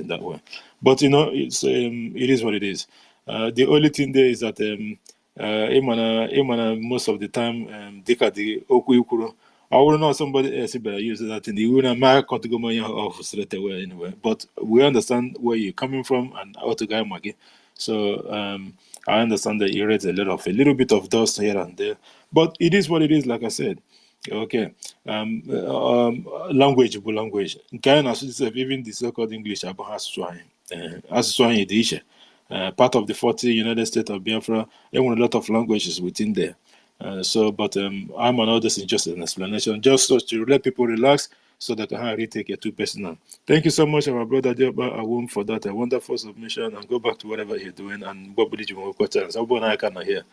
that way. But it is what it is. The only thing there is that most of the time dịka the okwu ikwuru, I wouldn't know somebody else better use that in the una ma kontigomo ya of straight away anyway. But we understand where you're coming from and how to guide Maggie. So I understand that you raised a little bit of dust here and there. But it is what it is, like I said. Okay. Language bụ language. Nke anyị na-asụ sef, even the so-called English abụghị asụsụ anyị. Asụsụ anyị dị iche. Part of the 40 United States of Biafra, there were a lot of languages within there. But I'm on all this is just an explanation, just so to let people relax so that I can really take it too personal. Thank you so much, our brother Dioba Awum, for that wonderful submission, and go back to whatever you're doing. And what did you want to questions? I cannot hear.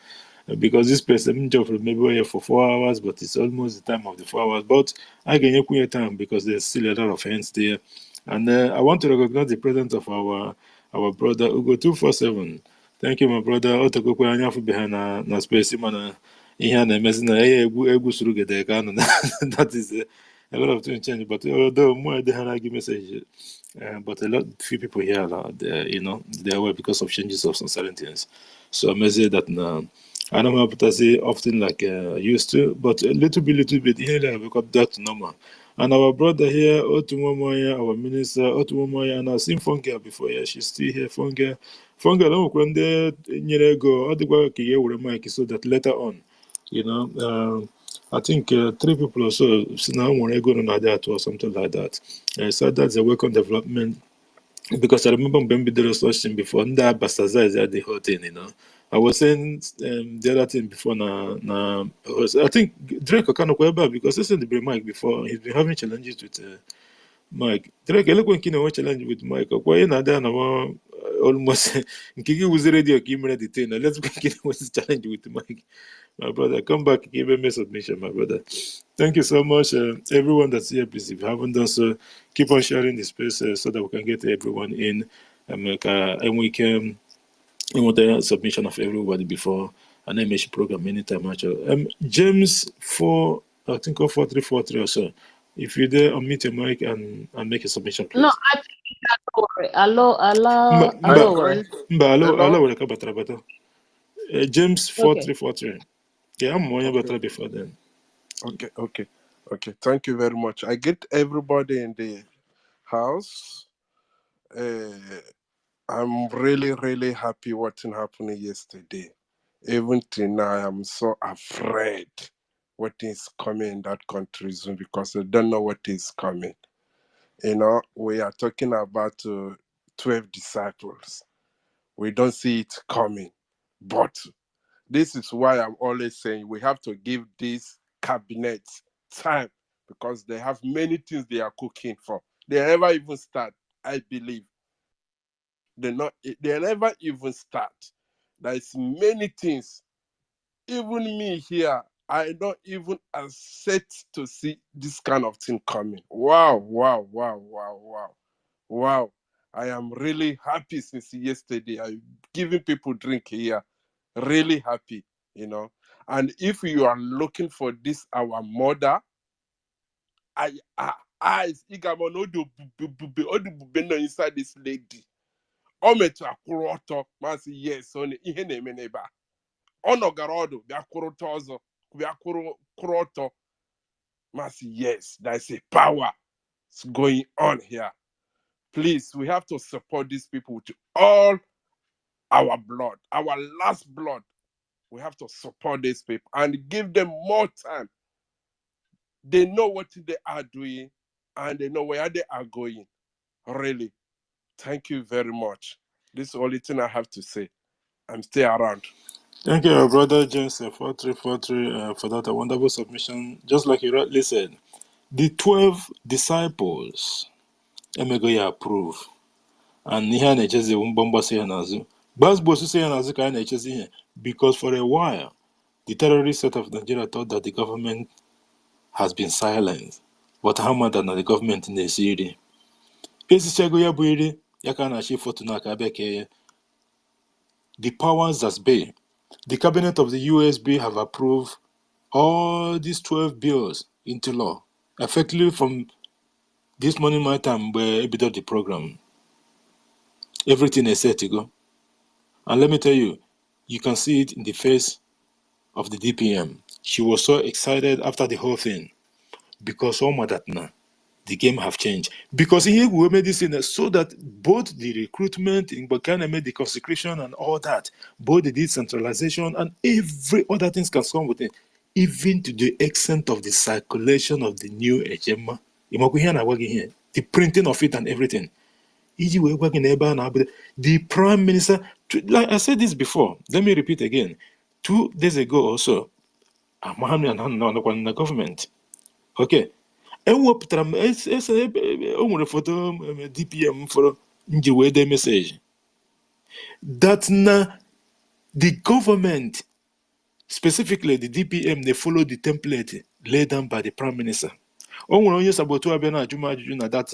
Because this person job maybe we're here for 4 hours, but it's almost the time of the 4 hours. But I can your time because there's still a lot of hands there. And I want to recognize the presence of our brother Ugo 247. Thank you, my brother. Otokokwe anya fu behind na space mana ihe a na-emezi na egwu suru gede ka anọ. That is a lot of things change. But although more they have give message, but a lot few people here they're aware because of changes of some certain things. So I may say that now. I don't have to say often like used to, but a little bit here we got that normal. And our brother here, Otumomoya, our minister, Otumomoya, and I've seen Funga before. Yeah, she's still here. Funga, no, when they go, all the work here with the mic so that later on, I think 3 people or so now want to go on that or something like that. So that's a welcome development. Because I remember Mbembe did a such thing before. That Bastaza is at the whole thing. I was saying the other thing before. I think Drake kind of back because listen to Mike before. He's been having challenges with Mike. Drake, look when Kino challenge with Mike. Why not there now? Almost. Kiki was ready to give me the thing. Let's begin with challenge with Mike. My brother, come back, give me a submission, my brother. Thank you so much, everyone that's here. Please, if you haven't done so, keep on sharing the space so that we can get everyone in, and we can want the submission of everybody before an MH program anytime. Actually, James 4, I think 4343 or so. If you're there, unmute your mic and make a submission, please. No, I think that's allow. Hello. James 4343. Yeah, I'm more better before then. Okay. Thank you very much. I get everybody in the house. I'm really, really happy what happened yesterday. Even till now, I'm so afraid what is coming in that country soon because I don't know what is coming. We are talking about 12 disciples. We don't see it coming. But this is why I'm always saying we have to give this cabinet time because they have many things they are cooking for. They never even start, I believe. They never even start. There's many things. Even me here, I don't even accept to see this kind of thing coming. Wow. I am really happy since yesterday. I'm giving people drink here. Really happy, And if you are looking for this, our mother, eyes, inside this lady. Yes, only yes, there's a power going on here. Please, we have to support these people with all our blood, our last blood. We have to support these people and give them more time. They know what they are doing and they know where they are going. Really. Thank you very much. This is the only thing I have to say. I'm still around. Thank you, brother James 4343 for that wonderful submission. Just like you rightly said, the 12 disciples, emego ya approve. And ihe a na-echezi mgbamgbasa ya n'azụ. Gbasgbosu ya n'azụ ka a na-echezi ihe. Because for a while, the terrorist state of Nigeria thought that the government has been silenced. But how much na the government na-esi iri? Esichago ya bụ iri, ya ka a na-achị foto n'aka abịa kee. The powers that be, the cabinet of the USB have approved all these 12 bills into law, effectively from this morning my time where we did the program. Everything is set to go. And let me tell you, you can see it in the face of the DPM. She was so excited after the whole thing because the game have changed. Because here we made this in so that both the recruitment in Bakana made the consecration and all that, both the decentralization and every other things can come with it, even to the extent of the circulation of the new Ejema. The printing of it and everything. The prime minister, like I said this before, let me repeat again. 2 days ago or so, I'm in the government. Okay. Ewepụtara m o nwere foto DPM fọrọ nji wee dee message that na the government, specifically the DPM, they follow the template laid down by the prime minister. O nwere onye sabotu abịa na ajụ m ajụjụ na that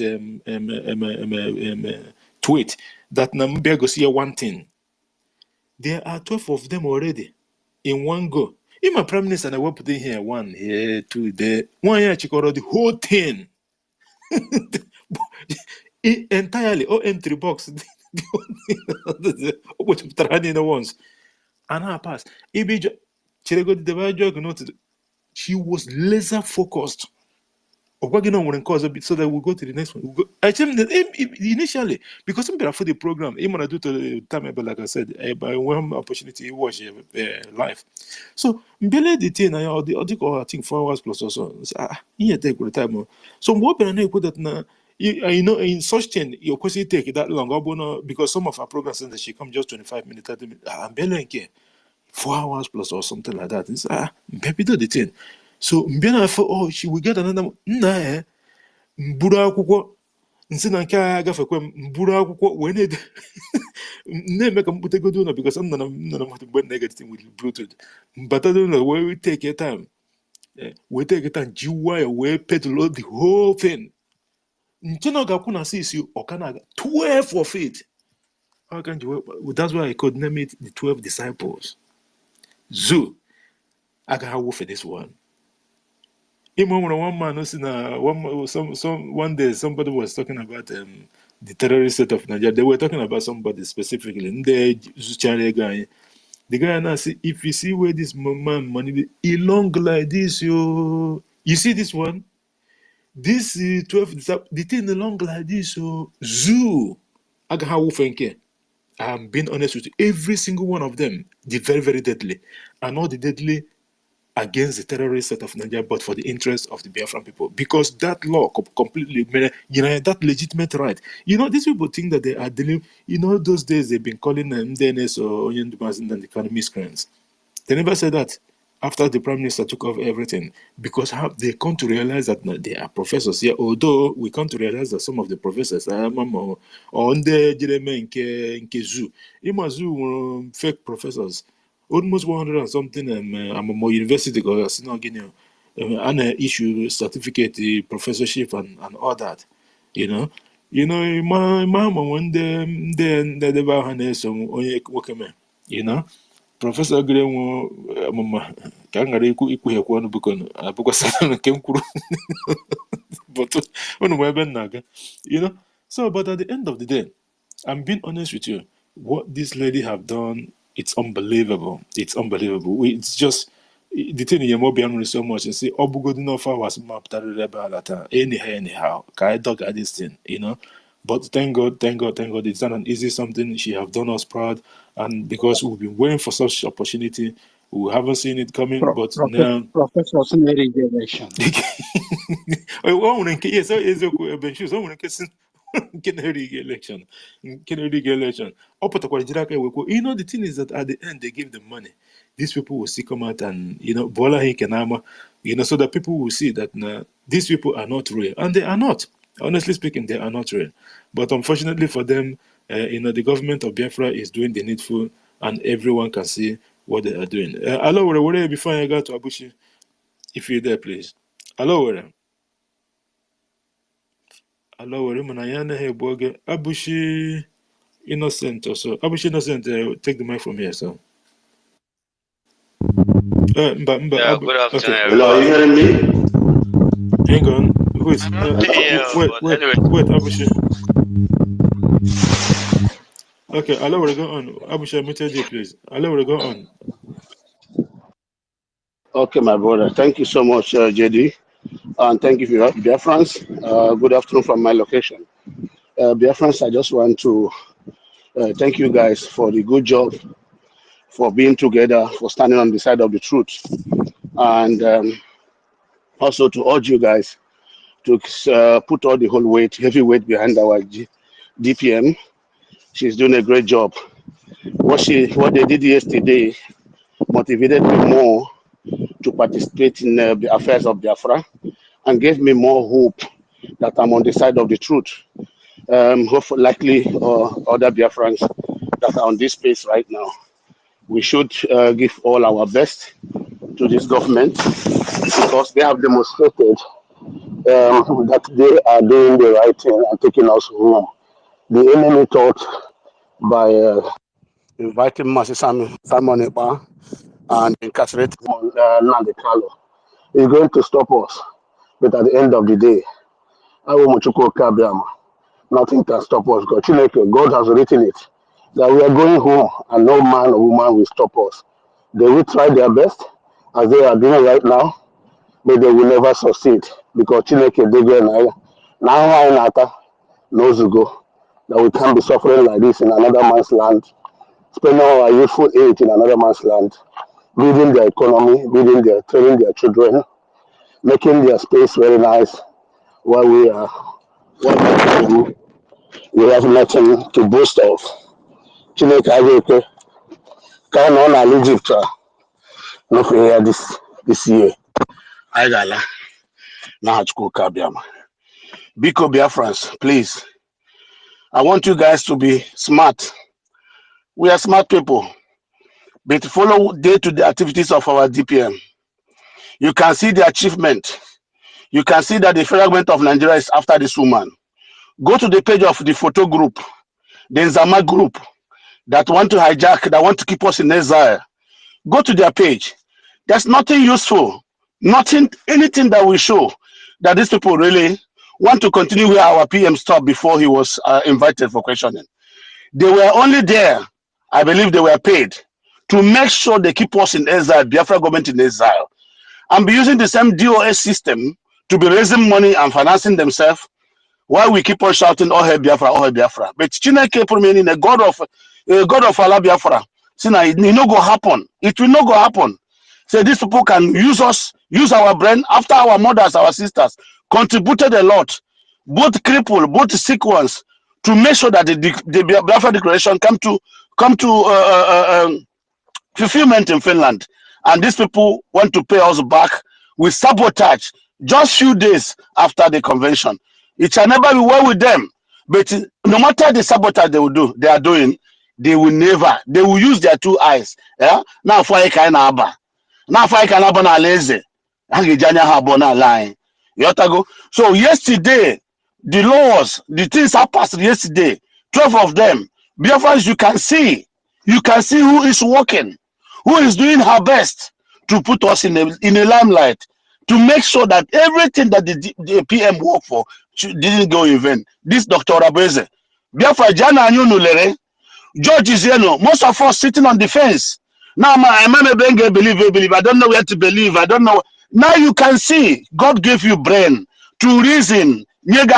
tweet that na mbịa gosi ya one thing. There are 12 of them already in one go. If my prime minister na wepụta here 1 here 2 there, one year chịkọrọ the whole thing entirely entry box once and her pass. She was laser focused. So that we'll go to the next one. I think that initially, because I'm for the program, I'm gonna do to the time, like I said, by one opportunity watch live. So Mbele the thing I think 4 hours plus or so. Here take the time. So what I know that now. You know, in such thing, your question take that long, because some of our programs that she come just 25 minutes, 30 minutes. I'm barely 4 hours plus or something like that. It's baby do the thing. So she will get another mburu akwụkwọ nsị na nke a agafekwe mburu akwụkwọ wee na-eme ka mkputegodo ụlọ because I'm not mgbe negative with Bluetooth mbatado ụlọ wee take your time ji wire wee pedal the whole thing. Nchena ga-akwụ na 6 ọkana 12 of it. That's why I could name it the 12 disciples. Zoo. I got how for this one. Even when one man one day somebody was talking about the terrorist set of Nigeria. They were talking about somebody specifically. The guy now say, if you see where this man money he long like this, you see this one? This 12 the thing long like this, zoo. I got how I'm being honest with you. Every single one of them, the very, very deadly. And all the deadly against the terrorist set of Nigeria, but for the interest of the Biafran people. Because that law completely, that legitimate right. These people think that they are dealing, those days they've been calling them DNS or Onion Dumas and the economy miscreants. They never said that after the prime minister took off everything, because they come to realize that they are professors here, although we come to realize that some of the professors are on the Jeremy nke zoo. Zoo fake professors. Almost 100 and something I'm a more university because and issue certificate, professorship and all that. My mom one day Professor Graham mama ka ngara ikwuhekwa ọnụ abụkwasara nke m kwuru but so but at the end of the day, I'm being honest with you, what this lady have done, it's unbelievable. It's It's just the thing you more be so much and say good enough was mapped anyhow I dog at this thing, But thank God, it's not an easy something. She have done us proud, and because we've been waiting for such opportunity, we haven't seen it coming. But now, Professor election. Yes, election. The thing is that at the end they give them money. These people will still come out and Bola Hikenama, so that people will see that these people are not real, and they are not. Honestly speaking, they are not real. But unfortunately for them, the government of Biafra is doing the needful, and everyone can see what they are doing. Hello, where before I got to Abushi, if you're there, please. Hello, where? Hello, where? Manayana here, Boge. Abushi Innocent also. Abushi Innocent, take the mic from here, so. Yeah, good afternoon. Okay. Hello, are you hearing me? Hang on. Wait, Yeah, wait, Abushi. Okay, Allah will go on. Abu Shah, muted you, please. Allah will go on. Okay, my brother. Thank you so much, JD. And thank you, Biafrans. Good afternoon from my location. Biafrans, I just want to thank you guys for the good job, for being together, for standing on the side of the truth. And also to urge you guys to put all the whole weight, heavy weight behind our DPM. She's doing a great job. What they did yesterday motivated me more to participate in the affairs of Biafra and gave me more hope that I'm on the side of the truth. Hopefully, likely, other Biafrans that are on this space right now, we should give all our best to this government because they have demonstrated that they are doing the right thing and taking us home. The enemy thought by inviting Masi Simon Ekpa and incarcerating Nandi Kalo is going to stop us. But at the end of the day, nothing can stop us. God has written it that we are going home and no man or woman will stop us. They will try their best as they are doing right now, but they will never succeed because Chineke now knows ago that we can't be suffering like this in another man's land, spending our youthful age in another man's land, building their economy, training their children, making their space very nice while we are we have nothing to boast of. Chineke Ageke, kind on Egypt, nothing here this year. I gala now Kabiama. Biko Biafrans, please. I want you guys to be smart. We are smart people, but follow day-to-day activities of our DPM. You can see the achievement. You can see that the federal government of Nigeria is after this woman. Go to the page of the photo group, the Nzama group, that want to hijack, that want to keep us in exile. Go to their page. There's nothing useful, anything that will show that these people really want to continue where our PM stopped before he was invited for questioning. They were only there, I believe they were paid to make sure they keep us in exile, Biafra government in exile, and be using the same DOS system to be raising money and financing themselves while we keep on shouting, oh hey Biafra, oh hey Biafra. But Chineke put me in a God of Allah Biafra. See now, it will not go happen. It will not go happen. So these people can use us, use our brain after our mothers, our sisters contributed a lot, both crippled, both sick ones, to make sure that the Biafra declaration come to fulfillment in Finland. And these people want to pay us back with sabotage just few days after the convention. It shall never be well with them. But no matter the sabotage they will do, they are doing, they will use their two eyes. Yeah? Now for a kind of now for a kind of lazy. So yesterday, the things are passed yesterday, 12 of them. Biafrans, you can see who is working, who is doing her best to put us in a limelight, to make sure that everything that the PM worked for didn't go in vain. This Dr. Orabueze, Biafra Jana Anyunulere, George is most of us sitting on the fence. Now, I believe. I don't know where to believe. I don't know. Now you can see God gave you brain to reason. Look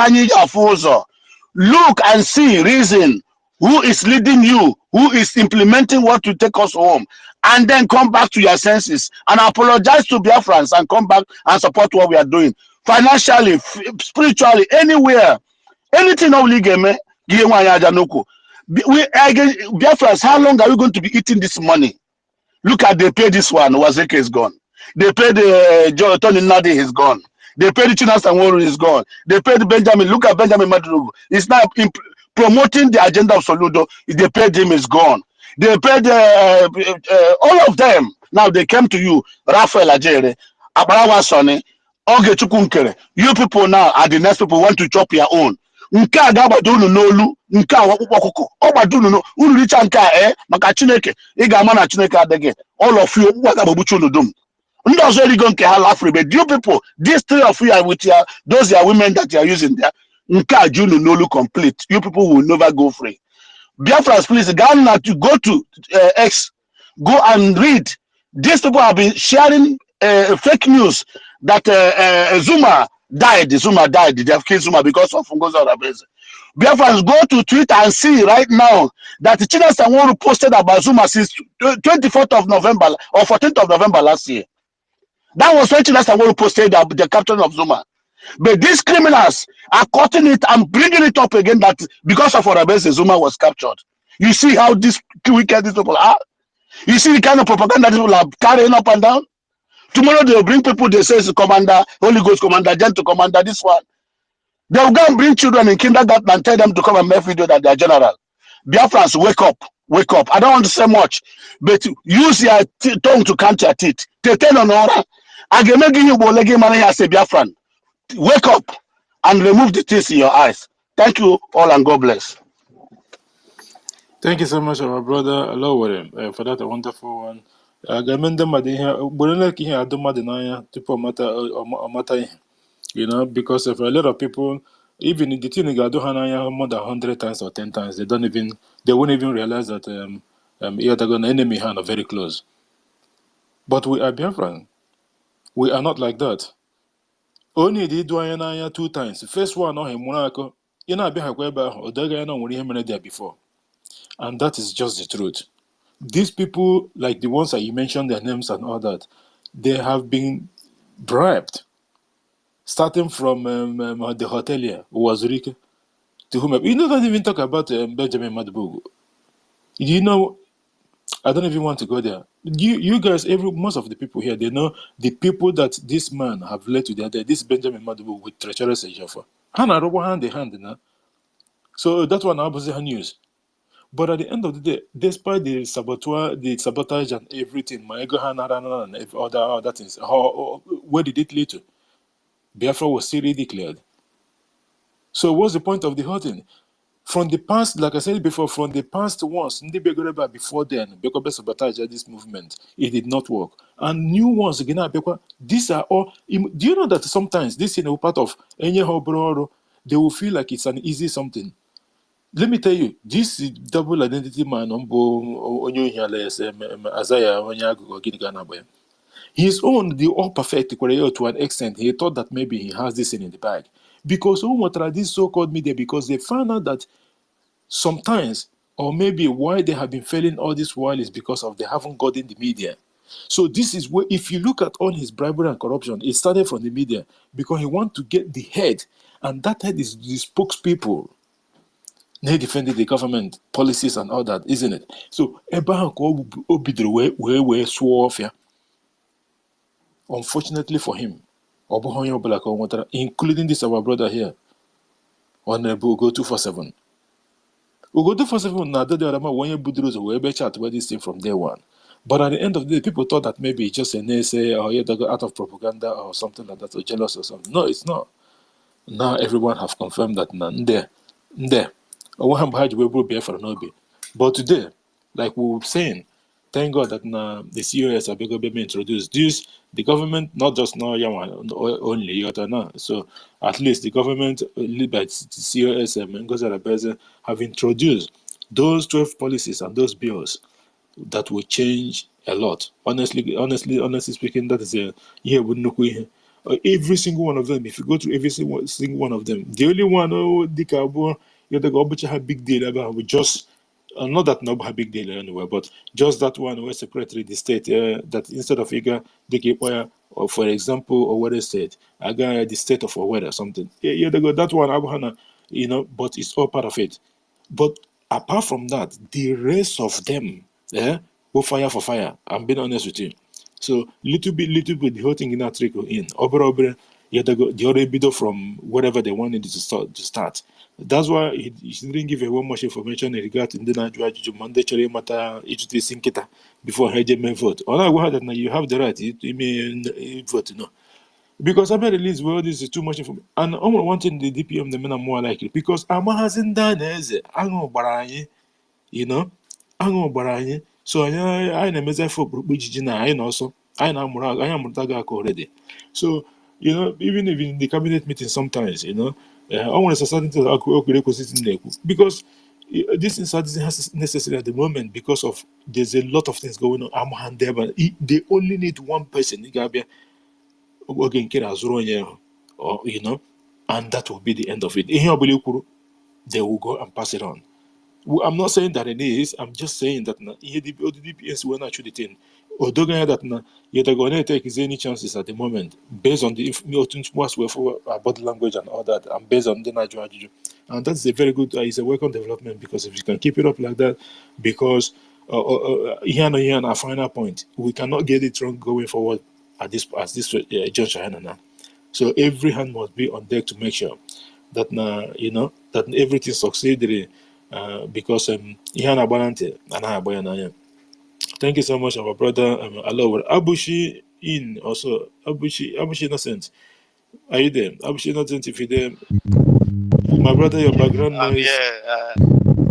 and see, reason who is leading you, who is implementing what to take us home, and then come back to your senses and apologize to Biafrans and come back and support what we are doing financially, spiritually, anywhere, anything of Ligeme. Biafrans, how long are we going to be eating this money? Look at they pay this one, Wazeke is gone. They paid Tony Nadi is gone. They paid Chinas Anworu is gone. They paid Benjamin. Look at Benjamin Madrugu. It's now promoting the agenda of Soludo. They paid him is gone. They paid all of them. Now they came to you, Raphael Ajere, Abarawa Sonny, Oge Chukunkere. You people now are the next people who want to chop your own. Nke a ga-agbado n'olu, nke a wakpụkpọ ọkụkọ ọ gbado unu unu richa nke a maka Chineke ị ga-ama na Chineke adịghị all of you okpukpe ga-agbagbuchi unu dum ndị ọzọ erigo nke ha lafri, but you people, these three of you are with those are women that you are using there, nke a ju unu n'olu complete, you people will never go free. Biafrans, please, Ghana, to go to X, go and read. These people have been sharing fake news that Zuma died. Zuma died. They have killed Zuma because of Ngozi Orabueze. Biafrans, go to Twitter and see right now that Chinese Sanwo posted about Zuma since 24th of November or 14th of November last year. That was when Chinese Sanwo posted the capture of Zuma. But these criminals are cutting it and bringing it up again that because of Orabueze, Zuma was captured. You see how these wicked these people are? You see the kind of propaganda these people are carrying up and down? Tomorrow they'll bring people, they say it's commander, Holy Ghost commander, gentle commander, this one. They'll go and bring children in kindergarten and tell them to come and make video that they're general. Biafrans, wake up, wake up. I don't want to say much, but use your tongue to count your teeth. Teten on aura. Agemegi you bolegi money as a Biafran. Wake up and remove the tears in your eyes. Thank you all and God bless. Thank you so much, our brother. Allah for that wonderful one. Agamenda Madiha, Burenaki Adumadinaya, Tipo Mata, you know, because for a lot of people, even in the Tinigaduhanaya more than 100 times or 10 times, they won't even realize that Yatagon enemy hand are very close. But we are Biafran. We are not like that. Only did Dwayanaya 2 times. The first one on him, Monaco, you know, Bihakweba, or Dagayana, when he there before. And that is just the truth. These people, like the ones that you mentioned, their names and all that, they have been bribed. Starting from the hotelier, who was Rike, to whom you don't even talk about Benjamin Madubugu. You know, I don't even want to go there. You guys, most of the people here, they know the people that this man have led to the other. This Benjamin Madubugu with treacherous Ejofa. Hana robo hand in hand now. So that one was news. But at the end of the day, despite the sabotage and everything, my ego and other things, where did it lead to? Biafra was still declared. So what's the point of the whole thing? From the past, like I said before, from the past ones, before then, because sabotage this movement, it did not work. And new ones again, these are all. Do you know that sometimes this is part of any hobro, they will feel like it's an easy something. Let me tell you, this double identity man, his own, the all perfect to an extent, he thought that maybe he has this in the bag. Because this so-called media, because they found out that sometimes, or maybe why they have been failing all this while is because of they haven't gotten the media. So this is where, if you look at all his bribery and corruption, it started from the media because he wants to get the head, and that head is the spokespeople. They defended the government policies and all that, isn't it? So unfortunately for him, including this our brother here, Honorable Ugo 247. Ugo 247 now the other one you budrus we chat about this thing from day one. But at the end of the day, people thought that maybe it's just an essay or they got out of propaganda or something like that, or jealous or something. No, it's not. Now everyone have confirmed that there. But today, like we were saying, thank God that now the COS are being introduced. This the government, not just now only, so at least the government led by the COS and Ngozi Orabueze have introduced those 12 policies and those bills that will change a lot. Honestly speaking, that is a every single one of them. If you go through every single one of them, the only one have big deal about just not that no big deal anyway, but just that one where Secretary of the State that instead of Iga they keep or for example Owerri State, I got the state of Owerri or something. Yeah, they got that one Abuhana, but it's all part of it. But apart from that, the rest of them, go fire for fire. I'm being honest with you. So little bit, the whole thing in that trickle in. Over, the other bit from whatever they wanted to start. That's why he didn't give away much information in regard to the mandatory matter before he vote. All I want that now you have the right to vote, because I release well, this is too much information. And I'm wanting the DPM the men are more likely because I'm hasn't done as so I na-emezi for ejiji na anyị na ọsọ anyị na-amụta gị aka already. So even in the cabinet meeting sometimes I want to certain things because this insurgency has necessary at the moment because of there's a lot of things going on. I'm there, but they only need one person. Or you know, and that will be the end of it. They will go and pass it on. I'm not saying that it is. I'm just saying that the DPS will not shoot it in. Although that yet going to take is any chances at the moment based on the body language and all that, and based on the Nigerian, and that's a very good. It's a welcome development because if you can keep it up like that, because here and a final point, we cannot get it wrong going forward at this juncture. So every hand must be on deck to make sure that that everything succeeded. Because thank you so much, our brother. Hello, Abushi in also Abushi Innocent. Are you there? Abushi Innocent, if you're there, my brother, your background noise.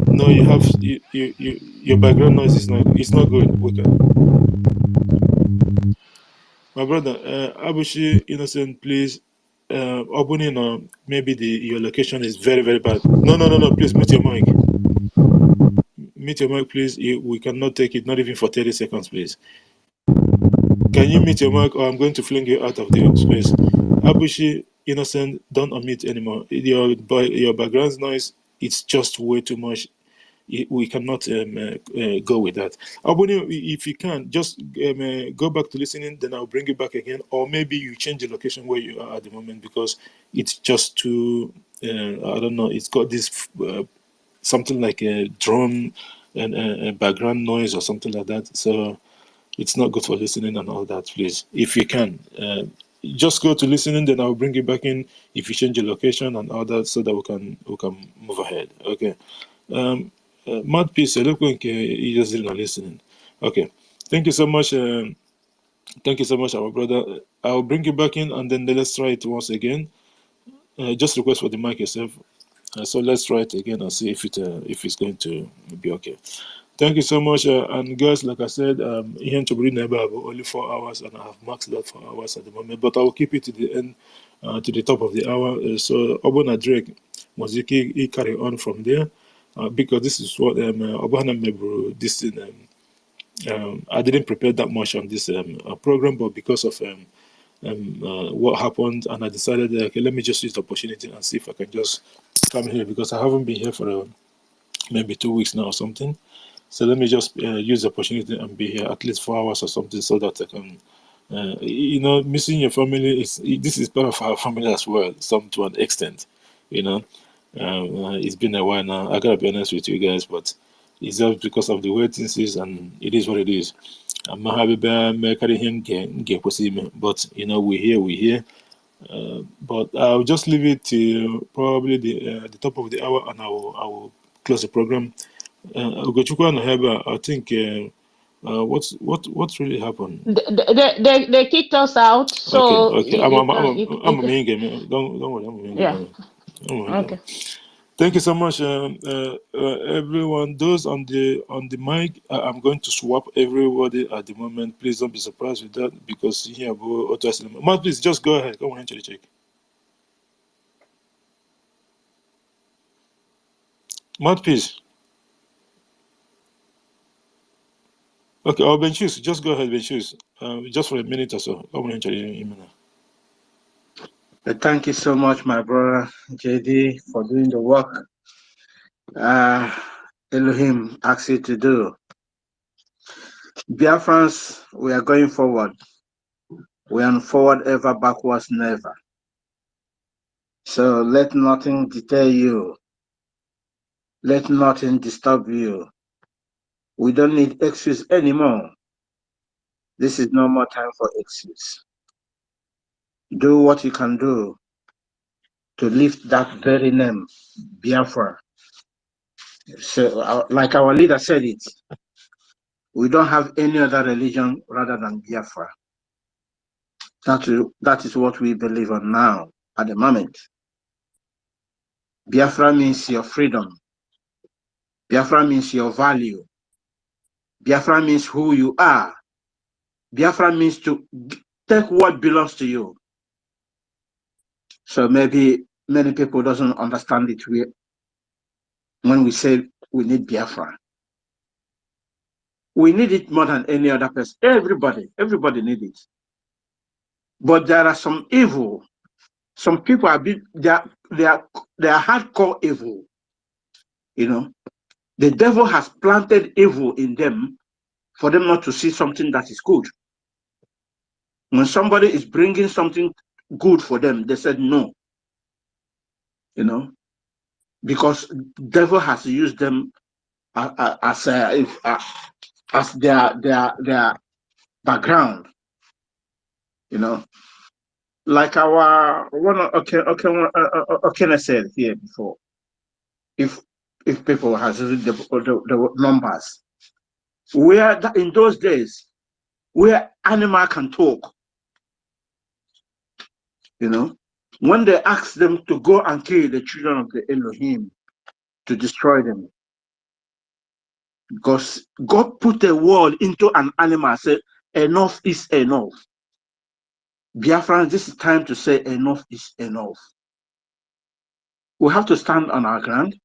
No, you have your background noise is not good. We can. My brother, Abushi Innocent, please. Opening maybe your location is very, very bad. No, please mute your mic. Mute your mic, please. We cannot take it, not even for 30 seconds, please. Can you mute your mic or I'm going to fling you out of the space? Abushi Innocent, don't unmute anymore. Your background noise, it's just way too much. We cannot go with that. Abuni, if you can, just go back to listening, then I'll bring you back again. Or maybe you change the location where you are at the moment because it's just too, I don't know, it's got this something like a drone and a background noise or something like that. So it's not good for listening and all that. Please, if you can, just go to listening. Then I'll bring you back in if you change your location and all that, so that we can move ahead. Okay. Mad Peace, look you just didn't listening. Okay. Thank you so much. Thank you so much, our brother. I'll bring you back in and then let's try it once again. Just request for the mic yourself. So let's try it again and see if it's going to be okay. Thank you so much. And guys, like I said, here in Choburi Neba, I have only 4 hours and I have maxed that 4 hours at the moment, but I will keep it to the end, to the top of the hour. So Obona Drake, Moziki, he carry on from there, because this is what Obana Mebru, this thing, I didn't prepare that much on this program, but because of what happened, and I decided, okay, let me just use the opportunity and see if I can just come here because I haven't been here for maybe 2 weeks now or something. So let me just use the opportunity and be here at least 4 hours or something so that I can, missing your family this is part of our family as well, some to an extent, it's been a while now. I gotta be honest with you guys, but it's just because of the way things is, and it is what it is. I'm not happy about but we're here. But I'll just leave it to probably the top of the hour, and I will close the program. Ugochukwu and Heba, I think what really happened? They kicked us out. So okay. I'm a main game. Don't worry. I'm a main game. Yeah. Okay. Thank you so much, everyone. Those on the mic, I'm going to swap everybody at the moment. Please don't be surprised with that because here, Matt, please just go ahead. Come on, check. Matt, please. Okay, or Benchus, just go ahead, Benchus. Just for a minute or so. Thank you so much, my brother JD, for doing the work Elohim asked you to do. Biafrans, we are going forward. We are forward ever, backwards never. So let nothing deter you. Let nothing disturb you. We don't need excuse anymore. This is no more time for excuse. Do what you can do to lift that very name, Biafra. So, like our leader said it, we don't have any other religion rather than Biafra. That is what we believe on now, at the moment. Biafra means your freedom. Biafra means your value. Biafra means who you are. Biafra means to take what belongs to you. So maybe many people doesn't understand it when we say we need Biafra. We need it more than any other person. Everybody needs it. But there are some evil. Some people they are hardcore evil. You know, the devil has planted evil in them for them not to see something that is good. When somebody is bringing something good for them, they said no. You know, because the devil has used them as their background. You know, like our I said here before. If people has read the numbers, where in those days, where animal can talk, you know, when they asked them to go and kill the children of the Elohim to destroy them, because God put a word into an animal, said, enough is enough. Biafrans, this is time to say enough is enough. We have to stand on our ground.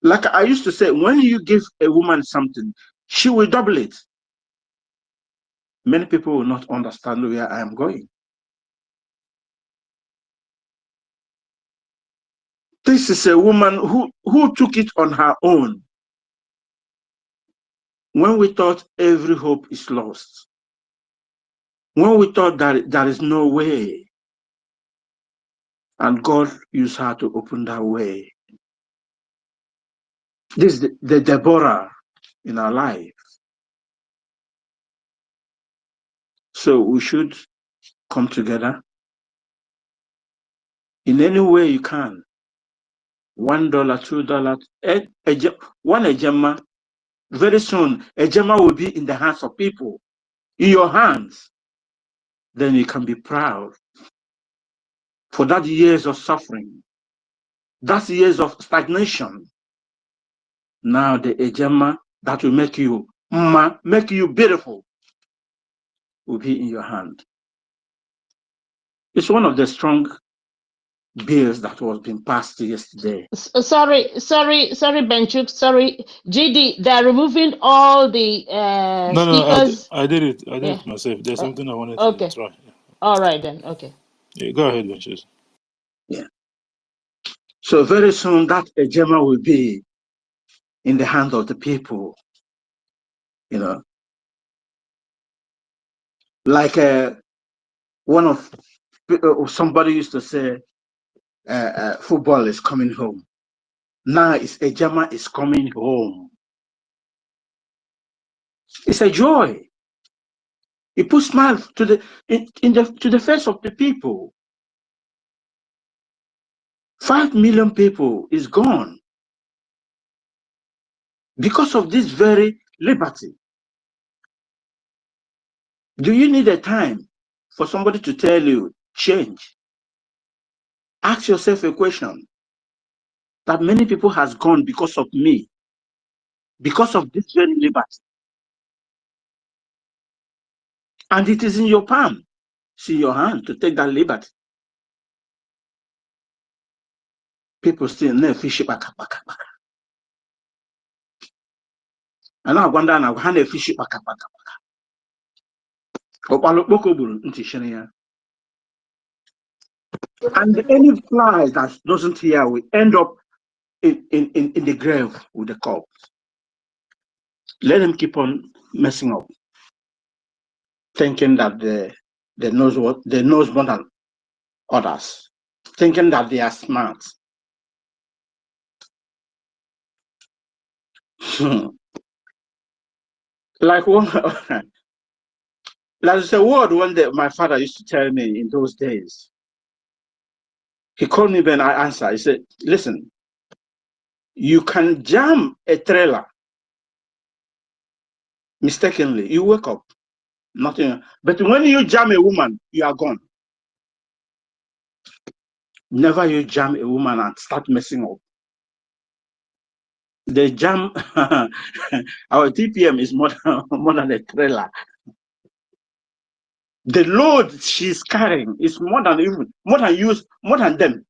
Like I used to say, when you give a woman something, she will double it. Many people will not understand where I am going. This is a woman who took it on her own. When we thought every hope is lost, when we thought that there is no way, and God used her to open that way. This is the Deborah in our life. So we should come together in any way you can. $1, $2, one ejema. Very soon, ejema will be in the hands of people, in your hands. Then you can be proud for that years of suffering, that years of stagnation. Now the ejema that will make you beautiful will be in your hand. It's one of the strong bills that was being passed yesterday. Sorry, Benchuk. Sorry, GD. They're removing all the speakers. No, I did it myself. There's something I wanted to try. All right then. Okay. Yeah, go ahead, Benchuk. Yeah. So very soon that ejema will be in the hands of the people. You know, like one of somebody used to say, football is coming home. Now it's ejema is coming home. It's a joy. It puts smiles to the face of the people. 5 million people is gone because of this very liberty. Do you need a time for somebody to tell you change? Ask yourself a question. That many people has gone because of me, because of this very liberty. And it is in your palm, it's in your hand to take that liberty. People still never fish back. And I wonder now how they fish back. And any fly that doesn't hear will end up in the grave with the corpse. Let them keep on messing up, thinking that they knows more than others, thinking that they are smart. Like one, there's a word one day my father used to tell me in those days. He called me when I answered. He said, listen, you can jam a trailer mistakenly. You wake up, nothing. But when you jam a woman, you are gone. Never you jam a woman and start messing up. The jam, our TPM is more than a trailer. The load she's carrying is more than them.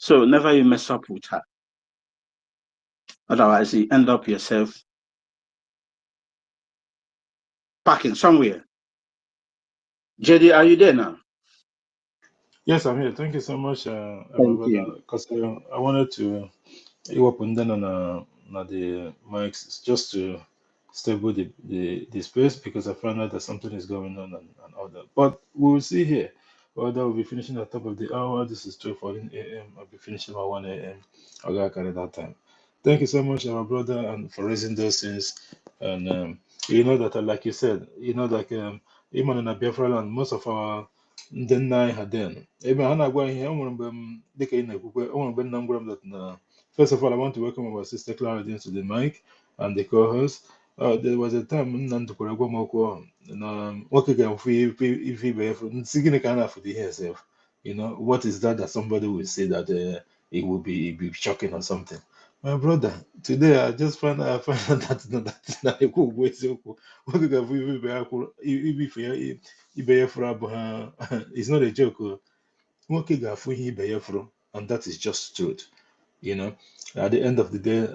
So never you mess up with her. Otherwise, you end up yourself parking somewhere. JD, are you there now? Yes, I'm here. Thank you so much, my Thank brother. you. Because I wanted to open then on the mics just to stable the space because I found out that something is going on and all that. But we will see here whether we'll be finishing at the top of the hour. This is 12:14 a.m. I'll be finishing by 1 a.m. I'll get carry that time. Thank you so much, my brother, and for raising those things. And you know that, like you said, like even in a Biafra land, most of our ndị nna anyị ha den ebe ha na-agwa ihe o nwere mgbe dịka ị na-ekwukwe o nwere mgbe nna m gwara m that na first of all I want to welcome our sister Clara into the mic and the co-host. There was a time nna m dukwara gwa m okwu ahụ na nwoke ga-afụ ife ibe ya nsị gịnị ka a na-afụ the hair self, what is that somebody will say that it will be shocking or something. My brother, today I just find out that na ekwu ugwu eziokwu nwoke ga-afụ ife ibe ya kwuru ife ya ibe ya fụrụ abụ ha it's not a joke. Nwoke ga-afụ ihe ibe ya fụrụ, and that is just truth. At the end of the day,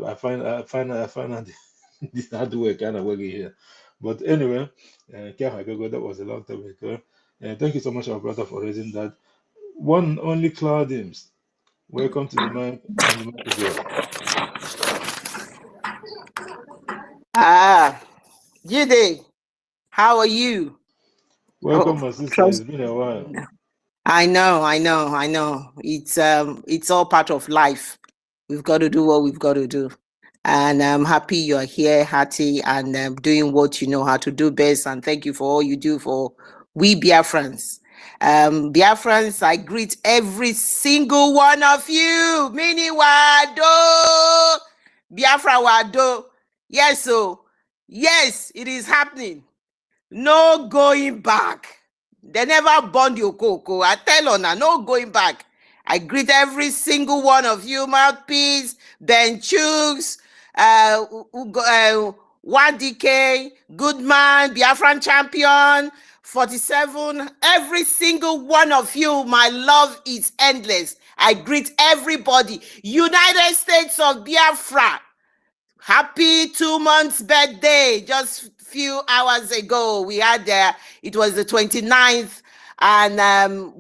I find out this hard work kind of working here. But anyway, that was a long time ago. Thank you so much, our brother, for raising that. One only Claudims, welcome to the mic, and the mic is yours. Judy, how are you? Welcome, my sister. It's been a while. I know. It's all part of life. We've got to do what we've got to do. And I'm happy you're here, Hattie, and doing what you know how to do best. And thank you for all you do for we Biafrans. Biafrans, I greet every single one of you. Mini Wado, Biafra Wado. Yes, yes, it is happening. No going back. They never burned your cocoa. I tell Ona, no going back. I greet every single one of you, Mouthpiece, Ben Chuks, 1DK, Goodman, Biafran Champion, 47. Every single one of you, my love is endless. I greet everybody. United States of Biafra. Happy 2 months birthday. Just few hours ago, we had it was the 29th, and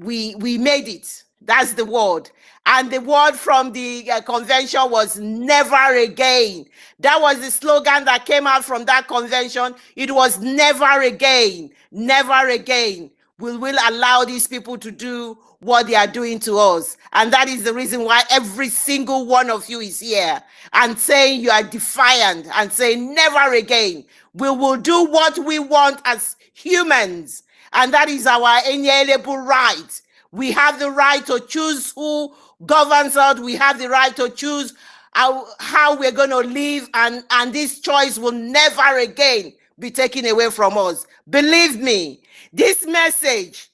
we made it. That's the word. And the word from the convention was never again. That was the slogan that came out from that convention. It was never again, never again. We will allow these people to do what they are doing to us. And that is the reason why every single one of you is here and saying you are defiant and saying never again. We will do what we want as humans. And that is our inalienable right. We have the right to choose who governs us. We have the right to choose how we're going to live. And this choice will never again be taken away from us. Believe me, this message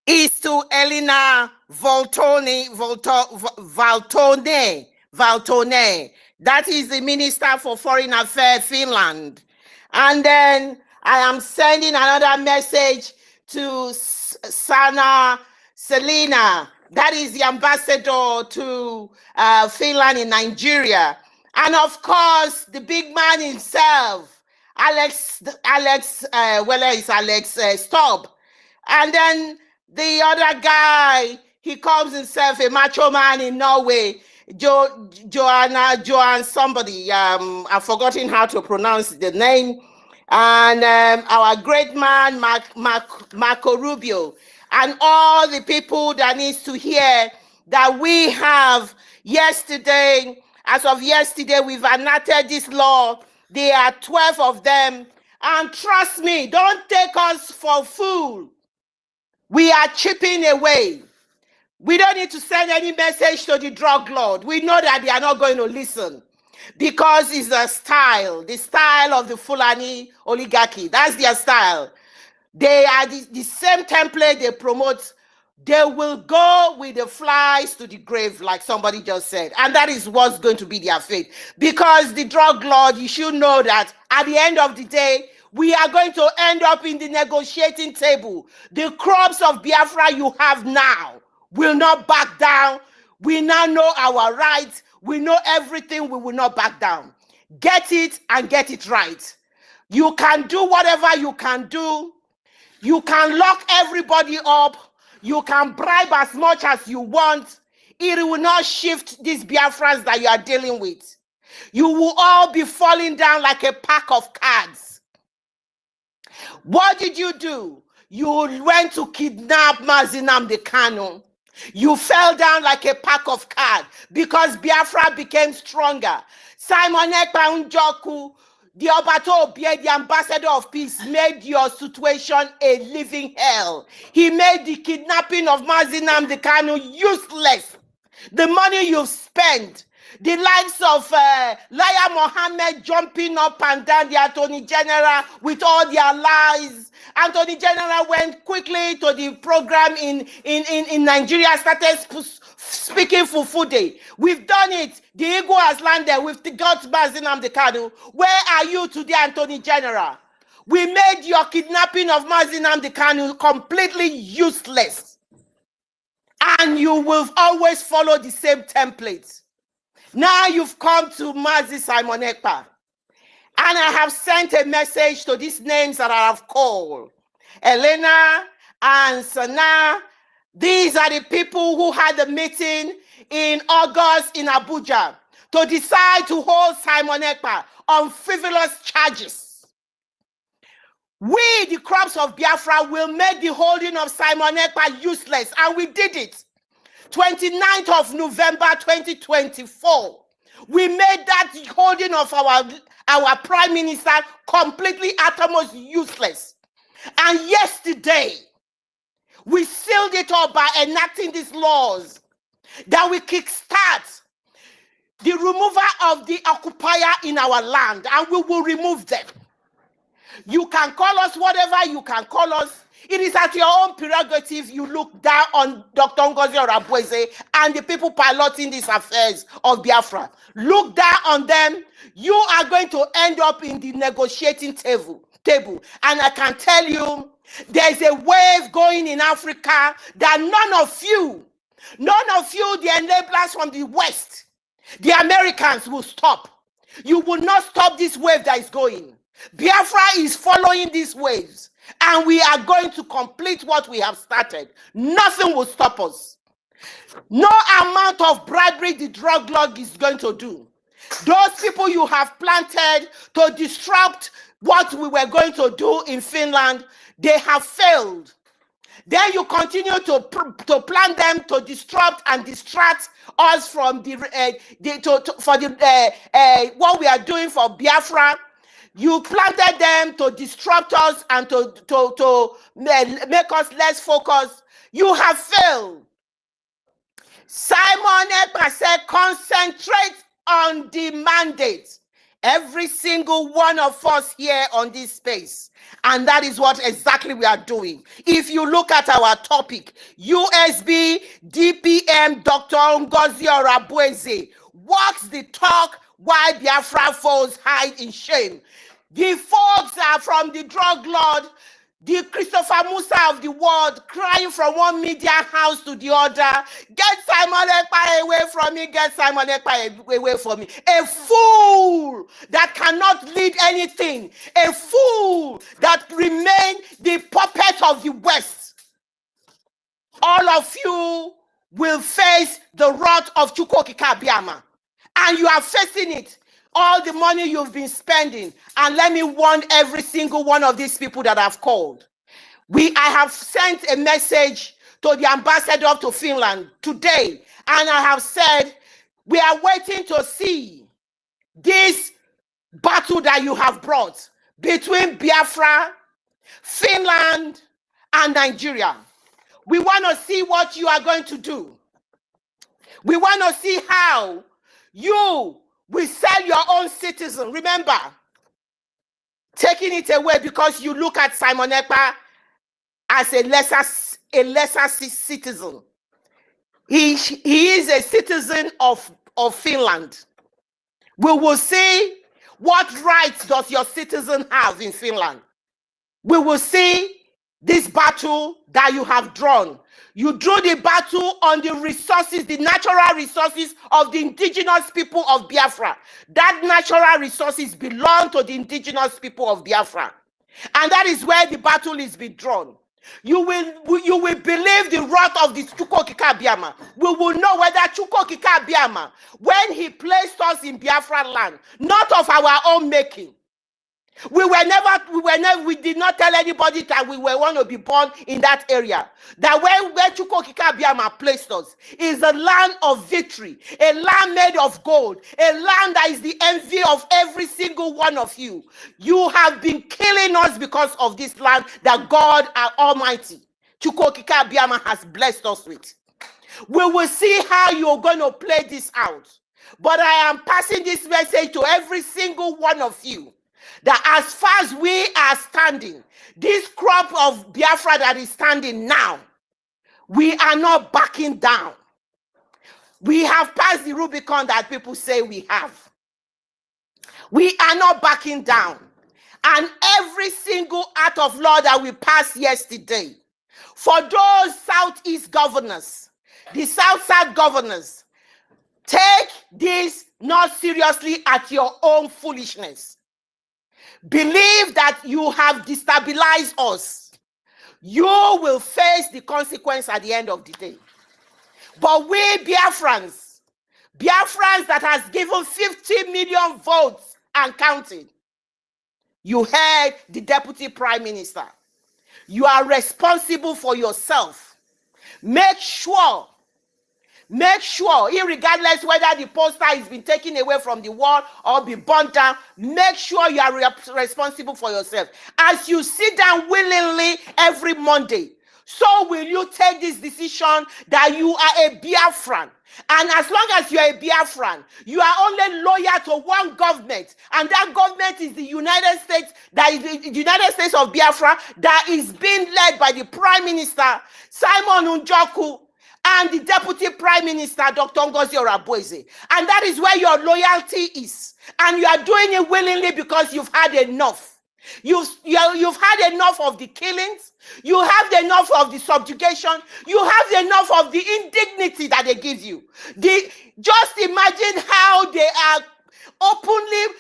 is to Elena Valtone. That is the Minister for Foreign Affairs, Finland. And then I am sending another message to Sana Selina. That is the ambassador to Finland in Nigeria. And of course, the big man himself, Alex Stubb. And then the other guy, he calls himself a macho man in Norway, Johan somebody, I've forgotten how to pronounce the name. And our great man, Marco Rubio, and all the people that needs to hear that we have yesterday, as of yesterday, we've enacted this law. There are 12 of them. And trust me, don't take us for fool. We are chipping away. We don't need to send any message to the drug lord. We know that they are not going to listen because it's the style of the Fulani oligarchy. That's their style. They are the same template they promote. They will go with the flies to the grave, like somebody just said. And that is what's going to be their fate. Because the drug lord, you should know that at the end of the day, we are going to end up in the negotiating table. The crops of Biafra you have now will not back down. We now know our rights. We know everything. We will not back down. Get it and get it right. You can do whatever you can do. You can lock everybody up. You can bribe as much as you want. It will not shift these Biafrans that you are dealing with. You will all be falling down like a pack of cards. What did you do? You went to kidnap Mazi Nnamdi Kanu. You fell down like a pack of cards because Biafra became stronger. Simon Ekpa Njoku, the Obato Obie, the ambassador of peace, made your situation a living hell. He made the kidnapping of Mazi Nnamdi Kanu useless. The money you've spent, the likes of Laya Mohammed jumping up and down the Attorney General with all their lies. Anthony General went quickly to the program in Nigeria, started speaking Fufude. We've done it. The Eagle has landed. We've got Mazi Nnamdi Kanu. Where are you today, Anthony General? We made your kidnapping of Mazi Nnamdi Kanu completely useless. And you will always follow the same template. Now you've come to Mazi Simon Ekpa. And I have sent a message to these names that I have called. Elena and Sana. These are the people who had the meeting in August in Abuja to decide to hold Simon Ekpa on frivolous charges. We, the crops of Biafra, will make the holding of Simon Ekpa useless. And we did it. 29th of November 2024. We made that holding of our prime minister completely uttermost useless. And yesterday, we sealed it up by enacting these laws that will kickstart the removal of the occupier in our land, and we will remove them. You can call us whatever you can call us. It is at your own prerogative you look down on Dr. Ngozi Orabueze and the people piloting these affairs of Biafra. Look down on them. You are going to end up in the negotiating table. And I can tell you, there's a wave going in Africa that none of you, the enablers from the West, the Americans will stop. You will not stop this wave that is going. Biafra is following these waves. And we are going to complete what we have started. Nothing will stop us. No amount of bribery the drug lord is going to do. Those people you have planted to disrupt what we were going to do in Finland, they have failed. Then you continue to plan them to disrupt and distract us from what we are doing for Biafra. You planted them to disrupt us and to make us less focused. You have failed. Simon Ekpa said, concentrate on the mandate. Every single one of us here on this space. And that is what exactly we are doing. If you look at our topic, USB, DPM, Dr. Ngozi Orabueze walks the talk while Biafra foes hide in shame. The folks are from the drug lord, the Christopher Musa of the world, crying from one media house to the other. Get Simon Ekpa away from me, get Simon Ekpa away from me. A fool that cannot lead anything. A fool that remains the puppet of the West. All of you will face the wrath of Chukwokika Biama. And you are facing it. All the money you've been spending. And let me warn every single one of these people that I've called. I have sent a message to the ambassador to Finland today. And I have said, we are waiting to see this battle that you have brought between Biafra, Finland, and Nigeria. We want to see what you are going to do. We want to see how you will sell your own citizen. Remember, taking it away because you look at Simon Ekpa as a lesser citizen. He is a citizen of Finland. We will see what rights does your citizen have in Finland. We will see this battle that you have drawn. You drew the battle on the resources, the natural resources of the indigenous people of Biafra. That natural resources belong to the indigenous people of Biafra. And that is where the battle is being drawn. You will believe the wrath of the Chukwokika Biama. We will know whether Chukwokika Biama, when he placed us in Biafra land, not of our own making. We did not tell anybody that we were want to be born in that area. That where Chukwokika Biama placed us is a land of victory, a land made of gold, a land that is the envy of every single one of you. You have been killing us because of this land that God our Almighty, Chukwokika Biama, has blessed us with. We will see how you're going to play this out. But I am passing this message to every single one of you, that as far as we are standing, this crop of Biafra that is standing now, we are not backing down. We have passed the Rubicon that people say we have. We are not backing down. And every single act of law that we passed yesterday, for those Southeast governors, the South governors, take this not seriously at your own foolishness. Believe that you have destabilized us. You will face the consequence at the end of the day. But we Biafrans that has given 50 million votes and counting, you heard the Deputy Prime Minister. You are responsible for yourself. Make sure, irregardless whether the poster has been taken away from the wall or be burnt down, make sure you are responsible for yourself. As you sit down willingly every Monday, so will you take this decision that you are a Biafran. And as long as you are a Biafran, you are only loyal to one government, and that government is the United States, that is the United States of Biafra, that is being led by the Prime Minister, Simon Njoku, and the Deputy Prime Minister, Dr. Ngozi Orabueze. And that is where your loyalty is. And you are doing it willingly because you've had enough. You've had enough of the killings. You have enough of the subjugation. You have enough of the indignity that they give you. Just imagine how they are openly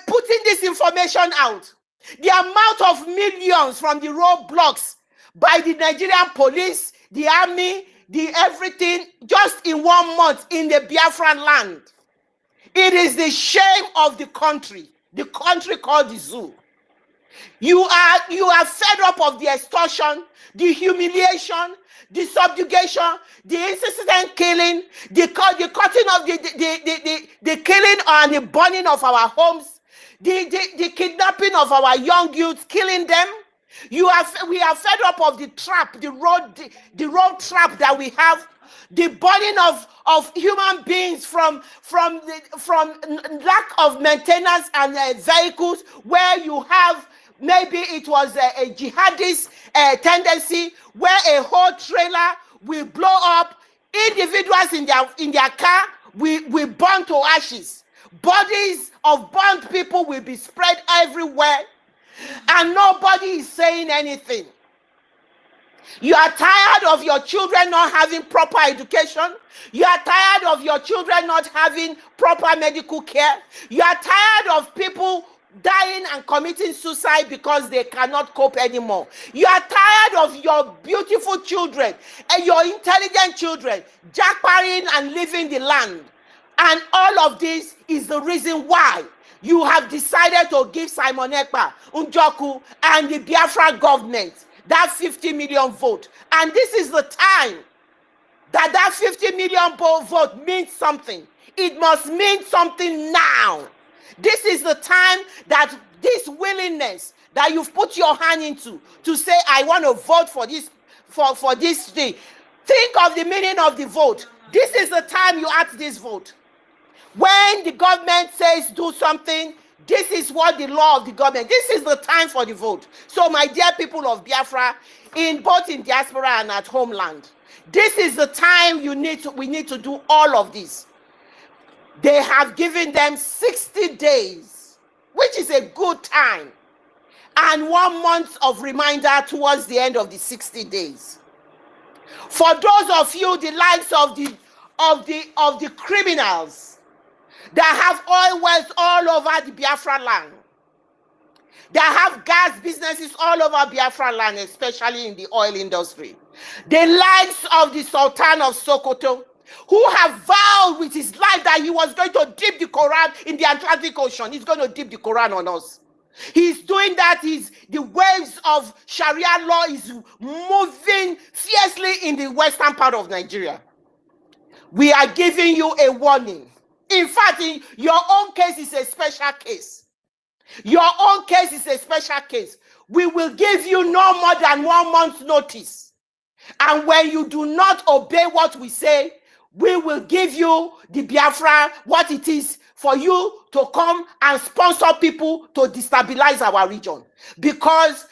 putting this information out. The amount of millions from the roadblocks by the Nigerian police, the army, the everything, just in 1 month in the Biafran land. It is the shame of the country called the zoo. You are fed up of the extortion, the humiliation, the subjugation, the incessant killing, the cutting of the killing and the burning of our homes, the kidnapping of our young youths, killing them. We are fed up of the trap, the road trap that we have, the burning of human beings from lack of maintenance and vehicles, where you have maybe it was a jihadist tendency, where a whole trailer will blow up, individuals in their car will burn to ashes, bodies of burnt people will be spread everywhere, and nobody is saying anything. You are tired of your children not having proper education. You are tired of your children not having proper medical care. You are tired of people dying and committing suicide because they cannot cope anymore. You are tired of your beautiful children and your intelligent children jackparing and leaving the land. And all of this is the reason why you have decided to give Simon Ekpa, Njoku, and the Biafra government that 50 million vote. And this is the time that 50 million vote means something. It must mean something now. This is the time that this willingness that you've put your hand into to say, I want to vote for this, for this thing. Think of the meaning of the vote. This is the time you ask this vote. When the government says do something, this is what the law of the government, this is the time for the vote. So my dear people of Biafra, both in diaspora and at homeland, this is the time we need to do all of this. They have given them 60 days, which is a good time. and 1 month of reminder towards the end of the 60 days. For those of you, the likes of the criminals that have oil wells all over the Biafra land, that have gas businesses all over Biafra land, especially in the oil industry, the likes of the Sultan of Sokoto, who have vowed with his life that he was going to dip the Quran in the Atlantic Ocean. He's going to dip the Quran on us. He's doing that. The waves of Sharia law is moving fiercely in the western part of Nigeria. We are giving you a warning. In fact, your own case is a special case. Your own case is a special case. We will give you no more than 1 month's notice. And when you do not obey what we say, we will give you the Biafra, what it is for you to come and sponsor people to destabilize our region. Because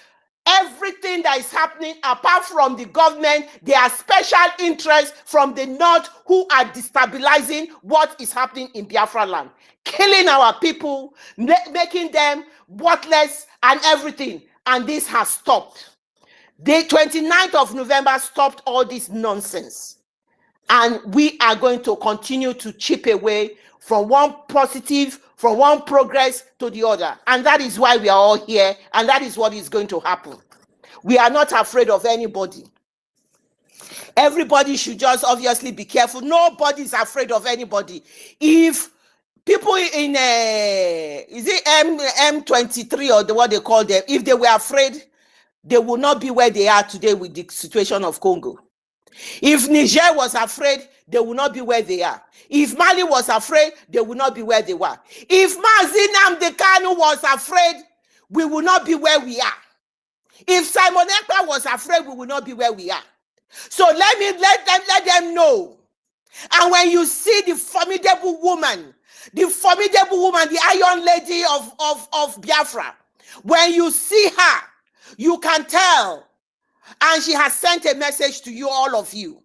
everything that is happening, apart from the government, there are special interests from the north who are destabilizing what is happening in Biafra land, killing our people, making them worthless and everything. And this has stopped. The 29th of November stopped all this nonsense. And we are going to continue to chip away from one positive, from one progress to the other. And that is why we are all here. And that is what is going to happen. We are not afraid of anybody. Everybody should just obviously be careful. Nobody is afraid of anybody. If people in is it M23 or what they call them, if they were afraid, they would not be where they are today with the situation of Congo. If Niger was afraid, they would not be where they are. If Mali was afraid, they would not be where they were. If Mazi Nnamdi Kanu was afraid, we will not be where we are. If Simon Ekpa was afraid, we will not be where we are. So let them know. And when you see the formidable woman, the Iron Lady of Biafra, when you see her, you can tell. And she has sent a message to you, all of you.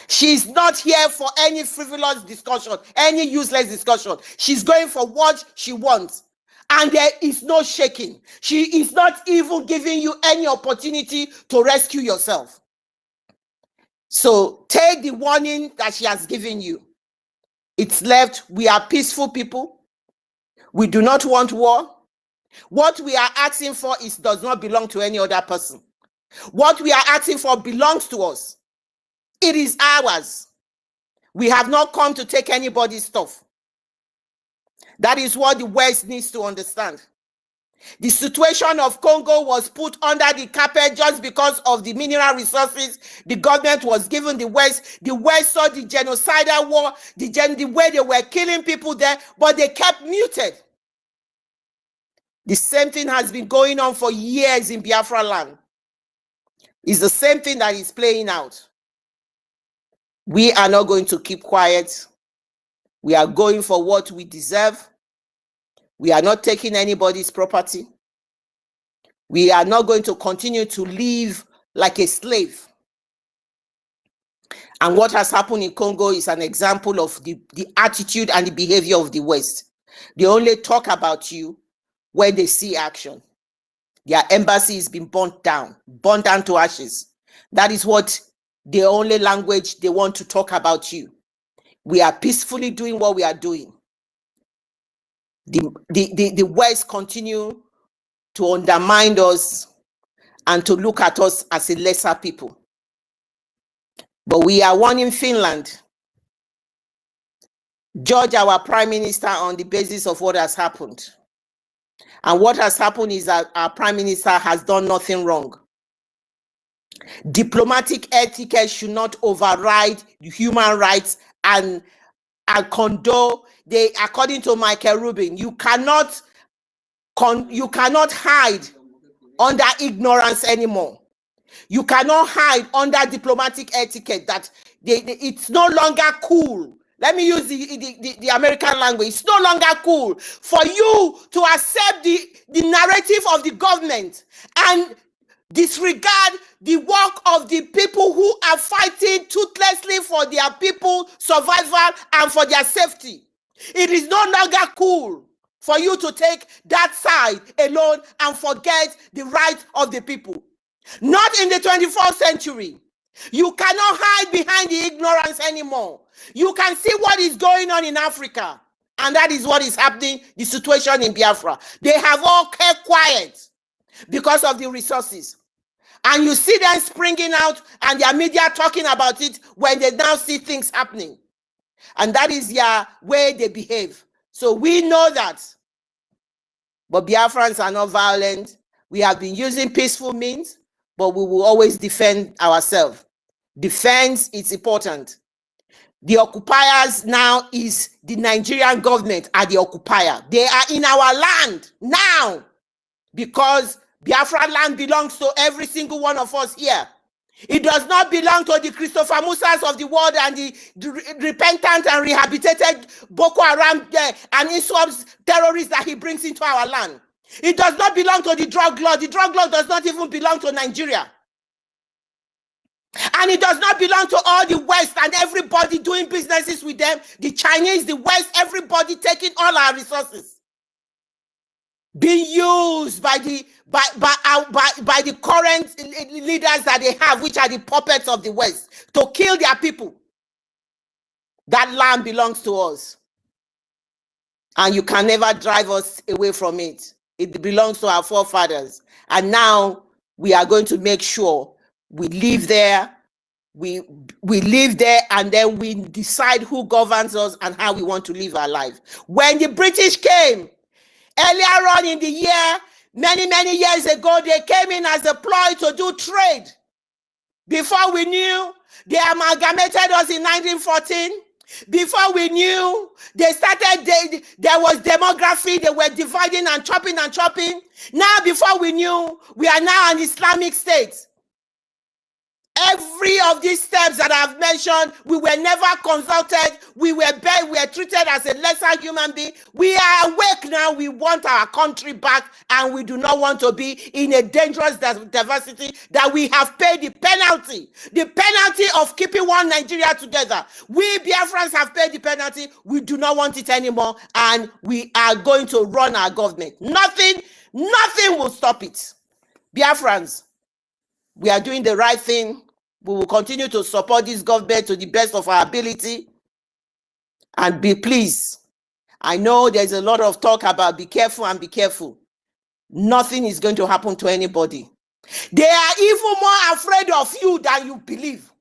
She's not here for any frivolous discussion, any useless discussion. She's going for what she wants. And there is no shaking. She is not even giving you any opportunity to rescue yourself. So take the warning that she has given you. It's left. We are peaceful people. We do not want war. What we are asking for does not belong to any other person. What we are asking for belongs to us. It is ours. We have not come to take anybody's stuff. That is what the West needs to understand. The situation of Congo was put under the carpet just because of the mineral resources the government was giving the West. The West saw the genocidal war, the way they were killing people there, but they kept muted. The same thing has been going on for years in Biafra land. It's the same thing that is playing out. We are not going to keep quiet. We are going for what we deserve. We are not taking anybody's property. We are not going to continue to live like a slave. And what has happened in Congo is an example of the attitude and the behavior of the West. They only talk about you when they see action. Their embassy has been burnt down to ashes. That is what the only language they want to talk about you. We are peacefully doing what we are doing. The West continue to undermine us and to look at us as a lesser people. But we are warning Finland. Judge our Prime Minister on the basis of what has happened. And what has happened is that our Prime Minister has done nothing wrong. Diplomatic etiquette should not override human rights and condone. According to Michael Rubin, you cannot hide under ignorance anymore. You cannot hide under diplomatic etiquette that it's no longer cool. Let me use the American language. It's no longer cool for you to accept the narrative of the government and disregard the work of the people who are fighting toothlessly for their people's survival and for their safety. It is no longer cool. for you to take that side alone and forget the rights of the people. Not in the 21st century. You cannot hide behind the ignorance anymore. You can see what is going on in Africa. And that is what is happening, the situation in Biafra. They have all kept quiet because of the resources. And you see them springing out and their media talking about it when they now see things happening. And that is their way they behave. So we know that. But Biafrans are not violent. We have been using peaceful means, but we will always defend ourselves. Defense is important. The occupiers now is the Nigerian government are the occupier. They are in our land now because Biafra land belongs to every single one of us here. It does not belong to the Christopher Musas of the world and the repentant and rehabilitated Boko Haram and ISWAP's terrorists that he brings into our land. It does not belong to the drug lord. The drug lord does not even belong to Nigeria. And it does not belong to all the West and everybody doing businesses with them. The Chinese, the West, everybody taking all our resources. Being used by the current leaders that they have, which are the puppets of the West, to kill their people. That land belongs to us. And you can never drive us away from it. It belongs to our forefathers. And now we are going to make sure we live there. We live there and then we decide who governs us and how we want to live our life. When the British came, earlier on in the year, many years ago, they came in as a ploy to do trade. Before we knew, they amalgamated us in 1914. Before we knew, they started, there was demography, they were dividing and chopping and chopping. Now, before we knew, we are now an Islamic state. Every of these steps that I've mentioned, we were never consulted. We were treated as a lesser human being. We are awake now. We want our country back, and we do not want to be in a dangerous diversity that we have paid the penalty. The penalty of keeping one Nigeria together. We Biafrans have paid the penalty. We do not want it anymore, and we are going to run our government. Nothing will stop it. Biafrans, we are doing the right thing. We will continue to support this government to the best of our ability. And be pleased. I know there's a lot of talk about be careful and be careful. Nothing is going to happen to anybody. They are even more afraid of you than you believe.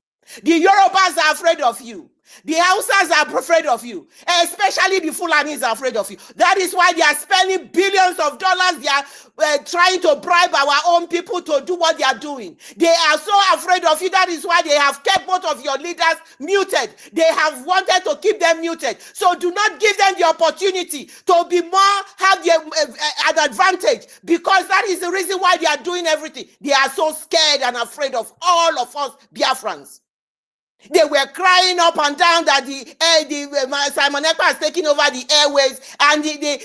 The Yorubas are afraid of you. The Hausas are afraid of you, especially the Fulanis are afraid of you. That is why they are spending billions of dollars. They are trying to bribe our own people to do what they are doing. They are so afraid of you. That is why they have kept both of your leaders muted. They have wanted to keep them muted. So do not give them the opportunity to be more, have an advantage, because that is the reason why they are doing everything. They are so scared and afraid of all of us Biafrans. They were crying up and down that Simon Ekpa has taken over the airways, and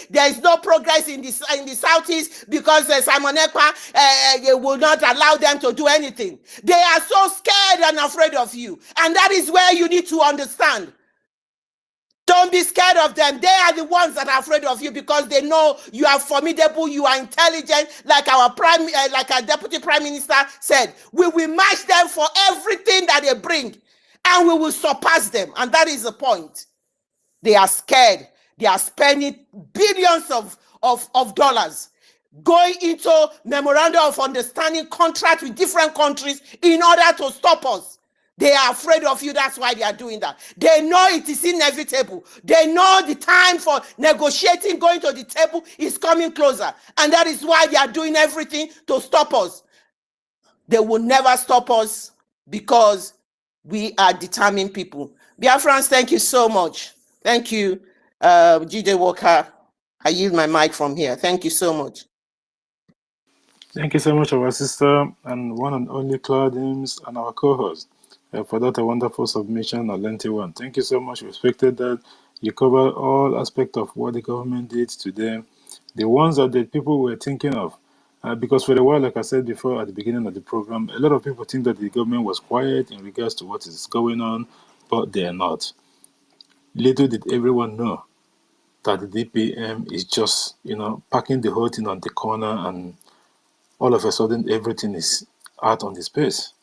there is no progress in the southeast because Simon Ekpa will not allow them to do anything. They are so scared and afraid of you, and that is where you need to understand. Don't be scared of them. They are the ones that are afraid of you because they know you are formidable, you are intelligent, like our deputy prime minister said. We will match them for everything that they bring. And we will surpass them. And that is the point. They are scared. They are spending billions of dollars going into memorandum of understanding contracts with different countries in order to stop us. They are afraid of you. That's why they are doing that. They know it is inevitable. They know the time for negotiating, going to the table is coming closer. And that is why they are doing everything to stop us. They will never stop us because we are determined people. Biafrans, thank you so much. Thank you, G.J. Walker. I yield my mic from here. Thank you so much. Thank you so much, our sister and one and only Claudims and our co-host for that wonderful submission, a lengthy one. Thank you so much. We respected that. You covered all aspects of what the government did to them, the ones that the people were thinking of. Because for a while, like I said before at the beginning of the program, a lot of people think that the government was quiet in regards to what is going on, but they are not. Little did everyone know that the DPM is just, packing the whole thing on the corner, and all of a sudden everything is out on the space.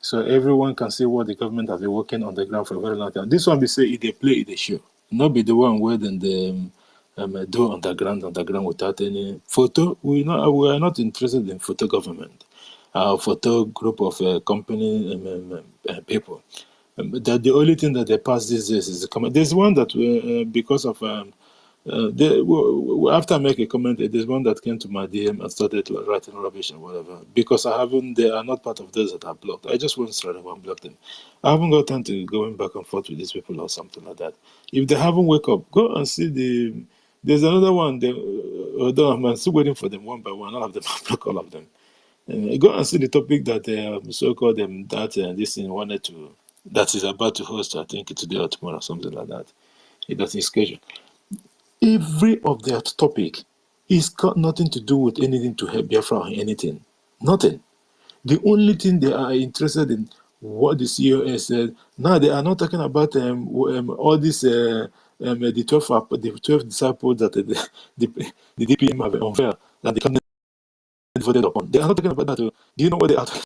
So everyone can see what the government has been working on the ground for a very long time. This one be say if they play, if they show. Not be the one where then they do underground without any photo. We are not interested in photo government. Photo group of company people. That the only thing that they pass these days is the comment. There's one that because of after I make a comment, there's one that came to my DM and started writing rubbish and whatever. Because they are not part of those that are blocked. I just went straight away and blocked them. I haven't got time to going back and forth with these people or something like that. If they haven't wake up, go and see there's another one. Although I'm still waiting for them one by one. All of them, I block all of them. Go and see the topic that so-called this thing wanted to, that is about to host, I think today or tomorrow, something like that. It doesn't schedule. Every of their topic is got nothing to do with anything to help Biafra or anything. Nothing. The only thing they are interested in what the CEO said. Now they are not talking about all this the 12 disciples that the DPM have unveiled that the cabinet voted upon. They are not talking about that. Do you know what they are talking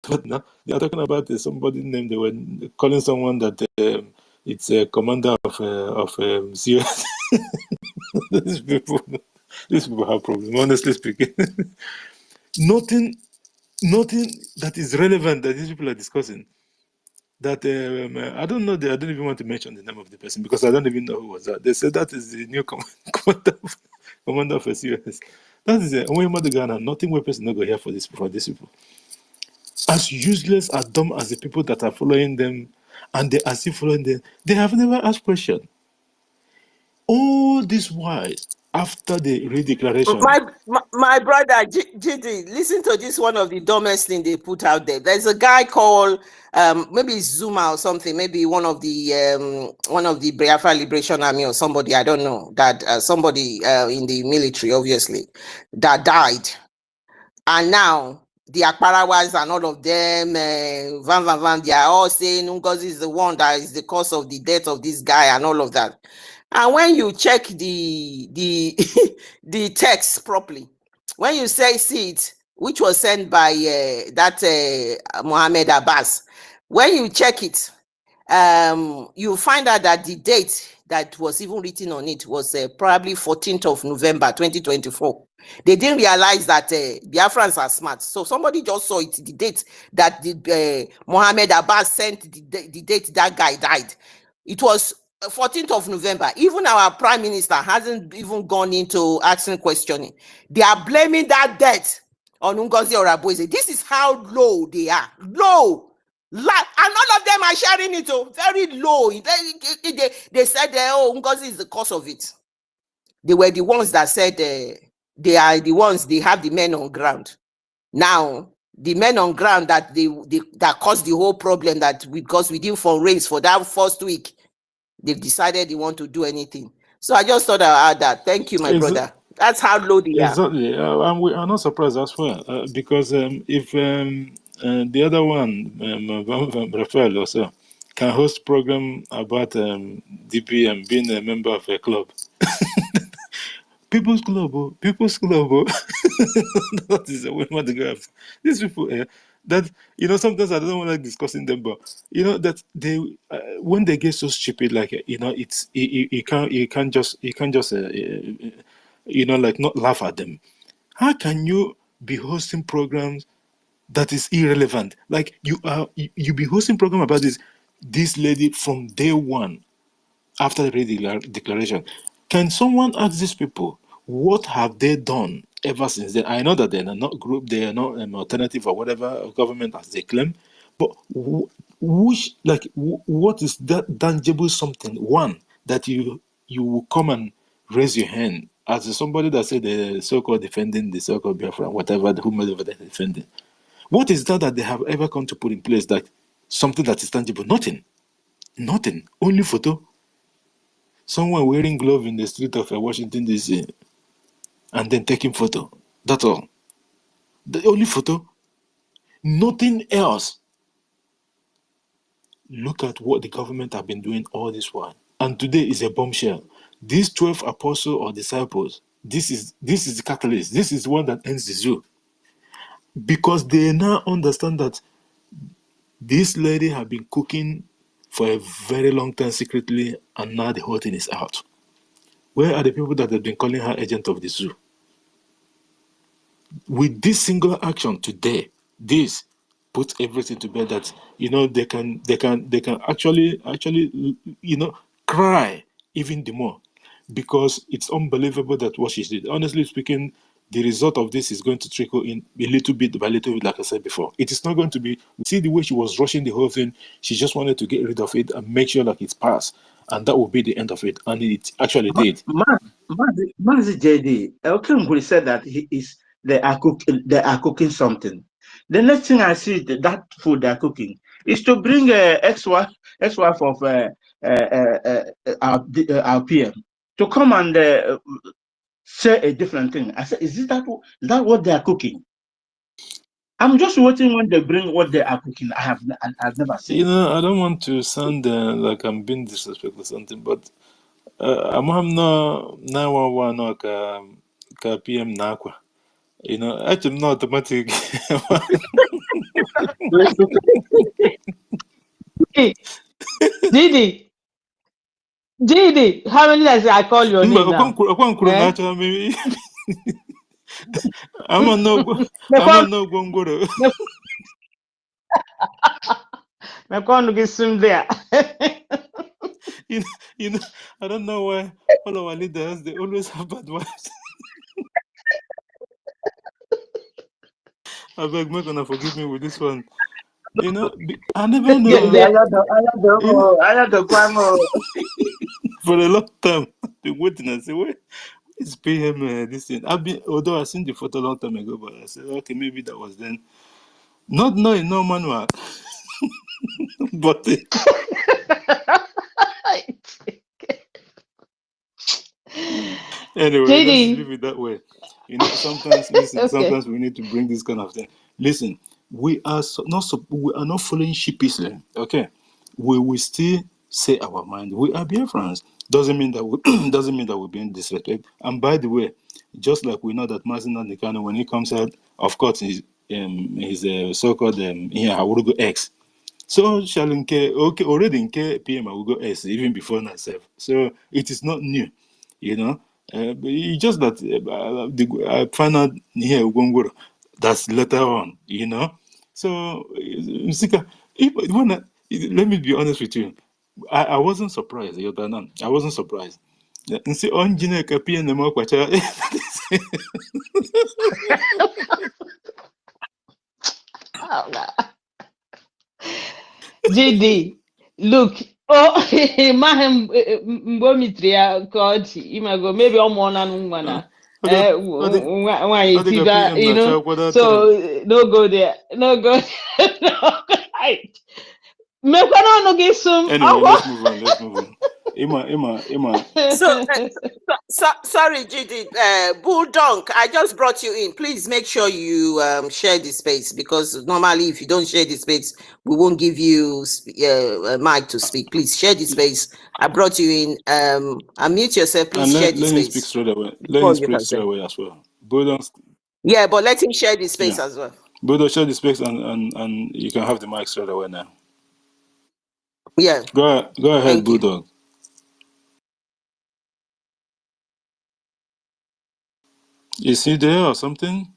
about now? They are talking about somebody named, they were calling someone that it's a commander of CS. these people have problems, honestly speaking. nothing that is relevant that these people are discussing. That I don't know. I don't even want to mention the name of the person because I don't even know who was that. They said that is the new commander of COS. That is when mother Ghana. Nothing we person not go here for these people. As useless, as dumb as the people that are following them, and they are still following them, they have never asked question. All this while, after the redeclaration. My brother, GD, listen to this, one of the dumbest thing they put out there. There's a guy called, maybe Zuma or something, maybe one of the Biafra Liberation Army or somebody, I don't know, that somebody in the military, obviously, that died. And now the Akparawas and all of them, they are all saying Ngozi is the one that is the cause of the death of this guy and all of that. And when you check the the text properly, when you see it, which was sent by Mohammed Abbas, when you check it, you find out that the date that was even written on it was probably 14th of November 2024. They didn't realize that Biafrans are smart. So somebody just saw it, the date that Mohammed Abbas sent the date that guy died. It was 14th of November. Even our prime minister hasn't even gone into asking questioning. They are blaming that death on Ngozi Orabueze. This is how low they are. Low. And all of them are sharing it, very low. They said, Ngozi is the cause of it. They were the ones that said they are the ones, they have the men on ground. Now, the men on ground that that caused the whole problem, that because we didn't fundraise for that first week, they've decided they want to do anything. So I just thought I'd add that. Thank you, my brother. That's how low they are. Exactly. And we are not surprised as well, because if the other one, Rafael also, can host program about DPM being a member of a club. People's Club. That is a way to go after. These people, that, sometimes I don't like discussing them, but that they when they get so stupid, like it's you can't just like not laugh at them. How can you be hosting programs that is irrelevant? Like you be hosting program about this lady from day one after the declaration. Can someone ask these people what have they done ever since then? I know that they are not group, they are not an alternative or whatever government as they claim, but what is that tangible something? One that you will come and raise your hand as somebody that said the so-called defending the so-called Biafra, whatever, whomever they're defending. What is that they have ever come to put in place, that something that is tangible? Nothing. Only photo. Someone wearing glove in the street of Washington, D.C. and then taking photo. That's all. The only photo. Nothing else. Look at what the government have been doing all this while. And today is a bombshell. these 12 apostles or disciples, this is the catalyst. This is the one that ends the zoo. Because they now understand that this lady had been cooking for a very long time secretly, and now the whole thing is out. Where are the people that have been calling her agent of the zoo? With this single action today, this puts everything to bed that they can actually cry even the more, because it's unbelievable that what she did. Honestly speaking, the result of this is going to trickle in a little bit by little bit, like I said before. It is not going to be, see the way she was rushing the whole thing. She just wanted to get rid of it and make sure like it's passed, and that will be the end of it. And it actually did. Mazi JD, Elkin said that they are cooking something. The next thing I see that food they're cooking is to bring ex-wife of our PM to come and say a different thing. I said, is that what they are cooking? I'm just waiting when they bring what they are cooking. I've never seen. I don't want to sound like I'm being disrespectful or something, but I'm no 911 or ka PM nakwa. Actually not automatic. Didi, how many times I call your name now? Maybe. I'm a no gongoro. I don't know why all our leaders, they always have bad wives. I beg, make gonna forgive me with this one. I never know. For a long time, I've been waiting and say, wait, it's PM this thing. Although I seen the photo a long time ago, but I said, okay, maybe that was then. Not knowing no manual. But anyway, let's leave it that way. Sometimes listen. Okay. Sometimes we need to bring this kind of thing. Listen, we are not following sheepishly. Okay, we will still say our mind. We are Biafrans. Doesn't mean that we're being disrespectful. And by the way, just like we know that Mazin Nikano, when he comes out, of course, he's so-called Awurugo X. So shall already in PM Awurugo S even before myself. So it is not new, it's just that I find out here Ugongoro. That's later on, So let me be honest with you. I wasn't surprised. I wasn't surprised. See, on Jineka PNM Kwacha. Oh, God. GD, look. Mahem Mbomitria called maybe I'm one and one. So no go there. No go. No, right. Anyway, let's move on. Ima. Sorry, Judy. Bulldog, I just brought you in. Please make sure you share the space, because normally if you don't share the space, we won't give you a mic to speak. Please share the space. I brought you in. Unmute yourself. Please share the space. Let him speak straight away. Let him speak straight away as well. Bulldog. Yeah, but let him share the space as well. Bulldog, share the space and you can have the mic straight away now. Yeah. Go ahead, Bulldog. Is he there or something?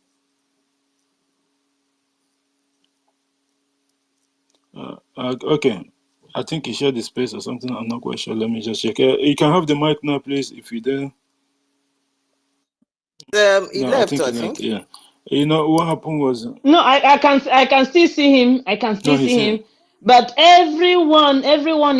Okay. I think he shared the space or something. I'm not quite sure. Let me just check. You can have the mic now, please, if you're there. He left, I think. Yeah. What happened was... No, I can still see him. I can still see him. But everyone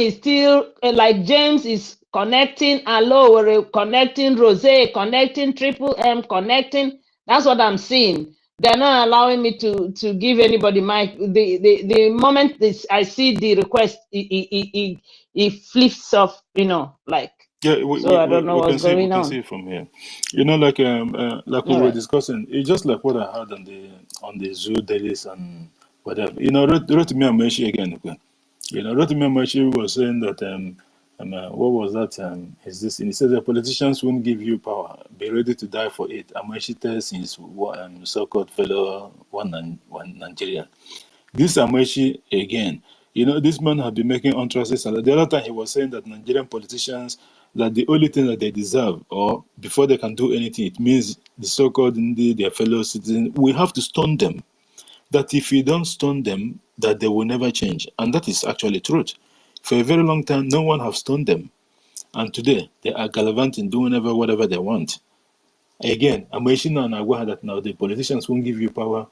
is still, like James is connecting, Alo, connecting, Rose, connecting, Triple M, connecting. That's what I'm seeing. They're not allowing me to give anybody mic. The moment I see the request, it flips off, like. Yeah, I don't know what's going on. We can see it from here. Like we were discussing, it's just like what I heard on the Zoo dailies and whatever. Rotimi Amaechi again. Rotimi Amaechi was saying that What was that? Is this? He said the politicians won't give you power. Be ready to die for it. Amaechi tells his so-called fellow one Nigerian. This Amaechi again. This man had been making utterances. And the other time he was saying that Nigerian politicians, that the only thing that they deserve, or before they can do anything, it means the so-called their fellow citizens, we have to stone them. That if we don't stone them, that they will never change. And that is actually truth. For a very long time, no one has stoned them. And today, they are gallivanting, doing whatever they want. Again, I'm wishing on Agua that now the politicians won't give you power,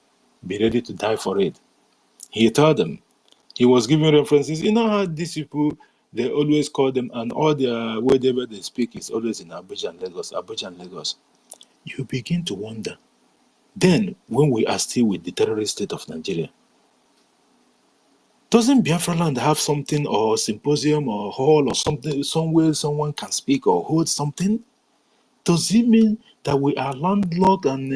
be ready to die for it. He told them, he was giving references. You know how these people, they always call them, and all their whatever they speak is always in Abuja and Lagos, Abuja and Lagos. You begin to wonder. Then, when we are still with the terrorist state of Nigeria, doesn't Biafra land have something or symposium or hall or something, somewhere someone can speak or hold something? Does it mean that we are landlocked and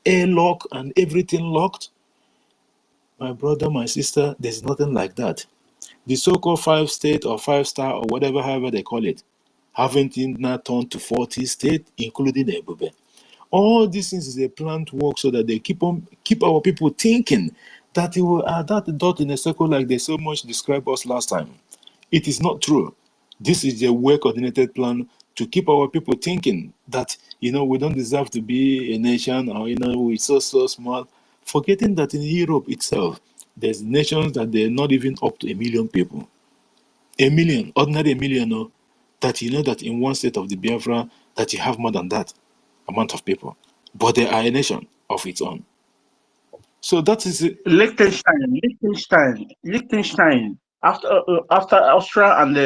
airlocked and everything locked? My brother, my sister, there's nothing like that. The so-called 5-state or 5-star or whatever, however they call it, haven't now turned to 40 states, including Ebube. All these things is a planned work so that they keep our people thinking that it will add that dot in a circle like they so much described us last time. It is not true. This is a well-coordinated plan to keep our people thinking that, we don't deserve to be a nation, or, we're so small, forgetting that in Europe itself, there's nations that they're not even up to 1 million people. 1 million, ordinary 1 million, no, that that in one state of the Biafra, that you have more than that amount of people. But they are a nation of its own. So that is it. Liechtenstein, after Austria and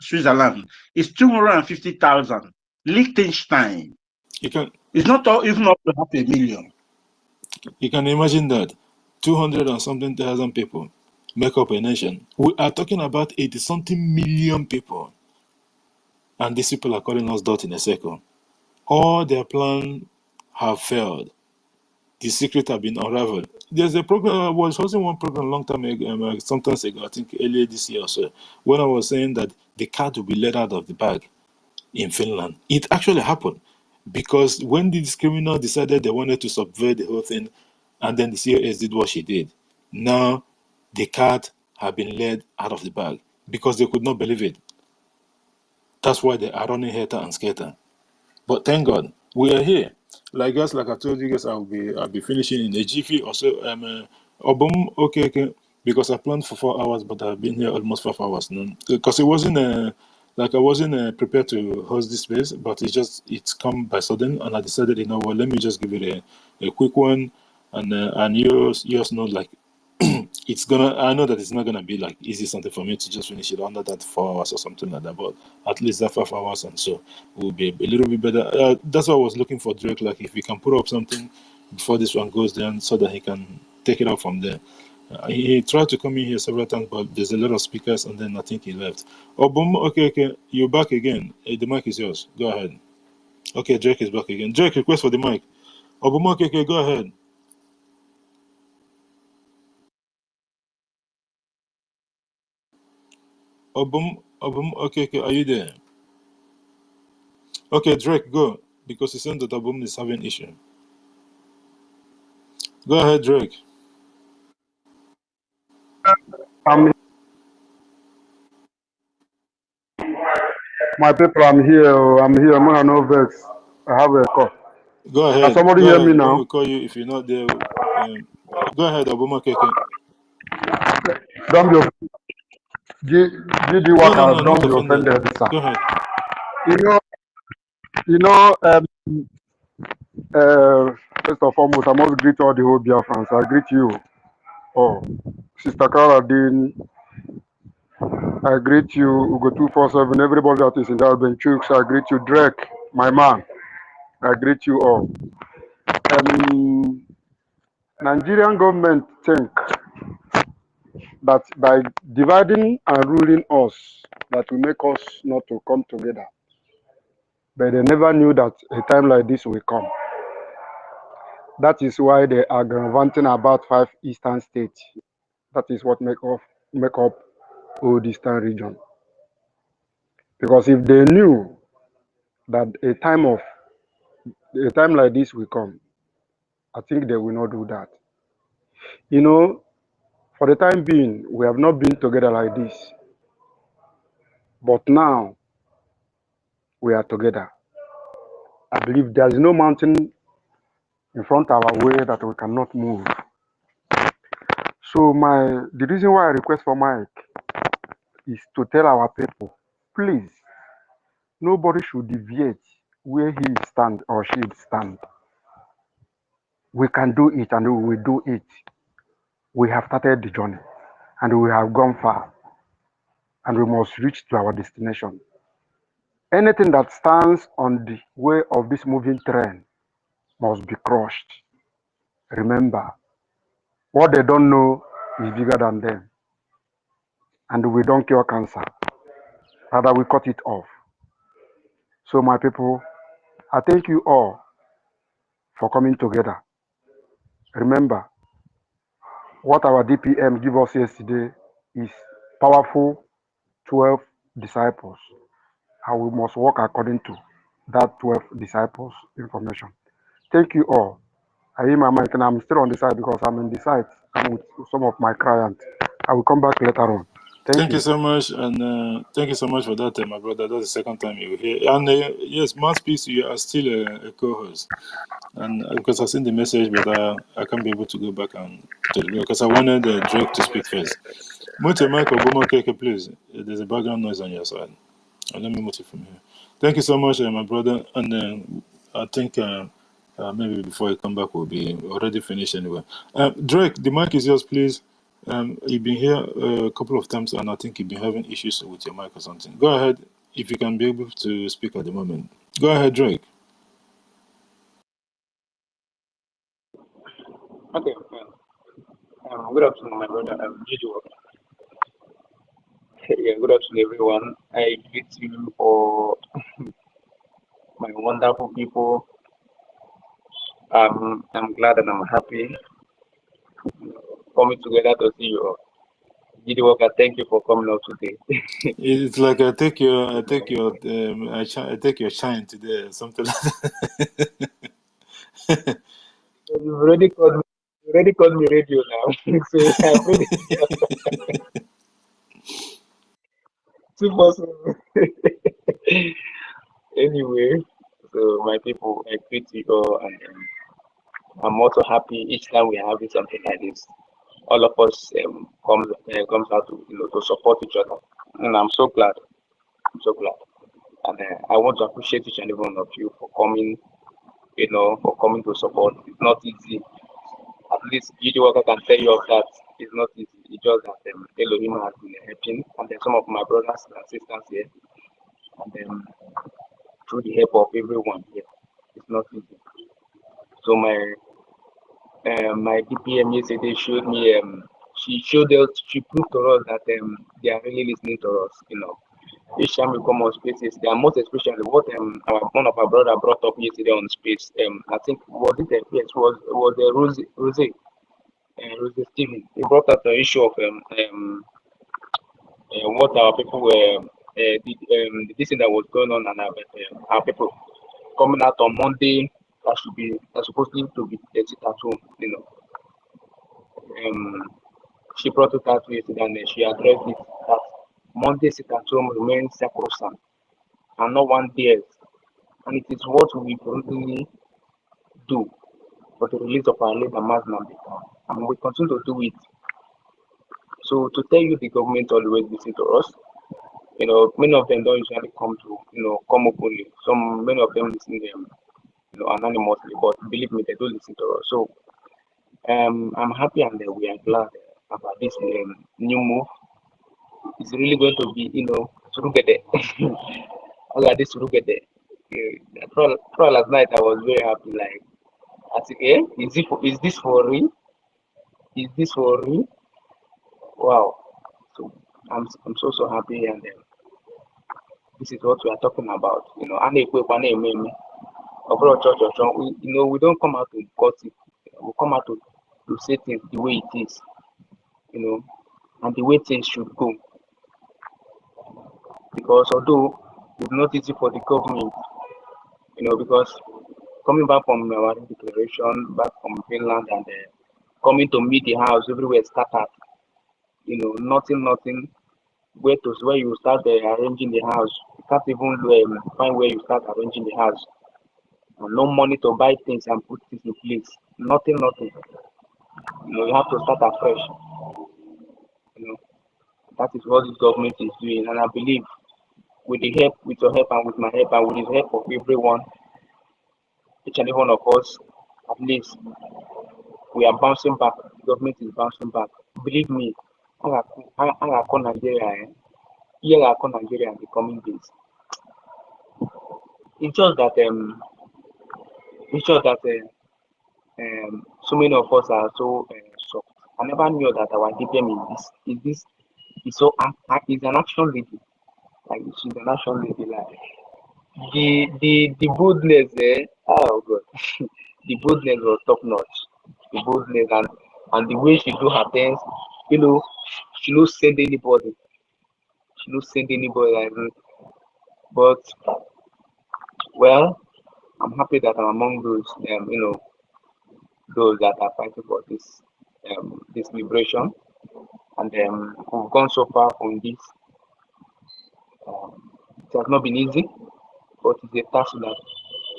Switzerland, is 250,000. Liechtenstein. It's not even up to 500,000. You can imagine that 200 and something thousand people make up a nation. We are talking about 80-something million people. And these people are calling us dot in a circle. All their plans have failed. The secret have been unraveled. There's a program, I was hosting one program a long time ago, sometimes ago, I think earlier this year or so, when I was saying that the cat will be let out of the bag in Finland. It actually happened because when the criminal decided they wanted to subvert the whole thing, and then the COS did what she did, now the cat had been let out of the bag because they could not believe it. That's why they are running helter and skelter. But thank God, we are here. Like I told you guys, I'll be finishing in a jiffy or so. Okay, because I planned for 4 hours, but I've been here almost 5 hours now. Because it wasn't I wasn't prepared to host this space, but it's come by sudden, and I decided, let me just give it a quick one, and yours know, like, I know that it's not gonna be like easy something for me to just finish it under that 4 hours or something like that, but at least that 5 hours, and so will be a little bit better. That's why I was looking for Drake, like if we can put up something before this one goes down so that he can take it out from there. He tried to come in here several times, but there's a lot of speakers, and then I think he left. Okay, you're back again. The mic is yours. Go ahead. Okay, Drake is back again. Drake, request for the mic. Okay, go ahead. Okay, are you there? Okay, Drake, go. Because it seems that Obum is having issue. Go ahead, Drake. My people, I'm here. I'm here. I'm on no vex. I have a call. Go ahead. Can somebody hear me now? When we call you, if you're not there, go ahead, Obuma Keke. Don't be GD Waka. Don't be offended, sir. Go ahead. First of all, I must greet all the whole Biafrans. I greet you. Oh, Sister Cara Dean. I greet you, Ugo 247. Everybody that is in the Alban Chooks. I greet you, Drake, my man. I greet you all. Nigerian government think that by dividing and ruling us, that will make us not to come together. But they never knew that a time like this will come. That is why they are gallivanting about 5 eastern states. That is what make up all the eastern region. Because if they knew that a time like this will come, I think they will not do that. You know, for the time being, we have not been together like this. But now we are together. I believe there is no mountain in front of our way that we cannot move. So the reason why I request for Mike is to tell our people, please, nobody should deviate where he stand or she stand. We can do it and we will do it. We have started the journey and we have gone far and we must reach to our destination. Anything that stands on the way of this moving train must be crushed. Remember, what they don't know is bigger than them. And we don't cure cancer. Rather, we cut it off. So my people, I thank you all for coming together. Remember, what our DPM gave us yesterday is powerful 12 disciples. And we must work according to that 12 disciples information. Thank you all. I hear my mic and I'm still on the side because I'm in the site. I'm with some of my clients. I will come back later on. Thank you so much, and thank you so much for that, my brother. That's the second time you were here. And yes, Mouthpiece, you are still a co-host. And because I've seen the message, but I can't be able to go back and because I wanted Drake to speak first. Mute your mic or go more cake, please. There's a background noise on your side. And let me mute it from here. Thank you so much, my brother. And I think maybe before you come back, we'll be already finished anyway. Drake, the mic is yours, please. You've been here a couple of times, and I think you've been having issues with your mic or something. Go ahead, if you can be able to speak at the moment. Go ahead, Drake. Okay. Good afternoon, my brother. Yeah, good afternoon, everyone. I greet you for my wonderful people. I'm glad and I'm happy coming together to see you. Gidi Walker, thank you for coming out today. It's like I take your shine today, something like that. You've already called me radio now. So I'm ready. Too possible. Anyway, so my people, I greet you all, and I'm also happy each time we have something like this. All of us comes out to to support each other, and I'm so glad. I'm so glad, and I want to appreciate each and every one of you for coming. For coming to support. It's not easy. At least Gidi Walker can tell you of that. It's not easy. It's just that Elohim has been helping, and then some of my brothers and sisters here, and then through the help of everyone here, it's not easy. So my DPM yesterday showed me she proved to us that they are really listening to us. Each time we come on spaces, they are most especially what one of our brother brought up yesterday on space. I think was Rose Stephen. He brought up the issue of what our people were this thing that was going on, and our people coming out on Monday that supposedly to be sit at home. She brought it out yesterday and she addressed it that Monday sit at home remains sacrosanct and not one day else. And it is what we currently do for the release of our labor mass now. And we continue to do it. So to tell you the government always listen to us, many of them don't usually come openly. Many of them listen anonymously, but believe me, they do listen to us. So I'm happy and we are glad about this new move. It's really going to be, Surugede. All of this Surugede. Throughout last night, I was very happy. Like, I said, is this for real? Is this for real? Wow. So I'm so happy, and this is what we are talking about. We don't come out to gossip. We come out to say things the way it is, and the way things should go. Because although It's not easy for the government, because coming back from our declaration, back from Finland, and coming to meet the house, everywhere scattered. Nothing. Where you start arranging the house? You can't even find where you start arranging the house. And no money to buy things and put things in place. Nothing. You have to start afresh. That is what this government is doing, and I believe with your help, and with my help, and with the help of everyone, each and every one of us, at least we are bouncing back. The government is bouncing back. Believe me, I'm gonna call Nigeria. Here I call Nigeria in the coming days. It's just that so many of us are so shocked. I never knew that our DPM is so is an action lady. Like she's an action lady. Like the boldness there. Oh God, the boldness was top notch. The boldness and the way she do her things. She don't send anybody. She don't send anybody. But well, I'm happy that I'm among those those that are fighting for this liberation, and we've gone so far from this. It has not been easy, but it's a task that,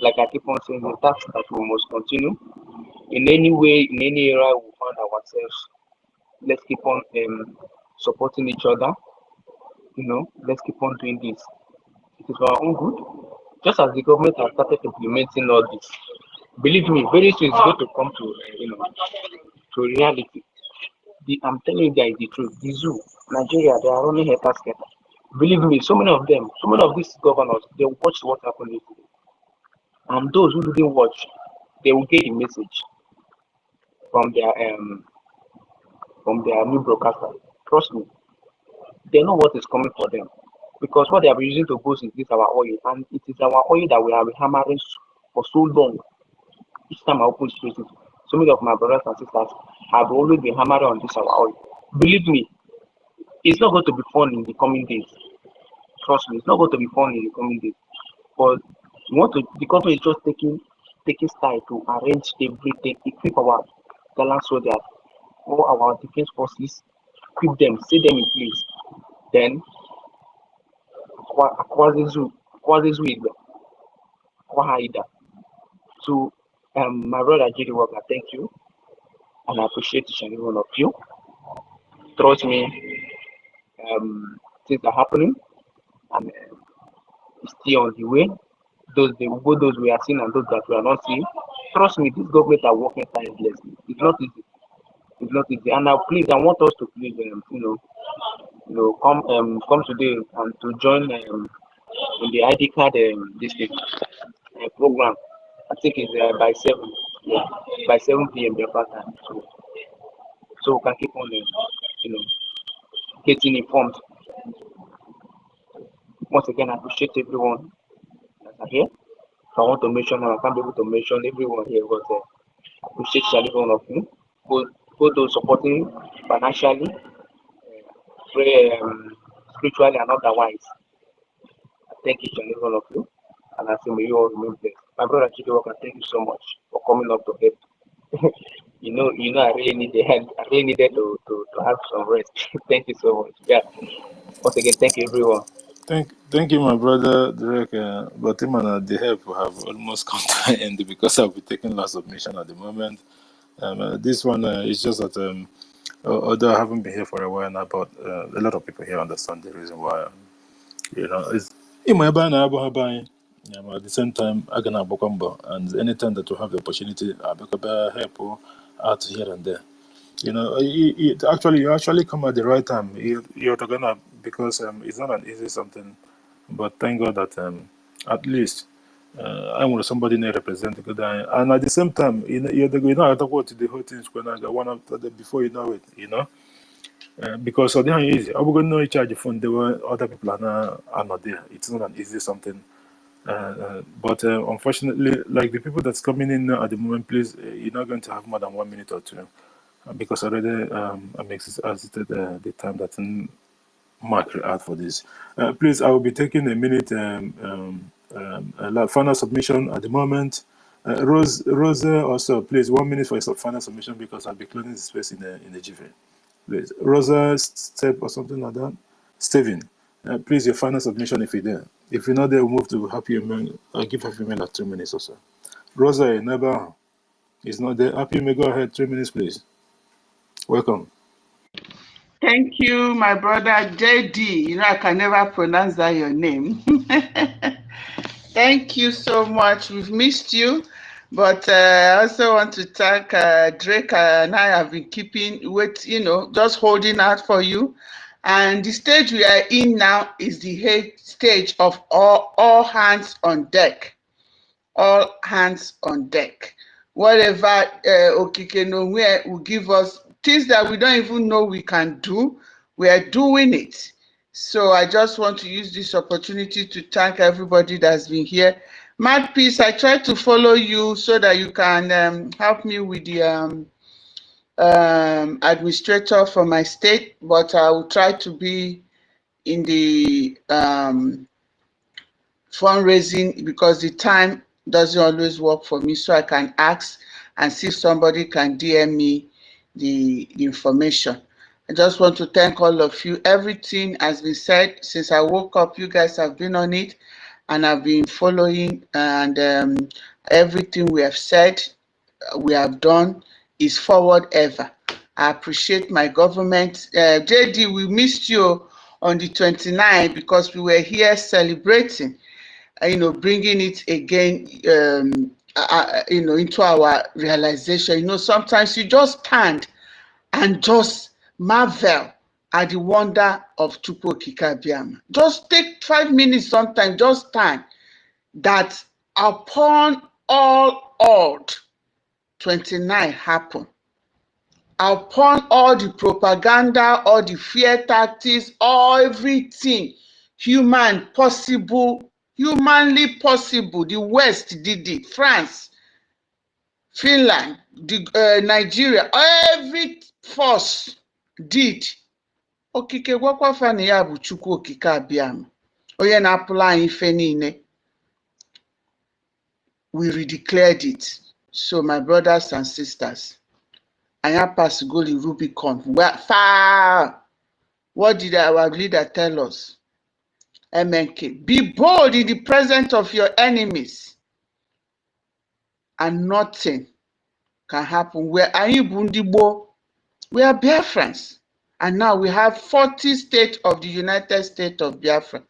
like I keep on saying, a task that we must continue. In any way, in any area we find ourselves, let's keep on supporting each other. Let's keep on doing this. It is for our own good. Just as the government has started implementing all this, believe me, very soon it's going to come to reality. I'm telling you guys the truth. The zoo, Nigeria, they are running head basket. Believe me, so many of these governors, they watch what happened yesterday. And those who didn't watch, they will get the message from their new broadcaster. Trust me, they know what is coming for them. Because what they have been using to boost is this our oil, and it is our oil that we have been hammering for so long. Each time I open spaces, so many of my brothers and sisters have always been hammering on this our oil. Believe me, it's not going to be fun in the coming days. Trust me, it's not going to be fun in the coming days. But the government is just taking style to arrange everything, equip our gallant soldiers, all our defense forces, equip them, set them in place. Then Kwazizu Igwe, Kwahaida. So my brother Jerry Walker, thank you. And I appreciate each and every one of you. Trust me, things are happening, and it's still on the way. Those we are seeing and those that we are not seeing. Trust me, these governments are working tirelessly. It's not easy. It's not easy. And I want us to please come today and to join in the ID card program. I think it's by 7, yeah, by 7 p.m. Biafra time. So we can keep on getting informed. Once again, I appreciate everyone that are here. If I want to mention them, I can't be able to mention everyone here, but I appreciate each and every one of you. Go to supporting financially, spiritually, and otherwise. I thank each and every one of you, and I say may you all remain blessed. My brother Chidi Walker, thank you so much for coming up to help. I really need the help. I really needed to have some rest. Thank you so much. Yeah. Once again, thank you everyone. Thank you, my brother Derek. But him and the help have almost come to an end because I'll be taking last submission at the moment. This one is just that although I haven't been here for a while now, but a lot of people here understand the reason why. It's in my band, at the same time, I can have and anytime that we have the opportunity, I help out here and there. You actually come at the right time. You're gonna because it's not an easy something, but thank God that at least I want somebody to represent the good and at the same time, I talk about the whole thing going on one after the before you know it. Because so they easy. I'm going to charge the phone. There were other people are not there. It's not an easy something. But unfortunately, like the people that's coming in now at the moment, please, you're not going to have more than 1 minute or two because already I'm exited the time that mark out for this. Please, I will be taking a minute final submission at the moment. Rosa, also, please, 1 minute for your final submission because I'll be closing the space in the jiffy. Please, Rosa, step or something like that. Steven, please, your final submission if you're there. If you're not there, we'll move to Happy Human. I'll give Happy Human like 2 minutes or so. Rosa, never is not there. Happy Human, go ahead, 3 minutes, please. Welcome. Thank you, my brother JD. You know, I can never pronounce that your name. Thank you so much. We've missed you. But I also want to thank Drake and I have been keeping just holding out for you. And the stage we are in now is the stage of all hands on deck. All hands on deck. Whatever Okike Nowhere will give us, things that we don't even know we can do, we are doing it. So I just want to use this opportunity to thank everybody that's been here. Mad Peace, I tried to follow you so that you can help me with the administrator for my state, but I will try to be in the fundraising because the time doesn't always work for me, so I can ask and see if somebody can DM me the information. I just want to thank all of you. Everything has been said since I woke up. You guys have been on it and I've been following, and everything we have said, we have done is forward ever. I appreciate my government. JD, we missed you on the 29th because we were here celebrating, bringing it again, into our realization. Sometimes you just stand and just marvel at the wonder of Chukwu Okike Abiama. Just take 5 minutes sometimes, just stand, that upon all odd 29 happen. Upon all the propaganda, all the fear tactics, everything humanly possible, the West did it, France, Finland, Nigeria, every force did. Okike gwakwafa na ya bụ Chukwu Okike Abiama, onye na-apụla anyị ife niile. We redeclared it. So my brothers and sisters, I have passed go the Rubicon. Far. What did our leader tell us? MNK, be bold in the presence of your enemies, and nothing can happen. We are Biafrans, and now we have 40 states of the United States of Biafra.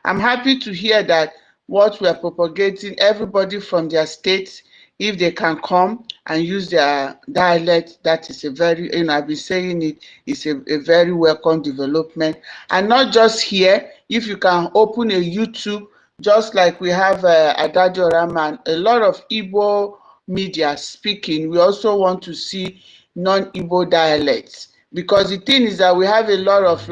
I'm happy to hear that what we are propagating, everybody from their states, if they can come and use their dialect, that is a very, I've been saying it's a very welcome development. And not just here, if you can open a YouTube, just like we have Adadio Rahman, a lot of Igbo media speaking, we also want to see non-Igbo dialects. Because the thing is that we have a lot of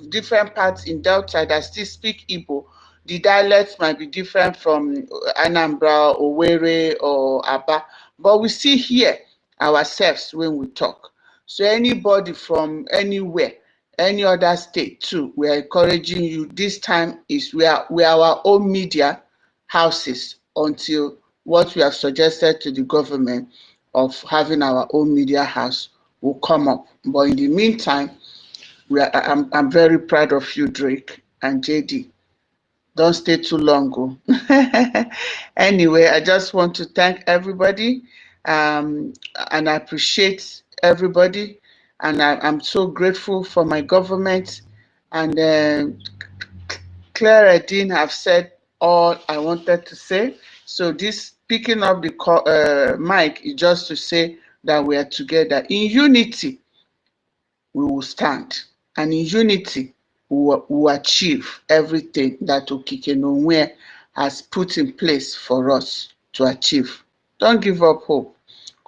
different parts in Delta that still speak Igbo. The dialects might be different from Anambra, Owerri, or Aba, but we still hear ourselves when we talk. So anybody from anywhere, any other state too, we are encouraging you. This time is we are our own media houses until what we have suggested to the government of having our own media house will come up. But in the meantime, I'm very proud of you, Drake and JD. Don't stay too long. Anyway, I just want to thank everybody, and I appreciate everybody, and I'm so grateful for my government. And Claire Dean have said all I wanted to say. So this picking up the mic is just to say that we are together. In unity, we will stand, and in unity, we will achieve everything that Okike Nowhere has put in place for us to achieve. Don't give up hope.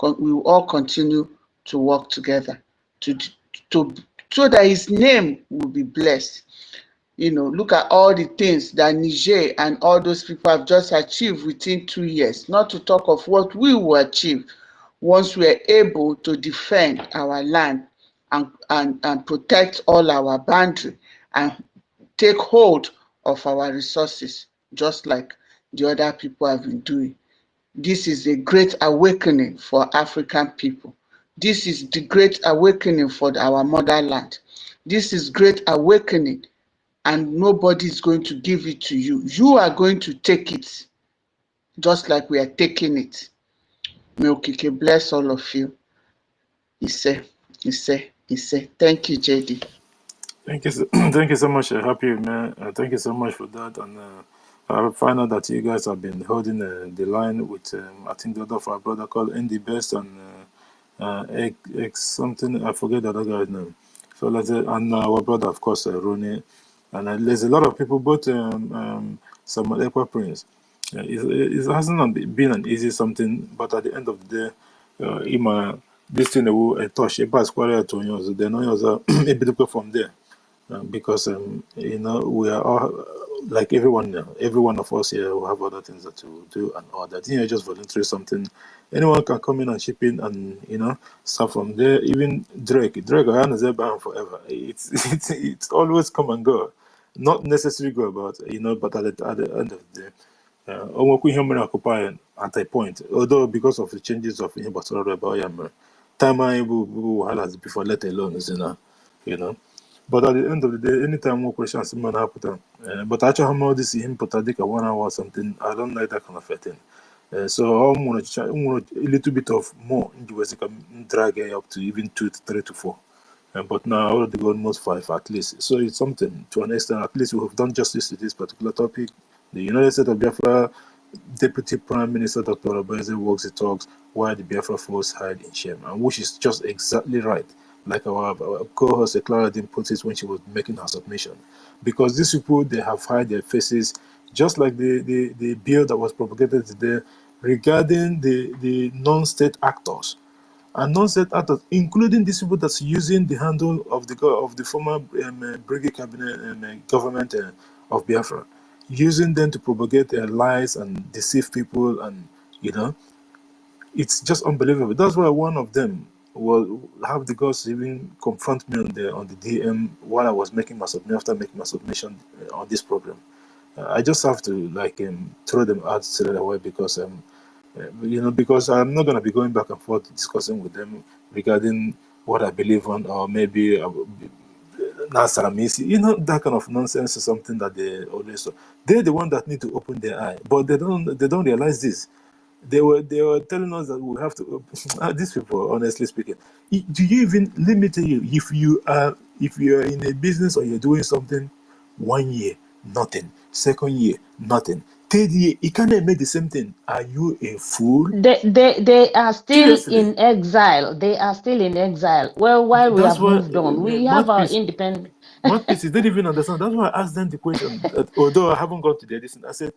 We will all continue to work together so that his name will be blessed. Look at all the things that Niger and all those people have just achieved within 2 years, not to talk of what we will achieve once we are able to defend our land and protect all our boundary and take hold of our resources, just like the other people have been doing. This is a great awakening for African people. This is the great awakening for our motherland. This is great awakening, and nobody is going to give it to you. You are going to take it, just like we are taking it. May Okike bless all of you. Ise. Thank you, JD. Thank you, thank you so much, Happy man. Thank you so much for that. And I find out that you guys have been holding the line with I think the other of our brother called Andy Best and X something. I forget the other guy's name. So let's say, and our brother, of course, Ronnie. And there's a lot of people, both Samuel Ekwa Prince. It hasn't been an easy something, but at the end of the day, this thing will touch a pass quarter to you. Then a bit from there. Because we are all like every one of us here will have other things that to do and all that. Just volunteer something. Anyone can come in and chip in and start from there. Even Drake, I am there forever. It's always come and go, not necessarily go about but at the end of the day. Occupy at a point, although because of the changes of him, but time I will highlight before, let alone But at the end of the day, anytime more questions man happen. But actually, how this him put a 1 hour or something, I don't like that kind of thing. So I'm gonna try a little bit of more in the West, can drag it up to even 2 to 3 to 4. But now I already got almost 5 at least. So it's something to an extent. At least we have done justice to this particular topic. The United States of Biafra Deputy Prime Minister Dr. Orabueze walks the talks while the Biafra force hide in shame, and which is just exactly right. Like our co-host Clara didn't put it when she was making her submission, because these people, they have hide their faces, just like the bill that was propagated today regarding the non-state actors and non-state actors, including these people that's using the handle of the former brigade cabinet government of Biafra, using them to propagate their lies and deceive people, and it's just unbelievable. That's why one of them will have the guts to even confront me on the DM while I was making my submission, after making my submission on this program. I just have to throw them out straight away because because I'm not going to be going back and forth discussing with them regarding what I believe on, or maybe Nasaramisi, that kind of nonsense is something that they always do. They're the one that need to open their eye, but they don't realize this. They were telling us that we have to. These people, honestly speaking, do you even limit you if you are in a business or you're doing something, 1 year nothing, second year nothing, third year you cannot make the same thing. Are you a fool? They are still Seriously, in exile. They are still in exile. Well, while we that's have why moved on, we have our independent. Mouthpieces didn't even understand. That's why I asked them the question. Although I haven't got to the edition, I said,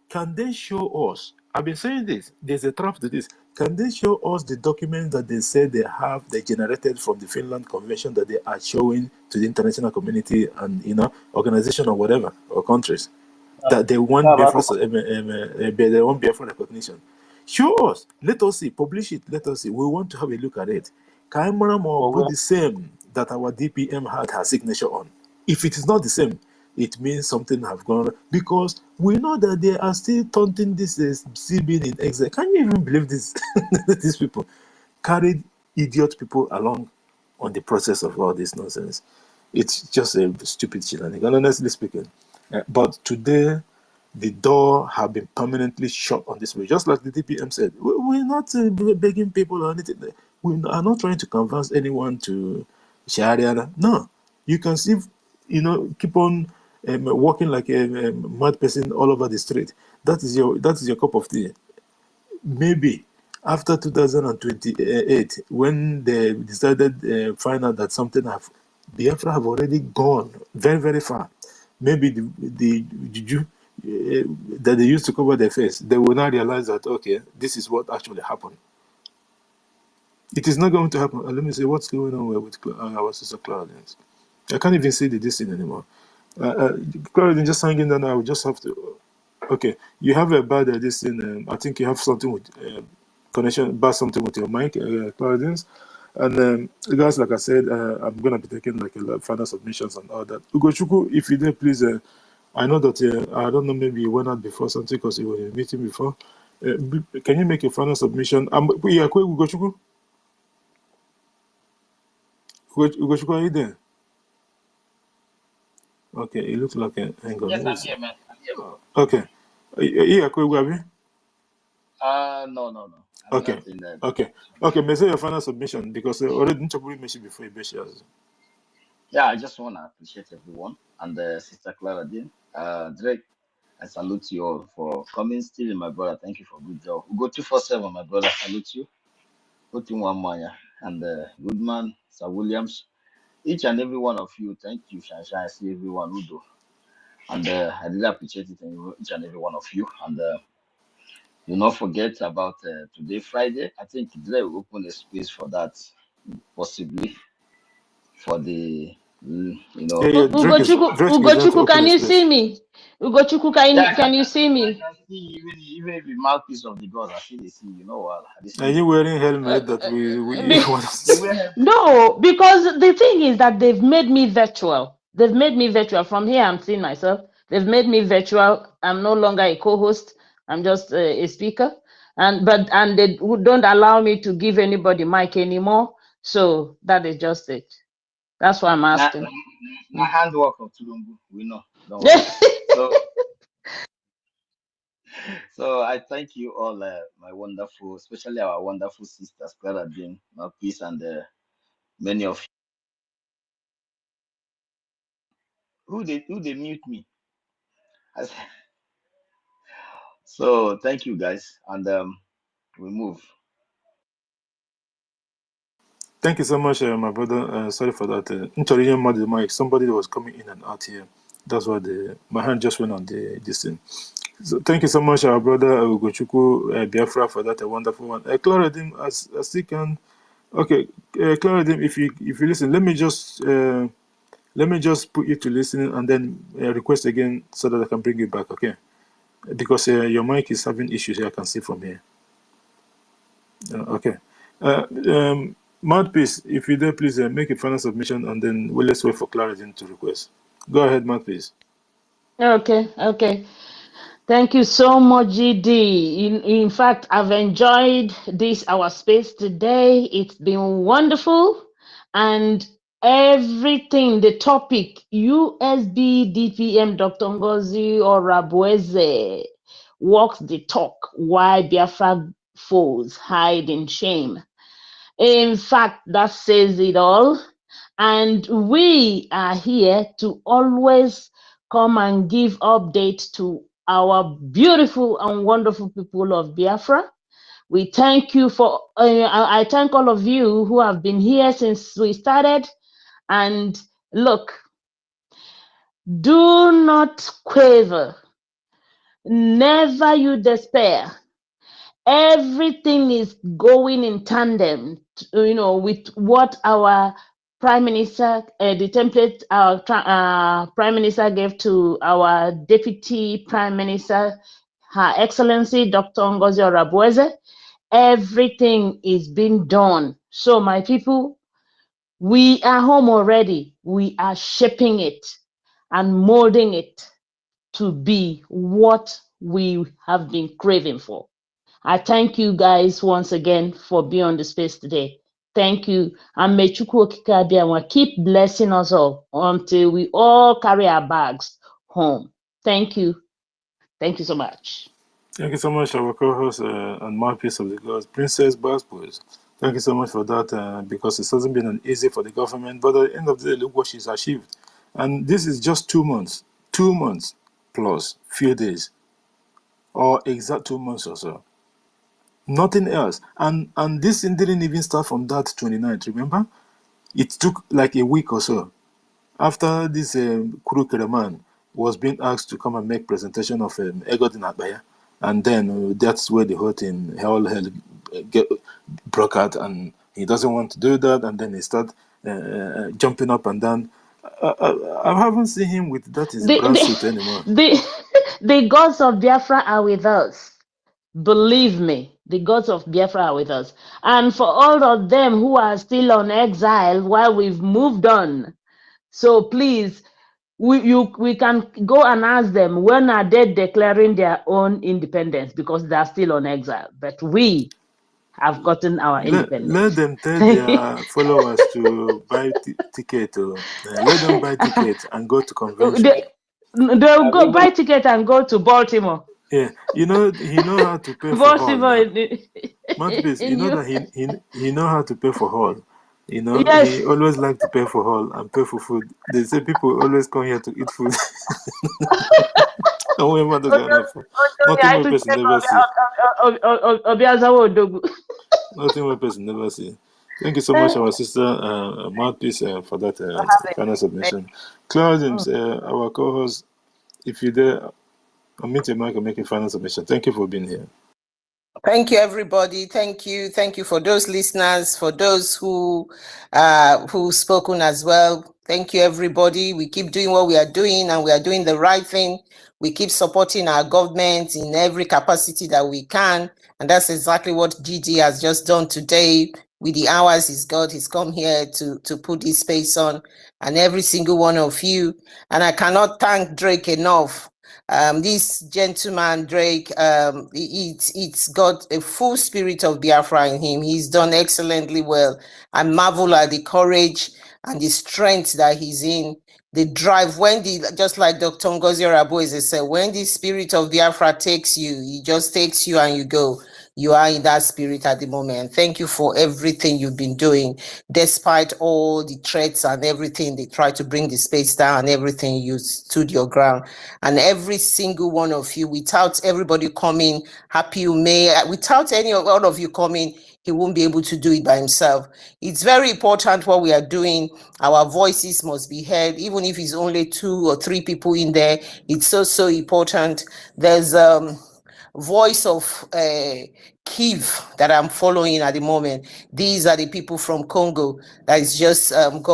can they show us? I've been saying this. There's a trap to this. Can they show us the documents that they said they generated from the Finland Convention that they are showing to the international community and organization or whatever or countries that they want they want Biafra recognition? Show us. Let us see. Publish it. Let us see. We want to have a look at it. Kaimara will put the same that our DPM had her signature on. If it is not the same, it means something have gone wrong, because we know that they are still taunting this CB in exile. Can you even believe this? These people carried idiot people along on the process of all this nonsense. It's just a stupid shenanigan, honestly speaking. But today, the door have been permanently shut on this way. Just like the DPM said, we're not begging people or anything. We are not trying to convince anyone to Sharia. No, you can see, keep on walking like a mad person all over the street. That is your cup of tea. Maybe after 2028, when they decided find out that something Biafra have already gone very, very far. Maybe the juju that they used to cover their face, they will now realize that, okay, this is what actually happened. It is not going to happen. Let me see what's going on with our sister Claudine. I can't even see this thing anymore. Claudine just hanging down. I will just have to. Okay, you have a bad this thing. I think you have something with connection, bad something with your mic, Claudine. And guys, like I said, I'm gonna be taking like a final submissions and all that. Ugochukwu, if you did, please. I know that I don't know, maybe you went out before something because you were in a meeting before. Can you make a final submission? Yeah, Ugochukwu. Ugochukwu, are you there? Okay, it looks like a hang on. Yes, I'm here, man. I'm here. Okay. Yeah, Kweguabi? No. I'm Okay. not in that. Okay, may I say your final submission because already didn't you mention before you mentioned. Yeah, I just want to appreciate everyone and Sister Clara Dean. Drake, I salute you all for coming still in my brother. Thank you for good job. We go 247, my brother. Salute you. Go to one Maya and Goodman, Sir Williams. Each and every one of you, thank you, Shansha. I see everyone who do. And I really appreciate it, each and every one of you. And do not forget about today, Friday. I think today we open a space for that, possibly for the, Yeah, Drake is going to Ugochukwu, open can his you place. see me? Ugochukwu, can you see me? I can see even if the mouthpiece of the God, I still see. You know what? Are you wearing helmet that we want to No, because the thing is that they've made me virtual. They've made me virtual. From here, I'm seeing myself. They've made me virtual. I'm no longer a co-host. I'm just a speaker. And they don't allow me to give anybody mic anymore. So that is just it. That's why I'm asking. My handwork of Tulumbu, we know. Don't worry. So I thank you all, my wonderful, especially our wonderful sisters, Clara Jean, Peace, and many of you. Who they mute me. So thank you guys, and we move. Thank you so much, my brother. Sorry for that. Somebody was coming in and out here. That's why my hand just went on this thing. So thank you so much, our brother Ugochukwu Biafra, for that wonderful one. Claradim, as you can. Okay, Claradim, if you listen, let me just put you to listening and then request again so that I can bring you back. Okay, because your mic is having issues here. I can see from here. Okay. Mouthpiece, if you dare, please make a final submission and then let's wait for Clarity to request. Go ahead, Mouthpiece. Okay. Thank you so much, GD. In fact, I've enjoyed our space today. It's been wonderful. And everything, the topic, USB DPM Dr. Ngozi Orabueze walks the talk, why Biafra foes hide in shame. In fact, that says it all. And we are here to always come and give updates to our beautiful and wonderful people of Biafra. We thank you for, I thank all of you who have been here since we started. And look, do not quaver. Never you despair. Everything is going in tandem, with what our Prime Minister, the template our Prime Minister gave to our Deputy Prime Minister, Her Excellency Dr. Ngozi Orabueze. Everything is being done. So my people, we are home already. We are shaping it and molding it to be what we have been craving for. I thank you guys once again for being on the space today. Thank you. And may Chukwu Okike Abiawa keep blessing us all until we all carry our bags home. Thank you. Thank you so much. Thank you so much, our co-host and mouthpiece of the gods, Princess Baspoes. Thank you so much for that, because it hasn't been easy for the government, but at the end of the day, look what she's achieved. And this is just 2 months, 2 months plus few days, or exact 2 months or so. Nothing else. And this thing didn't even start from that 29th, remember? It took like a week or so. After this Kuru Kereman was being asked to come and make presentation of Egodin Abaya, and then that's where the whole thing, hell broke out, and he doesn't want to do that, and then he start jumping up and down. I haven't seen him with that his brown suit anymore. The gods of Biafra are with us. Believe me. The gods of Biafra are with us. And for all of them who are still on exile while we've moved on, so please, we can go and ask them, when are they declaring their own independence, because they are still on exile. But we have gotten our Let independence. them tell their followers to buy ticket. Let them buy ticket and go to convention. They'll I've go even buy ticket and go to Baltimore. Yeah, you know he know how to pay for hall Baltimore now. in, Mouthpiece, you in know you. that he know how to pay for hall. You know he Yes. always like to pay for hall and pay for food. They say people always come here to eat food. And we want to go now for nothing more person never see. Obiazawo Odogwu. Nothing more person never see. Thank you so much, our sister Mouthpiece, for that final submission. Claudius, our co-host, if you're there, unmute your mic and make a final submission. Thank you for being here. Thank you, everybody. Thank you. Thank you for those listeners, for those who spoken as well. Thank you, everybody. We keep doing what we are doing, and we are doing the right thing. We keep supporting our government in every capacity that we can. And that's exactly what GG has just done today with the hours he's got. He's come here to put his space on, and every single one of you. And I cannot thank Drake enough. This gentleman, Drake, it's got a full spirit of Biafra in him. He's done excellently well. I marvel at the courage and the strength that he's in. The drive, just like Dr. Ngozi Orabueze said, when the spirit of Biafra takes you, he just takes you and you go. You are in that spirit at the moment. Thank you for everything you've been doing, despite all the threats and everything. They tried to bring the space down and everything. You stood your ground. And every single one of you, without everybody coming, happy you may, without any of all of you coming, he won't be able to do it by himself. It's very important what we are doing. Our voices must be heard, even if it's only 2 or 3 people in there. It's so important. There's voice of Kiev that I'm following at the moment. These are the people from Congo that is just that's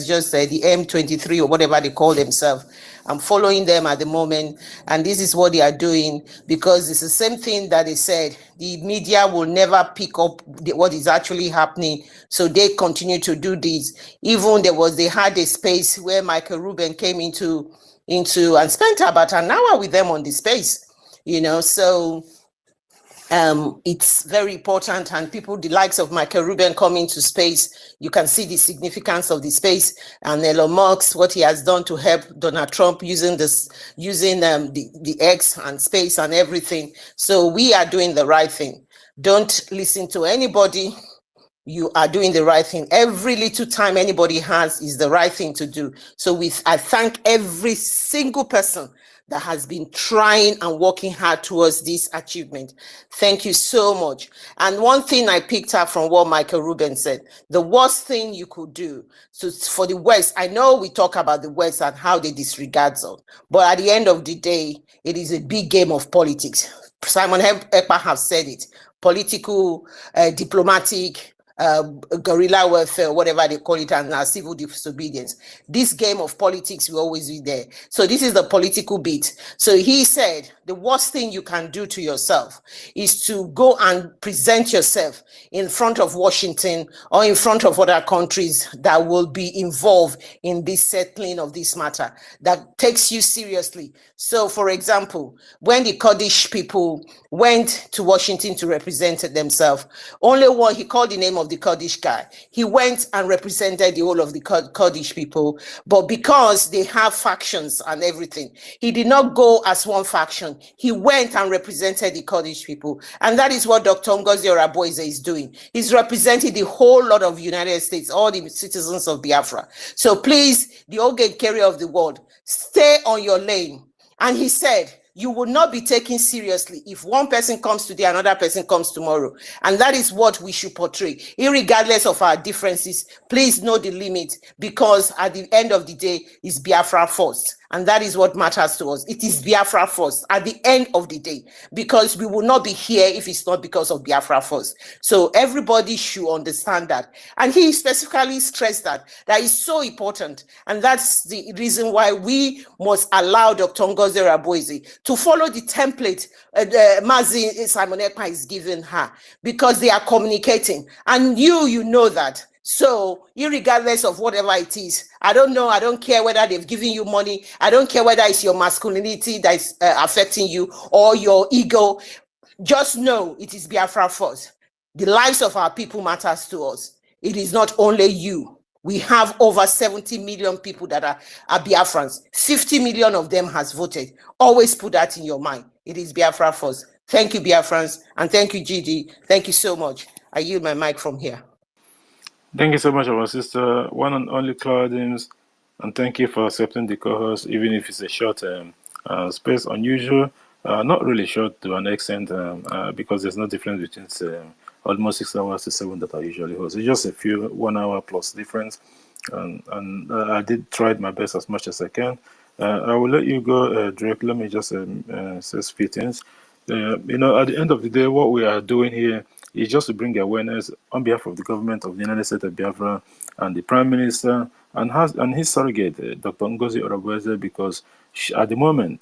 just the M23 or whatever they call themselves. I'm following them at the moment, and this is what they are doing, because it's the same thing that they said. The media will never pick up what is actually happening, so they continue to do this. Even they had a space where Michael Rubin came into and spent about an hour with them on the space. So it's very important, and people, the likes of Michael Rubin, coming to space, you can see the significance of the space, and Elon Musk, what he has done to help Donald Trump using the X and space and everything. So we are doing the right thing. Don't listen to anybody. You are doing the right thing. Every little time anybody has is the right thing to do. So I thank every single person that has been trying and working hard towards this achievement. Thank you so much. And one thing I picked up from what Michael Rubin said, the worst thing you could do for the West, I know we talk about the West and how they disregard us, but at the end of the day, it is a big game of politics. Simon Ekpa has said it. Political, diplomatic, guerrilla warfare, whatever they call it, and civil disobedience. This game of politics will always be there. So this is the political bit. So he said the worst thing you can do to yourself is to go and present yourself in front of Washington or in front of other countries that will be involved in this settling of this matter, that takes you seriously. So, for example, when the Kurdish people went to Washington to represent themselves, only one, he called the name of the Kurdish guy. He went and represented the whole of the Kurdish people, but because they have factions and everything, he did not go as one faction. He went and represented the Kurdish people, and that is what Dr. Ngozi Orabueze is doing. He's representing the whole lot of United States, all the citizens of Biafra. So please, the Oge carrier of the world, stay on your lane. And he said, you will not be taken seriously if one person comes today, another person comes tomorrow. And that is what we should portray. Irregardless of our differences, please know the limit, because at the end of the day, it's Biafra first. And that is what matters to us. It is Biafra first at the end of the day, because we will not be here if it's not because of Biafra first. So everybody should understand that. And he specifically stressed that is so important. And that's the reason why we must allow Dr. Ngozi Orabueze to follow the template Mazi Simon Ekpa is giving her, because they are communicating. And you know that. So, irregardless of whatever it is, I don't care whether they've given you money. I don't care whether it's your masculinity that is affecting you or your ego. Just know it is Biafra first. The lives of our people matters to us. It is not only you. We have over 70 million people that are Biafrans. 50 million of them has voted. Always put that in your mind. It is Biafra first. Thank you, Biafrans, and thank you, GD. Thank you so much. I yield my mic from here. Thank you so much, our sister, one and only Claudines, and thank you for accepting the co-host, even if it's a short space. Unusual, not really short to an extent, because there's no difference between almost 6 hours to 7 that I usually host. It's just a few 1 hour plus difference, and I did try my best as much as I can. I will let you go, Drake. Let me just say a few things. At the end of the day, what we are doing here is just to bring awareness on behalf of the government of the United States of Biafra and the Prime Minister and his surrogate, Dr. Ngozi Orabueze, because at the moment,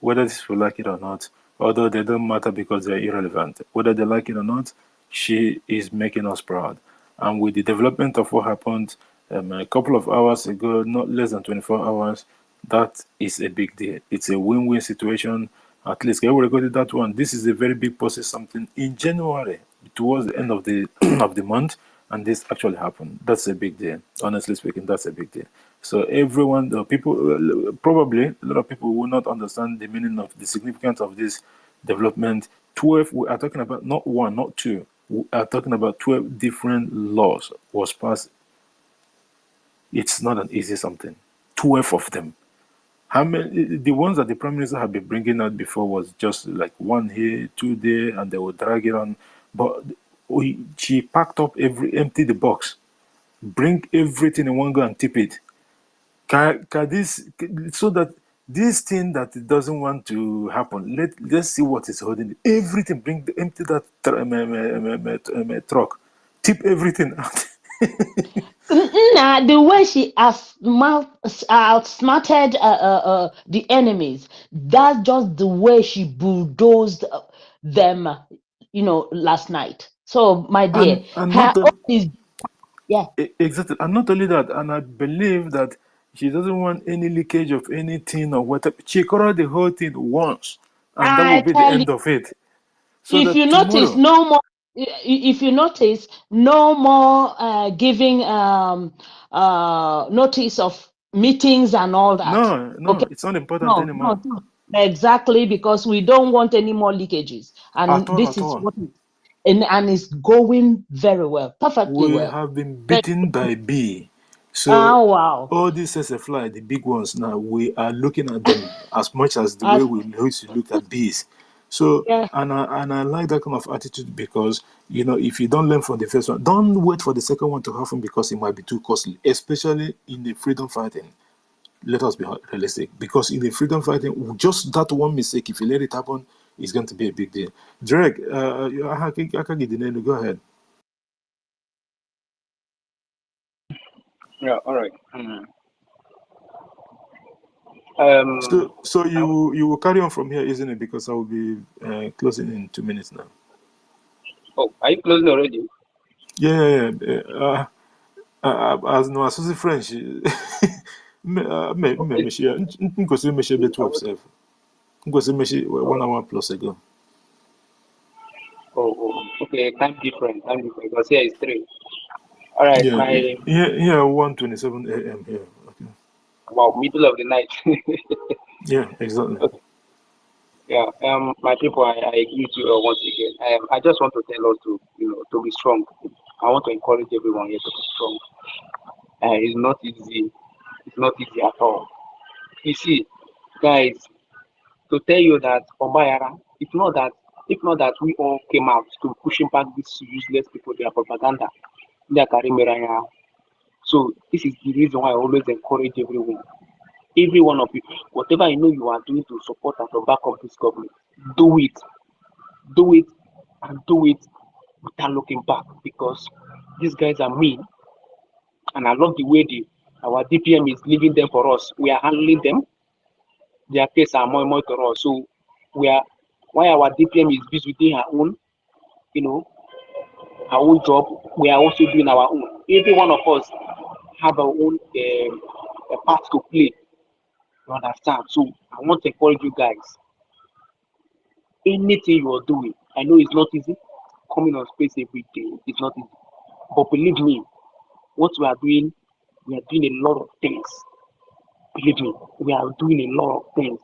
whether people like it or not, although they don't matter because they're irrelevant, whether they like it or not, she is making us proud. And with the development of what happened a couple of hours ago, not less than 24 hours, that is a big deal. It's a win-win situation. At least I will record that one. This is a very big process, something in January, towards the end of the of the month, and this actually happened. That's a big deal. Honestly speaking, that's a big deal. So everyone, probably a lot of people will not understand the meaning of the significance of this development. 12, we are talking about not one, not two. We are talking about 12 different laws was passed. It's not an easy something. 12 of them. How many? The ones that the Prime Minister had been bringing out before was just like 1 here, 2 there, and they would drag it on. But she packed up empty the box, bring everything in one go and tip it. Can this, so that this thing that it doesn't want to happen, let's see what is holding it. Everything, empty that truck, tip everything out. Nah, the way she outsmarted the enemies, that's just the way she bulldozed them, last night. So, my dear, and her not own is, yeah. exactly, and not only that, and I believe that she doesn't want any leakage of anything or whatever. She covered the whole thing once, and that will I be the tell you, end of it. So if that you notice, tomorrow, no more. If you notice, no more giving notice of meetings and all that. no, Okay, it's not important no, anymore. no, exactly, because we don't want any more leakages, At and all, this at is all. what, and it's going very well, perfectly We well. have been Very, beaten by B. So oh wow, all these SFLI, the big ones now, we are looking at them as much as the way as, we used to look at bees. So yeah, and I like that kind of attitude, because if you don't learn from the first one, don't wait for the second one to happen, because it might be too costly, especially in the freedom fighting. Let us be realistic, because in the freedom fighting, just that one mistake, if you let it happen, it's going to be a big deal. Drake, I can get the name. Go ahead. Yeah, all right. So you will carry on from here, isn't it? Because I will be closing in 2 minutes now. Oh, are you closing already? Yeah. As no associate French, Okay. because me share be 12 self. Because me share Oh, 1 hour plus ago. okay. Time different. Because here is 3. All right. Yeah, My here 1:27 a.m. here. Okay. Wow, middle of the night. Yeah, exactly. Okay. Yeah. My people, I greet you once again. I just want to tell us to be strong. I want to encourage everyone here to be strong. It's not easy. It's not easy at all. You see, guys, to tell you that Obayara, if not that we all came out to pushing back these useless people, their propaganda, their Karimiraya. So this is the reason why I always encourage everyone. Every one of you, whatever you know you are doing to support and to back up this government, do it, do it, and do it without looking back, because these guys are mean, and I love the way our DPM is leaving them for us. We are handling them. Their case are more and more to us. So we are, while our DPM is busy doing her own, you know, our own job, we are also doing our own. Every one of us have our own a part to play. You understand? So I want to encourage you guys. Anything you are doing, I know it's not easy. Coming on space every day, it's not easy. But believe me, what we are doing a lot of things. Believe me, we are doing a lot of things.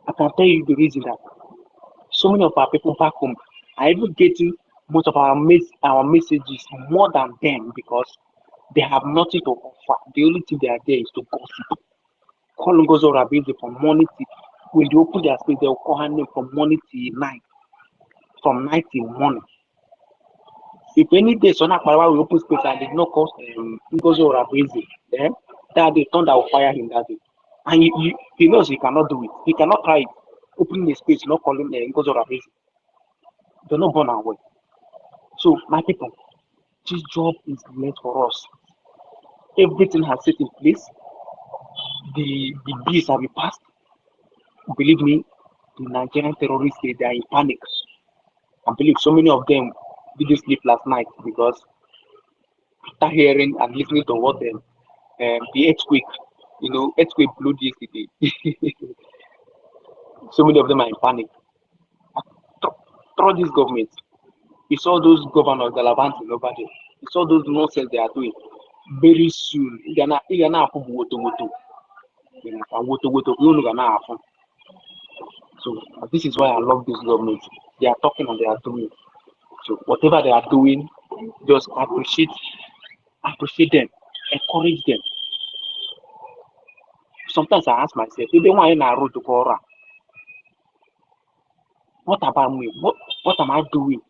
I can tell you the reason that so many of our people back home are even getting most of our messages more than them, because they have nothing to offer. The only thing they are there is to gossip. Call Ngozi Orabueze from morning till when they open their space, they'll call her name from morning till night, from night till morning. If any day Sona Kparawa will open space and did not call Ngozi Orabueze, then that day thunder will fire him that day. And he knows he cannot do it. He cannot try it. Opening the space, not calling Ngozi Orabueze. They're not born away. So, my people, this job is meant for us. Everything has set in place. The bills have been passed. Believe me, the Nigerian terrorists, they are in panic. I believe so many of them didn't sleep last night, because after hearing and listening to what the earthquake, earthquake blew yesterday. So many of them are in panic. Through this government, it's all those governors that are advancing over there. It's all those nonsense they are doing. Very soon, you're gonna have woto. So this is why I love this government. They are talking and they are doing. So whatever they are doing, just appreciate them, encourage them. Sometimes I ask myself, even when I'm in a road to Kora, what about me? What am I doing?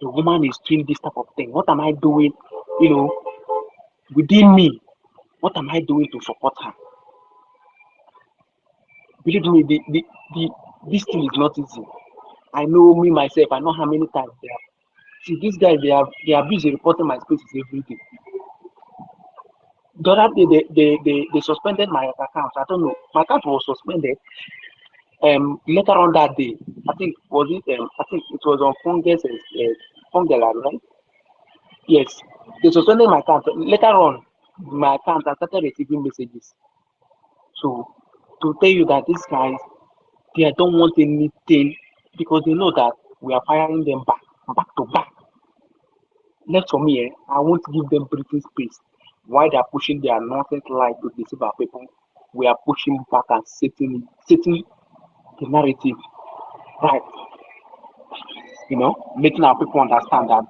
The woman is doing this type of thing. What am I doing? Within me, what am I doing to support her? Believe me, this thing is not easy. I know me myself. I know how many times they are. See, these guys, they are busy reporting my spaces every day. The other day, they suspended my account. I don't know. My account was suspended. Later on that day, I think it was on Fungela, right? Yes, they suspended my account. Later on, my account, I started receiving messages. So to tell you that these guys, they don't want anything, because they know that we are firing them back to back. Left for me, I won't give them breathing space. While they are pushing their nonsense lie to deceive our people, we are pushing back and setting the narrative right. Making our people understand that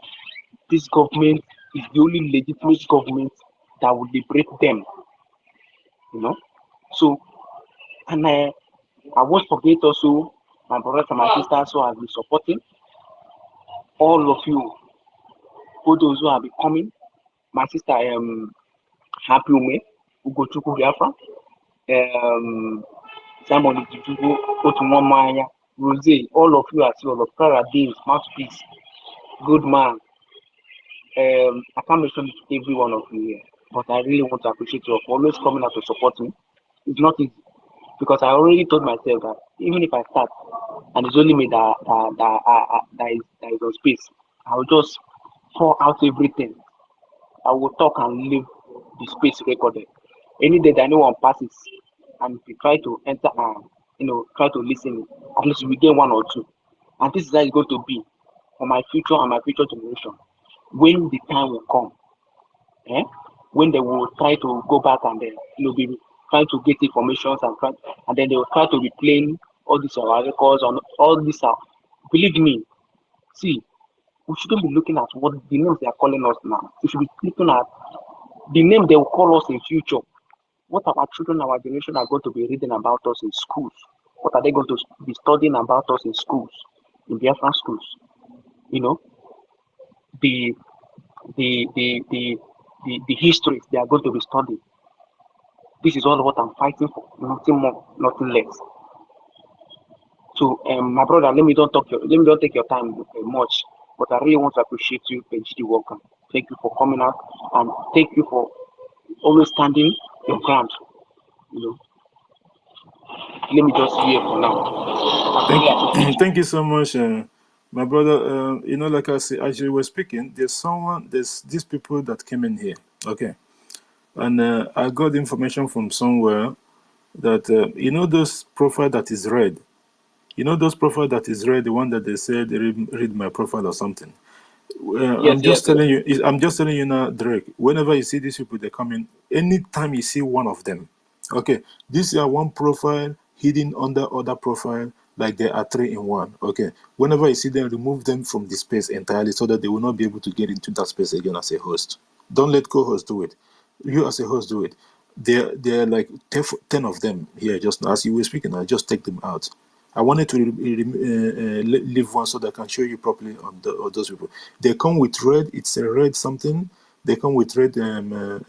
this government is the only legitimate government that will liberate them. So, and I won't forget also my brothers and my sisters who have been supporting, all of you, all those who have been coming. My sister Happy Ume, Ugochukwu Biafra, Simon Ijubu, Otumwamanya, Rose, all of you, as well, of Clara Deans, Mouthpiece, Good Man. I can't mention every one of you here, but I really want to appreciate you for always coming out to support me. It's not easy, because I already told myself that even if I start and it's only me that is on space, I will just pour out everything. I will talk and leave the space recorded. Any day that anyone passes and if you try to enter and try to listen, at least we get one or two. And this is how it's going to be for my future and my future generation. When the time will come, when they will try to go back and then be trying to get information and then they will try to be playing all these records on all this. Believe me, see, we shouldn't be looking at what the names they are calling us now. We should be looking at the name they will call us in future. What our children, our generation are going to be reading about us in schools? What are they going to be studying about us in schools, in Biafran schools? The the histories they are going to be studying. This is all what I'm fighting for. Nothing more, nothing less. So, my brother, let me don't take your time much, but I really want to appreciate you, PhD Welcome. Thank you for coming out, and thank you for always standing your ground. You know, let me just here for now. I Thank really you, appreciate you. thank you so much, my brother. Like I say, as you were speaking, there's these people that came in here, okay, and I got information from somewhere that those profile that is red. Those profile that is red, the one that they said read my profile or something. Yes, yes, yes. I'm just telling you now, Drake. Whenever you see these people, they come in. Anytime you see one of them, okay, this is one profile hidden under other profile, like they are three in one. Okay, whenever you see them, remove them from the space entirely, so that they will not be able to get into that space again as a host. Don't let co-host do it. You as a host do it. There are like 10 of them here. Just as you were speaking, I just take them out. I wanted to leave one so that I can show you properly on those people. They come with red. It's a red something. They come with red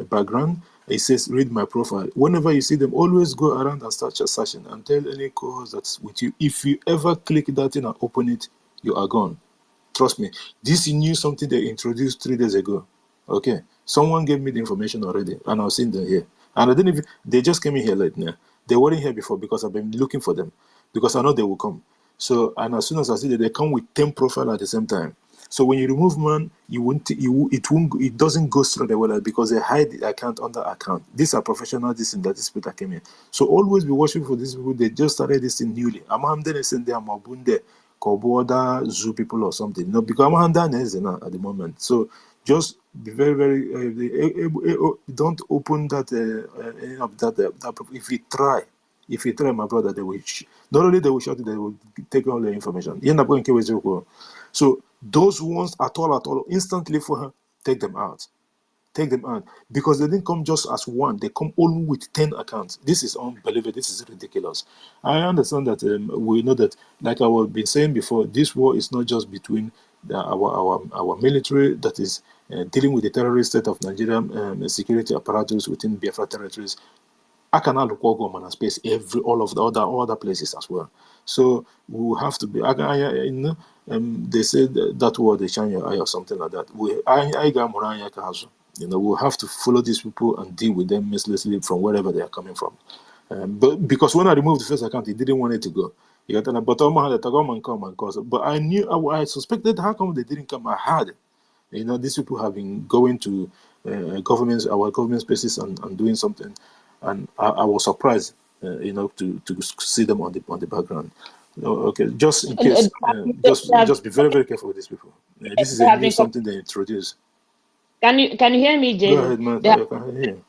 background. It says read my profile. Whenever you see them, always go around and start searching and tell any co-host that's with you. If you ever click that thing and open it, you are gone. Trust me. This is new something they introduced 3 days ago. Okay. Someone gave me the information already, and I've seen them here. And I didn't even, they just came in here late now. They weren't here before because I've been looking for them, because I know they will come. So, and as soon as I see that, they come with 10 profile at the same time. So when you remove man, it doesn't go straight away, like, because they hide the account under account. These are professional, these people that came in. So always be watching for these people. They just started this thing newly. I'm Mabunde, Koboda, Zoo people or something. Because I'm at the moment. So just be very, very, don't open that, any of that. If you try, my brother, they will, not only they will shut it, they will take all the information. You end up going to. So those ones at all, instantly for her, take them out. Take them out. Because they didn't come just as one, they come all with 10 accounts. This is unbelievable. This is ridiculous. I understand that we know that, like I was been saying before, this war is not just between our military that is dealing with the terrorist state of Nigeria, security apparatus within Biafra territories. I can now look government and space all of the other places as well. So we will have to be. They said that word they shine your eye or something like that. We'll have to follow these people and deal with them mercilessly from wherever they are coming from. But because when I removed the first account, he didn't want it to go. You got but had to come and cause. But I knew, I suspected how come they didn't come. I had. These people have been going to our government spaces and doing something, and I was surprised, to see them on the background. Okay, just in case, just be very, very careful with these people. This is a new something they introduced. Can you hear me, Go JD? ahead, man. I can hear you.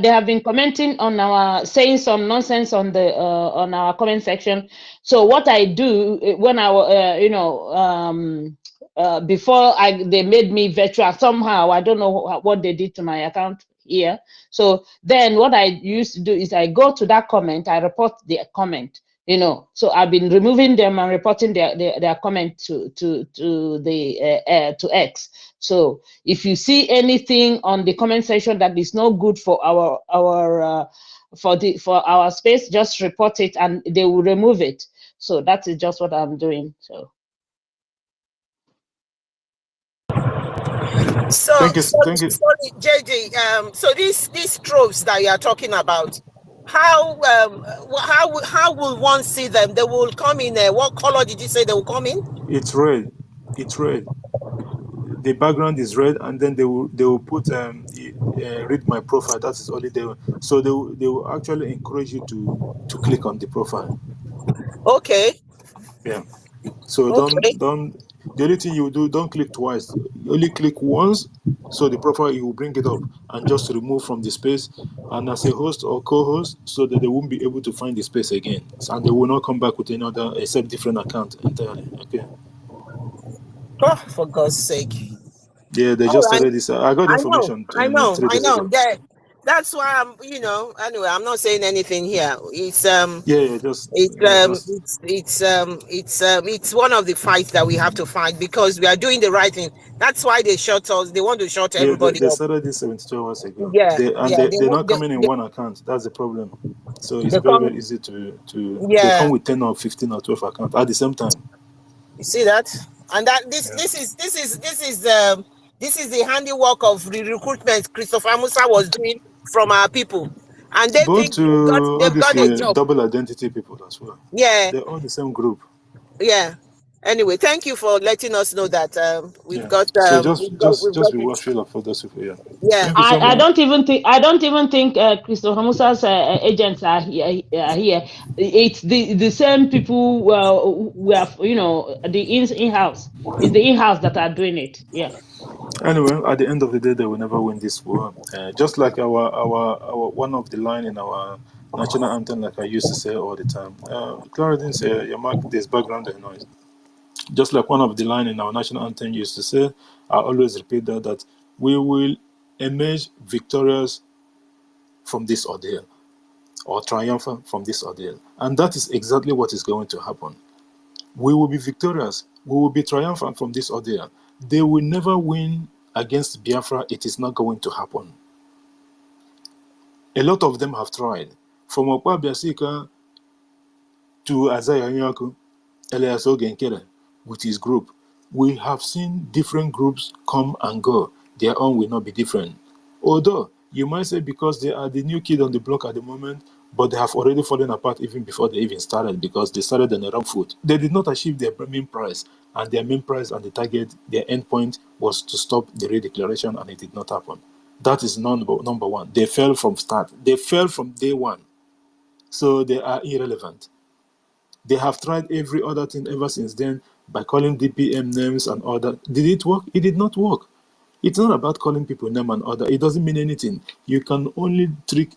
They have been commenting on saying some nonsense on on our comment section. So what I do when before they made me virtual somehow, I don't know what they did to my account here. So then what I used to do is I go to that comment, I report the comment. So I've been removing them and reporting their comment to X. So if you see anything on the comment section that is not good for for our space, just report it and they will remove it. So that is just what I'm doing. So Thank you. Sorry, JJ. So these tropes that you are talking about, how will one see them? They will come in. What color did you say they will come in? It's red. It's red. The background is red, and then they will put read my profile. That is only they will. So they will actually encourage you to click on the profile. Okay. Yeah. So Okay. don't. The only thing you do, don't click twice. You only click once. So the profile, you will bring it up and just remove from the space. And as a host or co-host, so that they won't be able to find the space again, and they will not come back with another except different account entirely. Okay. Oh, for God's sake. Yeah, they All just right. started this. I got I know. information 3 days I know. ago. Yeah. That's why I'm, anyway, I'm not saying anything here. Just It's one of the fights that we have to fight because we are doing the right thing. That's why they shut us. They want to shut everybody they up. started this 72 hours ago. Yeah, yeah. They're not coming in one account. That's the problem. So it's They very, come. very easy to they come Yeah, with 10 or 15 or 12 accounts at the same time. you see that, and that Yeah. this is the handiwork of the recruitment Christopher Musa was doing from our people, and they Both think to all they've these got a job. double identity people as well. Yeah, They're all the same group. yeah. Anyway, thank you for letting us know that we've Yeah. got So we've just got be it. watchful of those people. Yeah. Yeah. Thank you so I much. don't even think Christopher Musa's agents are here. It's the same people who have, the in-house. It's the in-house that are doing it. Yeah. Anyway, at the end of the day, they will never win this war. Just like our one of the line in our national anthem, like I used to say all the time. Clara didn't say your mark. There's background noise. Just like one of the line in our national anthem used to say, I always repeat that we will emerge victorious from this ordeal or triumphant from this ordeal, and that is exactly what is going to happen. We will be victorious. We will be triumphant from this ordeal. They will never win against Biafra. It is not going to happen. A lot of them have tried. From Okwa Biasika to Isaiah Nyaku, Elias Ogenkere, with his group. We have seen different groups come and go. Their own will not be different. Although, you might say because they are the new kid on the block at the moment, but they have already fallen apart even before they even started because they started on the wrong foot. They did not achieve their main prize, and their main prize and the target, their end point was to stop the redeclaration, and it did not happen. That is number one. They fell from start. They fell from day one. So they are irrelevant. They have tried every other thing ever since then by calling DPM names and all that. Did it work? It did not work. It's not about calling people name and other. It doesn't mean anything. You can only trick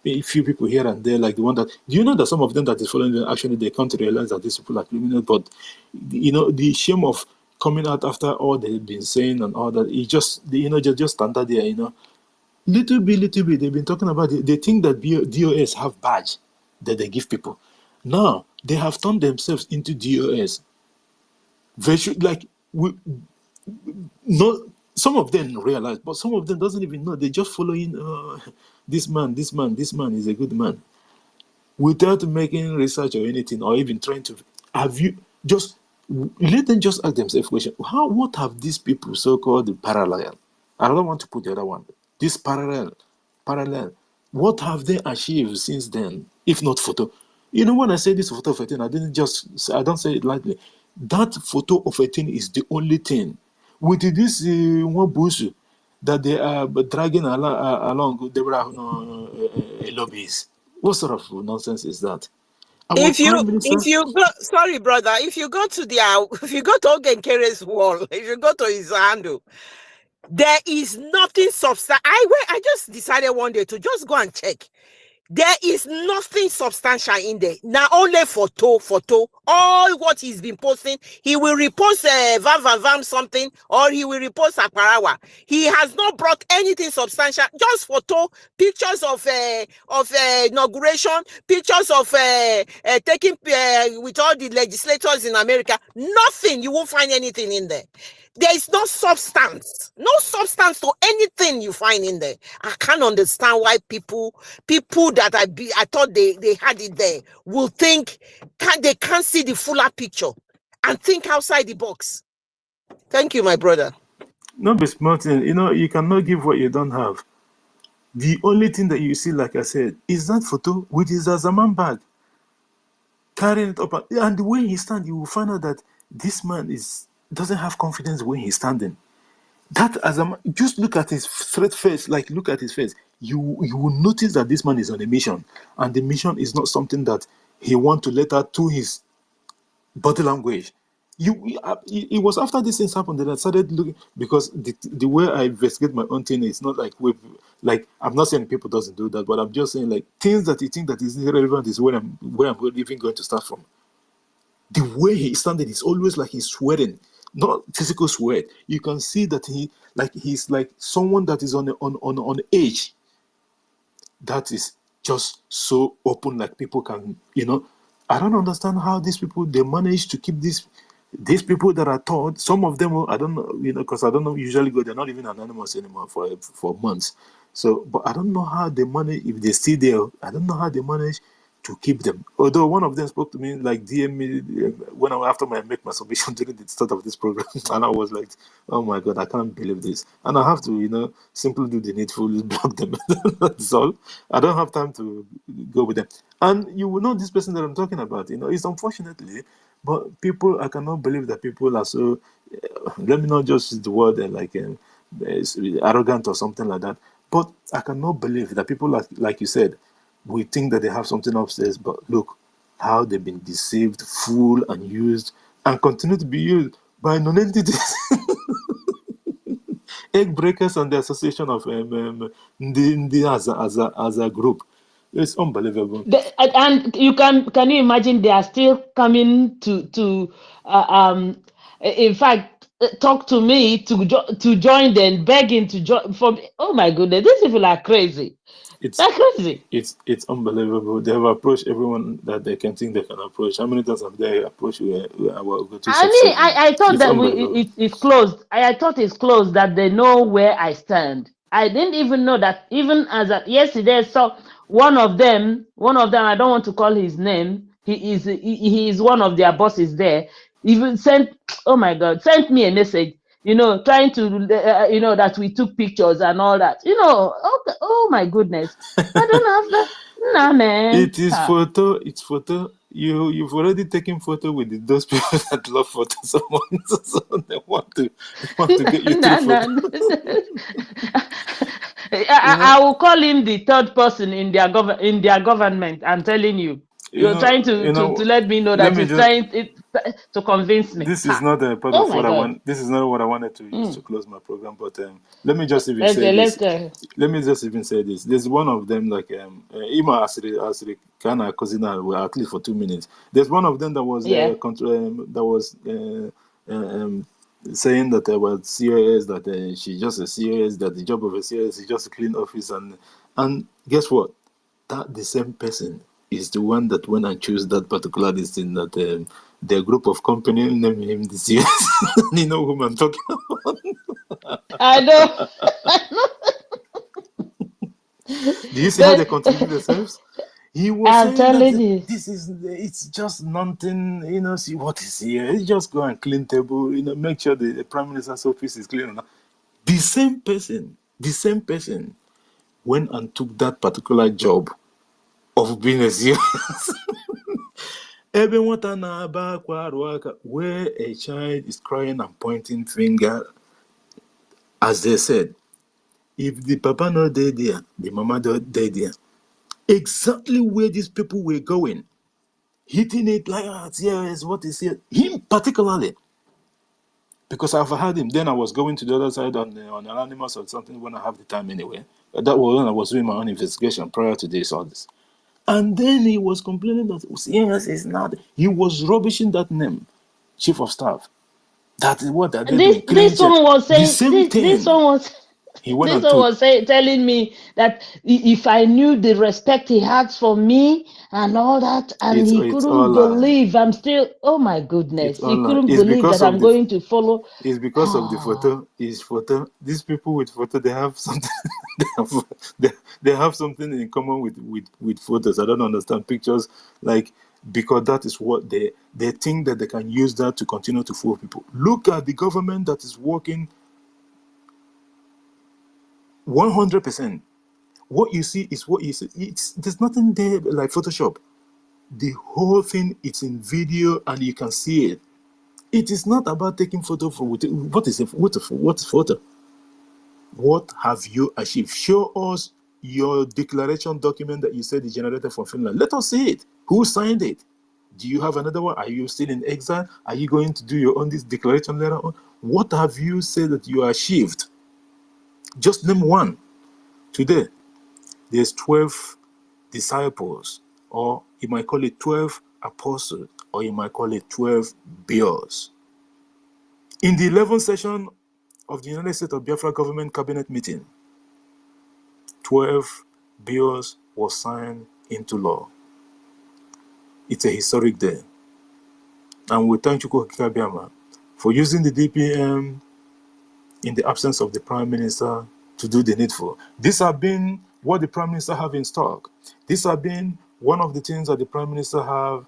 a few people here and there, like the one that. Do you know that some of them that is following them actually they come to realize that these people are criminals? But the shame of coming out after all they've been saying and all that, it just stand there, Little bit, they've been talking about it. They think that DOS have badge that they give people. Now, they have turned themselves into DOS. Like, some of them realize, but some of them doesn't even know. They're just following, this man is a good man. Without making research or anything, or even trying to, let them just ask themselves a question. What have these people, so-called parallel, I don't want to put the other one, this parallel, what have they achieved since then, if not photo? When I say this photo of a thing, I don't say it lightly. That photo of a thing is the only thing. With this one bush that they are dragging along, they were lobbies. What sort of nonsense is that? Our prime minister. If you go, sorry brother, if you go to if you go to Ogenkere's wall, if you go to his handle, there is nothing substantial. I just decided one day to just go and check. There is nothing substantial in there. Now only photo. All what he's been posting, he will repost Vam something, or he will repost Akparawa. He has not brought anything substantial. Just photo, pictures of inauguration, pictures of taking with all the legislators in America. Nothing. You won't find anything in there. There is no substance to anything you find in there. I can't understand why people that I thought they had it there will think they can't see the fuller picture and think outside the box. Thank you, my brother. Not be smart. You cannot give what you don't have. The only thing that you see, like I said, is that photo with his Azaman bag, carrying it up, and the way he stands, you will find out that this man doesn't have confidence when he's standing. That just look at his straight face, like look at his face. You will notice that this man is on a mission, and the mission is not something that he want to let out to his body language. It was after these things happened that I started looking, because the way I investigate my own thing is not like I'm not saying people doesn't do that, but I'm just saying like things that you think that is irrelevant is where I'm even going to start from. The way he's standing is always like he's sweating, not physical sweat. You can see that he's like someone that is on edge. that is just so open, like people can, I don't understand how these people, they manage to keep these people that are taught, some of them, I don't know, because I don't know, usually go, they're not even anonymous anymore for months. So, but I don't know how they manage, if they still there, I don't know how they manage to keep them. Although one of them spoke to me, like DM me after I make my submission during the start of this program, and I was like, "Oh my God, I can't believe this!" And I have to, simply do the needful, block them. That's all. I don't have time to go with them. And you will know this person that I'm talking about. It's unfortunately, but people, I cannot believe that people are so. Let me not just use the word arrogant or something like that. But I cannot believe that people, like you said, we think that they have something upstairs, but look how they've been deceived, fooled, and used, and continue to be used by non-entities, egg breakers, and the association of Ndi as a group. It's unbelievable. And can you imagine they are still coming to in fact talk to me to join them, begging to join from. Oh my goodness, these people are crazy. It's They're crazy. it's unbelievable. They have approached everyone that they can think they can approach. How many times have they approached our go-to I mean, successful? I thought It's that unbelievable. it's closed. I thought it's closed, that they know where I stand. I didn't even know that. Even as yesterday, so one of them, I don't want to call his name. He is one of their bosses there. Even sent, oh my God, sent me a message. Trying to, that we took pictures and all that. Okay, oh my goodness, I don't have that. Nah, man. It is Ah. photo. It's photo. You've already taken photo with those people that love photo. So they want to get you through Nah, photo. nah. You I know. will call him the third person in their government. I'm telling you. You You're know. trying to, You to know. let me know Let that me he's just. trying to convince me. This is Ha. not a part Oh of my what I God. want. This is not what I wanted to use Mm. to close my program. But let me just even say Okay, let's this. go. Let me just even say this. There's one of them, like Ima Asri Kana Kozina, well, at least for 2 minutes. There's one of them that was Yeah. saying that there was COS, that she's just a COS, that the job of a COS is just to clean office, and guess what? That the same person is the one that went and chose that particular listing, that the group of company named him the COS. You know whom I'm talking about. I know. Do you see how they But contradict themselves? He was I'm saying that telling you, it's just nothing, see what is here. It's just go and clean table, make sure the Prime Minister's office is clean. The same person went and took that particular job of being a CEO. Ebe nwata na-aba akwa arụ aka, where a child is crying and pointing finger, as they said, if the papa not dead there, the mama not dead there. Exactly where these people were going, hitting it like, yes, what is here? Him particularly, because I've heard him. Then I was going to the other side on Anonymous or something when I have the time anyway. That was when I was doing my own investigation prior to this, all this. And then he was complaining that CMS is not. He was rubbishing that name, chief of staff. That is what are they this doing? Clean this checks. one was The saying same this thing one was he went this and one took. was telling me that if I knew the respect he had for me and all that, and he It's couldn't all believe I'm still. Oh my it's goodness, he all couldn't it's believe because that of I'm the going to follow. it's because of the Ah, photo. His photo. These people with photo, they have something. they, have, they have something in common with photos. I don't understand pictures, like, because that is what they think that they can use that to continue to fool people. Look at the government that is working 100%. What you see is what you see. There's nothing there like Photoshop. The whole thing, it's in video and you can see it. It is not about taking photo for what is what's photo. What have you achieved? Show us your declaration document that you said is generated from Finland. Let us see it. Who signed it? Do you have another one? Are you still in exile? Are you going to do your own this declaration later on? What have you said that you achieved? Just name one. Today, there's 12 disciples, or you might call it 12 apostles, or you might call it 12 bears. In the 11th session of the United States of Biafra government cabinet meeting, 12 bills was signed into law. It's a historic day. And we thank Chukwu Kikabiama for using the DPM in the absence of the Prime Minister to do the needful. These have been what the Prime Minister have in stock. These have been one of the things that the Prime Minister have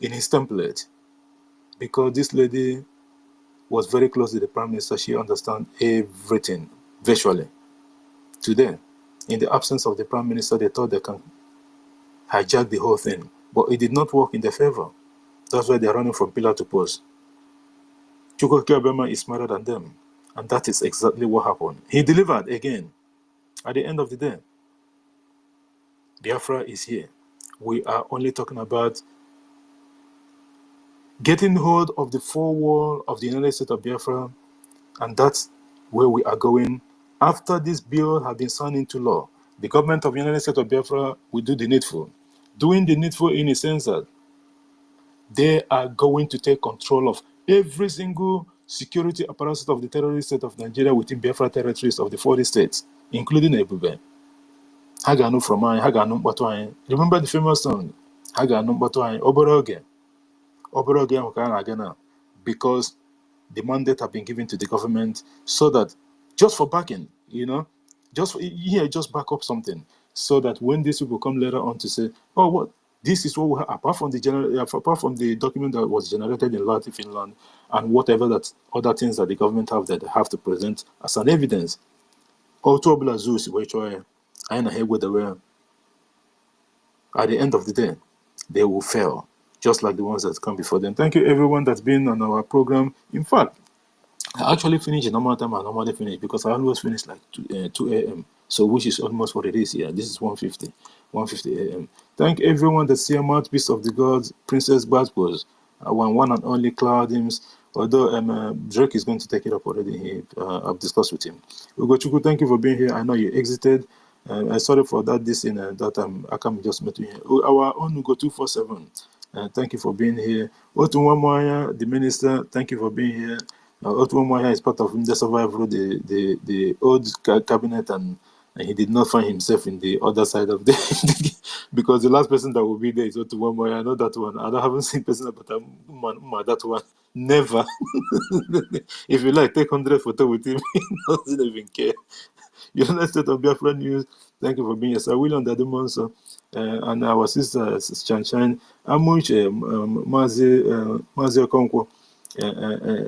in his template. Because this lady was very close to the Prime Minister, she understands everything virtually. Today, in the absence of the Prime Minister, they thought they can hijack the whole thing. But it did not work in their favor. That's why they're running from pillar to post. Chukwu Kikabiama is smarter than them. And that is exactly what happened. He delivered again. At the end of the day, Biafra is here. We are only talking about getting hold of the four wall of the United States of Biafra, and that's where we are going. After this bill has been signed into law, the government of the United States of Biafra will do the needful. Doing the needful in a sense that they are going to take control of every single security apparatus of the terrorist state of Nigeria within Biafra territories of the 40 states, including Ebube. Ha ga-anụ from anyị, ha ga-anụ mkpọtụ anyị. Remember the famous song, ha ga-anụ mkpọtụ anyị, obere oge ahụ ka a na-aga now, because the mandate have been given to the government so that, just for backing, just back up something, so that when these people come later on to say, oh, what, this is what we have, apart from the document that was generated in Latin Finland, and whatever that other things that the government have that they have to present as an evidence. At the end of the day, they will fail, just like the ones that come before them. Thank you, everyone that's been on our program. In fact, I actually finish in normal time. I normally finish because I always finish like 2 a.m. So, which is almost what it is here. This is 1:50 a.m. Thank everyone that's here, mouthpiece of the gods, Princess Basbos, one and only Claudims. Although Drake is going to take it up already, I've discussed with him. Ugochukwu, thank you for being here. I know you exited. I'm sorry for that. I can't just met you here. Our own Ugo 247. Thank you for being here. Otunwamwaya, the minister, thank you for being here. Otunwamwaya is part of the survival, the old cabinet, and he did not find himself in the other side of the because the last person that will be there is Otunwamwaya. I know that one. I haven't seen person but that one. Never. If you like, take 100 photos with him. He doesn't even care. United States of Biafra News, thank you for being here. Sir William Dadumonso, and our sister Chanchan, Amuche, Mazi Okonkwo,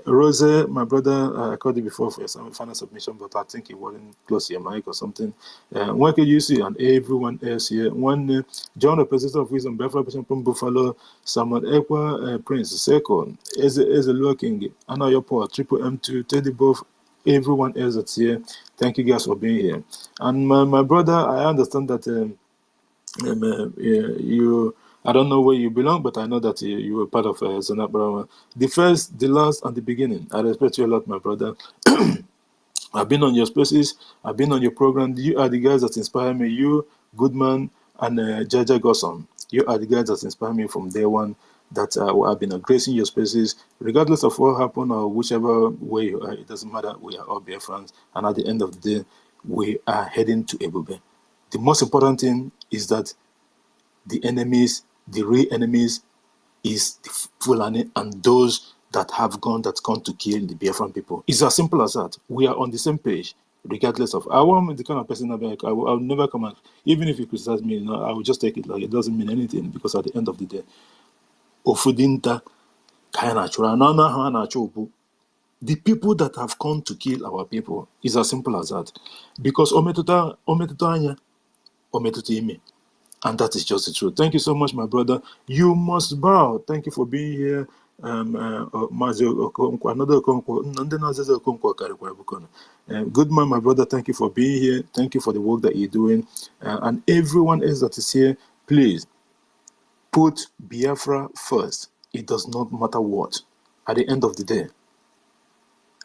Rose, my brother, I called you before for your final submission, but I think it wasn't close to your mic or something. What can you see? And everyone else here. One, John, the president of Wisdom, Biafra Patient from Buffalo, Samuel Ekwa, Prince Seko, Eze Looking, Anna Yopo, Triple M2, Teddy Buff, everyone else that's here. Thank you guys for being here. And my brother, I understand that you, I don't know where you belong, but I know that you were part of Senat Brahma. The first, the last, and the beginning. I respect you a lot, my brother. I've been on your spaces. I've been on your program. You are the guys that inspire me. You, Goodman, and Jaja Gosson. You are the guys that inspire me from day one. That I've been gracing your spaces, regardless of what happened or whichever way you are. It doesn't matter. We are all Biafrans, and at the end of the day, we are heading to Ebube. The most important thing is that the enemies, the real enemies, is the Fulani and those that have gone to kill the Biafran people. It's as simple as that. We are on the same page, regardless of. I am the kind of person that I'll never come out. Even if you criticize me, I will just take it like it doesn't mean anything, because at the end of the day, Ofudinta, the people that have come to kill our people is as simple as that. Because ometuta anya, ometuta ime. And that is just the truth. Thank you so much, my brother. You must bow. Thank you for being here. Mazi Okonkwo, another Okonkwo, good man, my brother. Thank you for being here. Thank you for the work that you're doing. And everyone else that is here, please put Biafra first. It does not matter what. At the end of the day,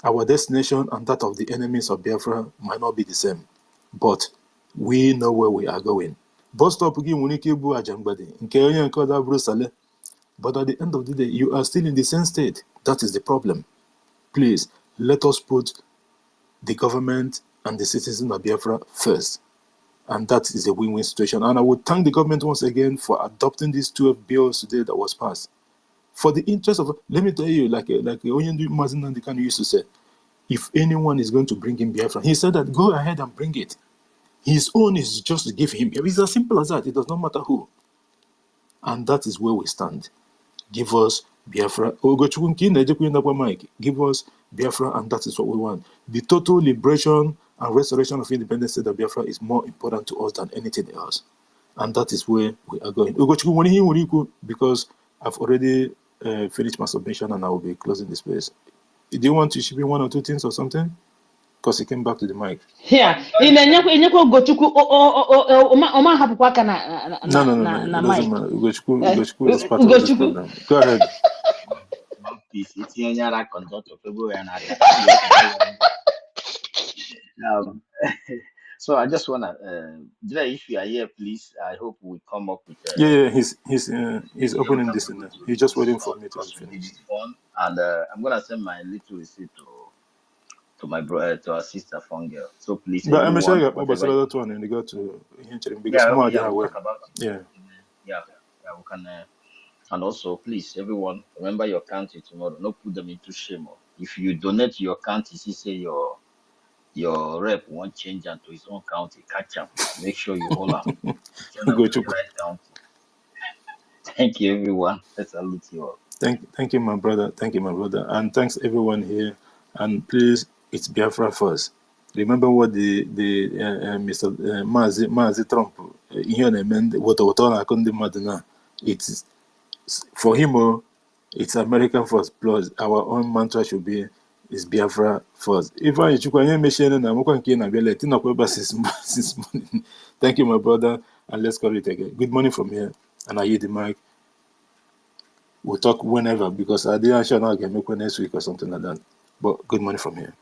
our destination and that of the enemies of Biafra might not be the same, but we know where we are going. Bus stop gị nwere ike ịbụ Ajangbadi, nke onye nke ọzọ bụrụ Sale. But at the end of the day, you are still in the same state. That is the problem. Please, let us put the government and the citizens of Biafra first. And that is a win-win situation. And I would thank the government once again for adopting these 12 bills today that was passed. For the interest of, let me tell you, like Onyendu Mazin Nandikanu used to say, if anyone is going to bring in Biafra, he said that go ahead and bring it. His own is just to give him. It's as simple as that. It does not matter who. And that is where we stand. Give us Biafra. Give us Biafra, and that is what we want. The total liberation and restoration of independent state of Biafra is more important to us than anything else. And that is where we are going. Because I've already finished my submission and I will be closing this space. Do you want to ship in one or two things or something? Because he came back to the mic. Yeah, inyekwa Ugochukwu oma hapụkwa aka No. na It doesn't mic. matter. Ugochukwu is part of this program. Go ahead. So I just wanna, Dre, if you are here, please. I hope we come up with. Yeah. He's opening this in there. He's just waiting for me to finish. Fun, and I'm gonna send my little receipt to my brother, to our sister Fungel. So please, But I'm sure everyone, you got whatever. that one and you got to because Yeah, more okay, idea we'll where. talk about it. Yeah. Yeah, we can. And also, please, everyone, remember your county tomorrow. Don't put them into shame. If you donate your county, say your rep won't change into his own county, catch him. Make sure you hold on. Send them Go to the to. right county. Thank you, everyone. Let's salute you all. Thank you, my brother. Thank you, my brother. And thanks everyone here. And please, it's Biafra first. Remember what the Mr. Mazi Trump here what it's for him. It's American first. Plus, our own mantra should be is Biafra first. If I since morning. Thank you, my brother, and let's call it again. Good morning from here, and I hear the mic. We'll talk whenever because I didn't sure now I can make one next week or something like that. But good morning from here.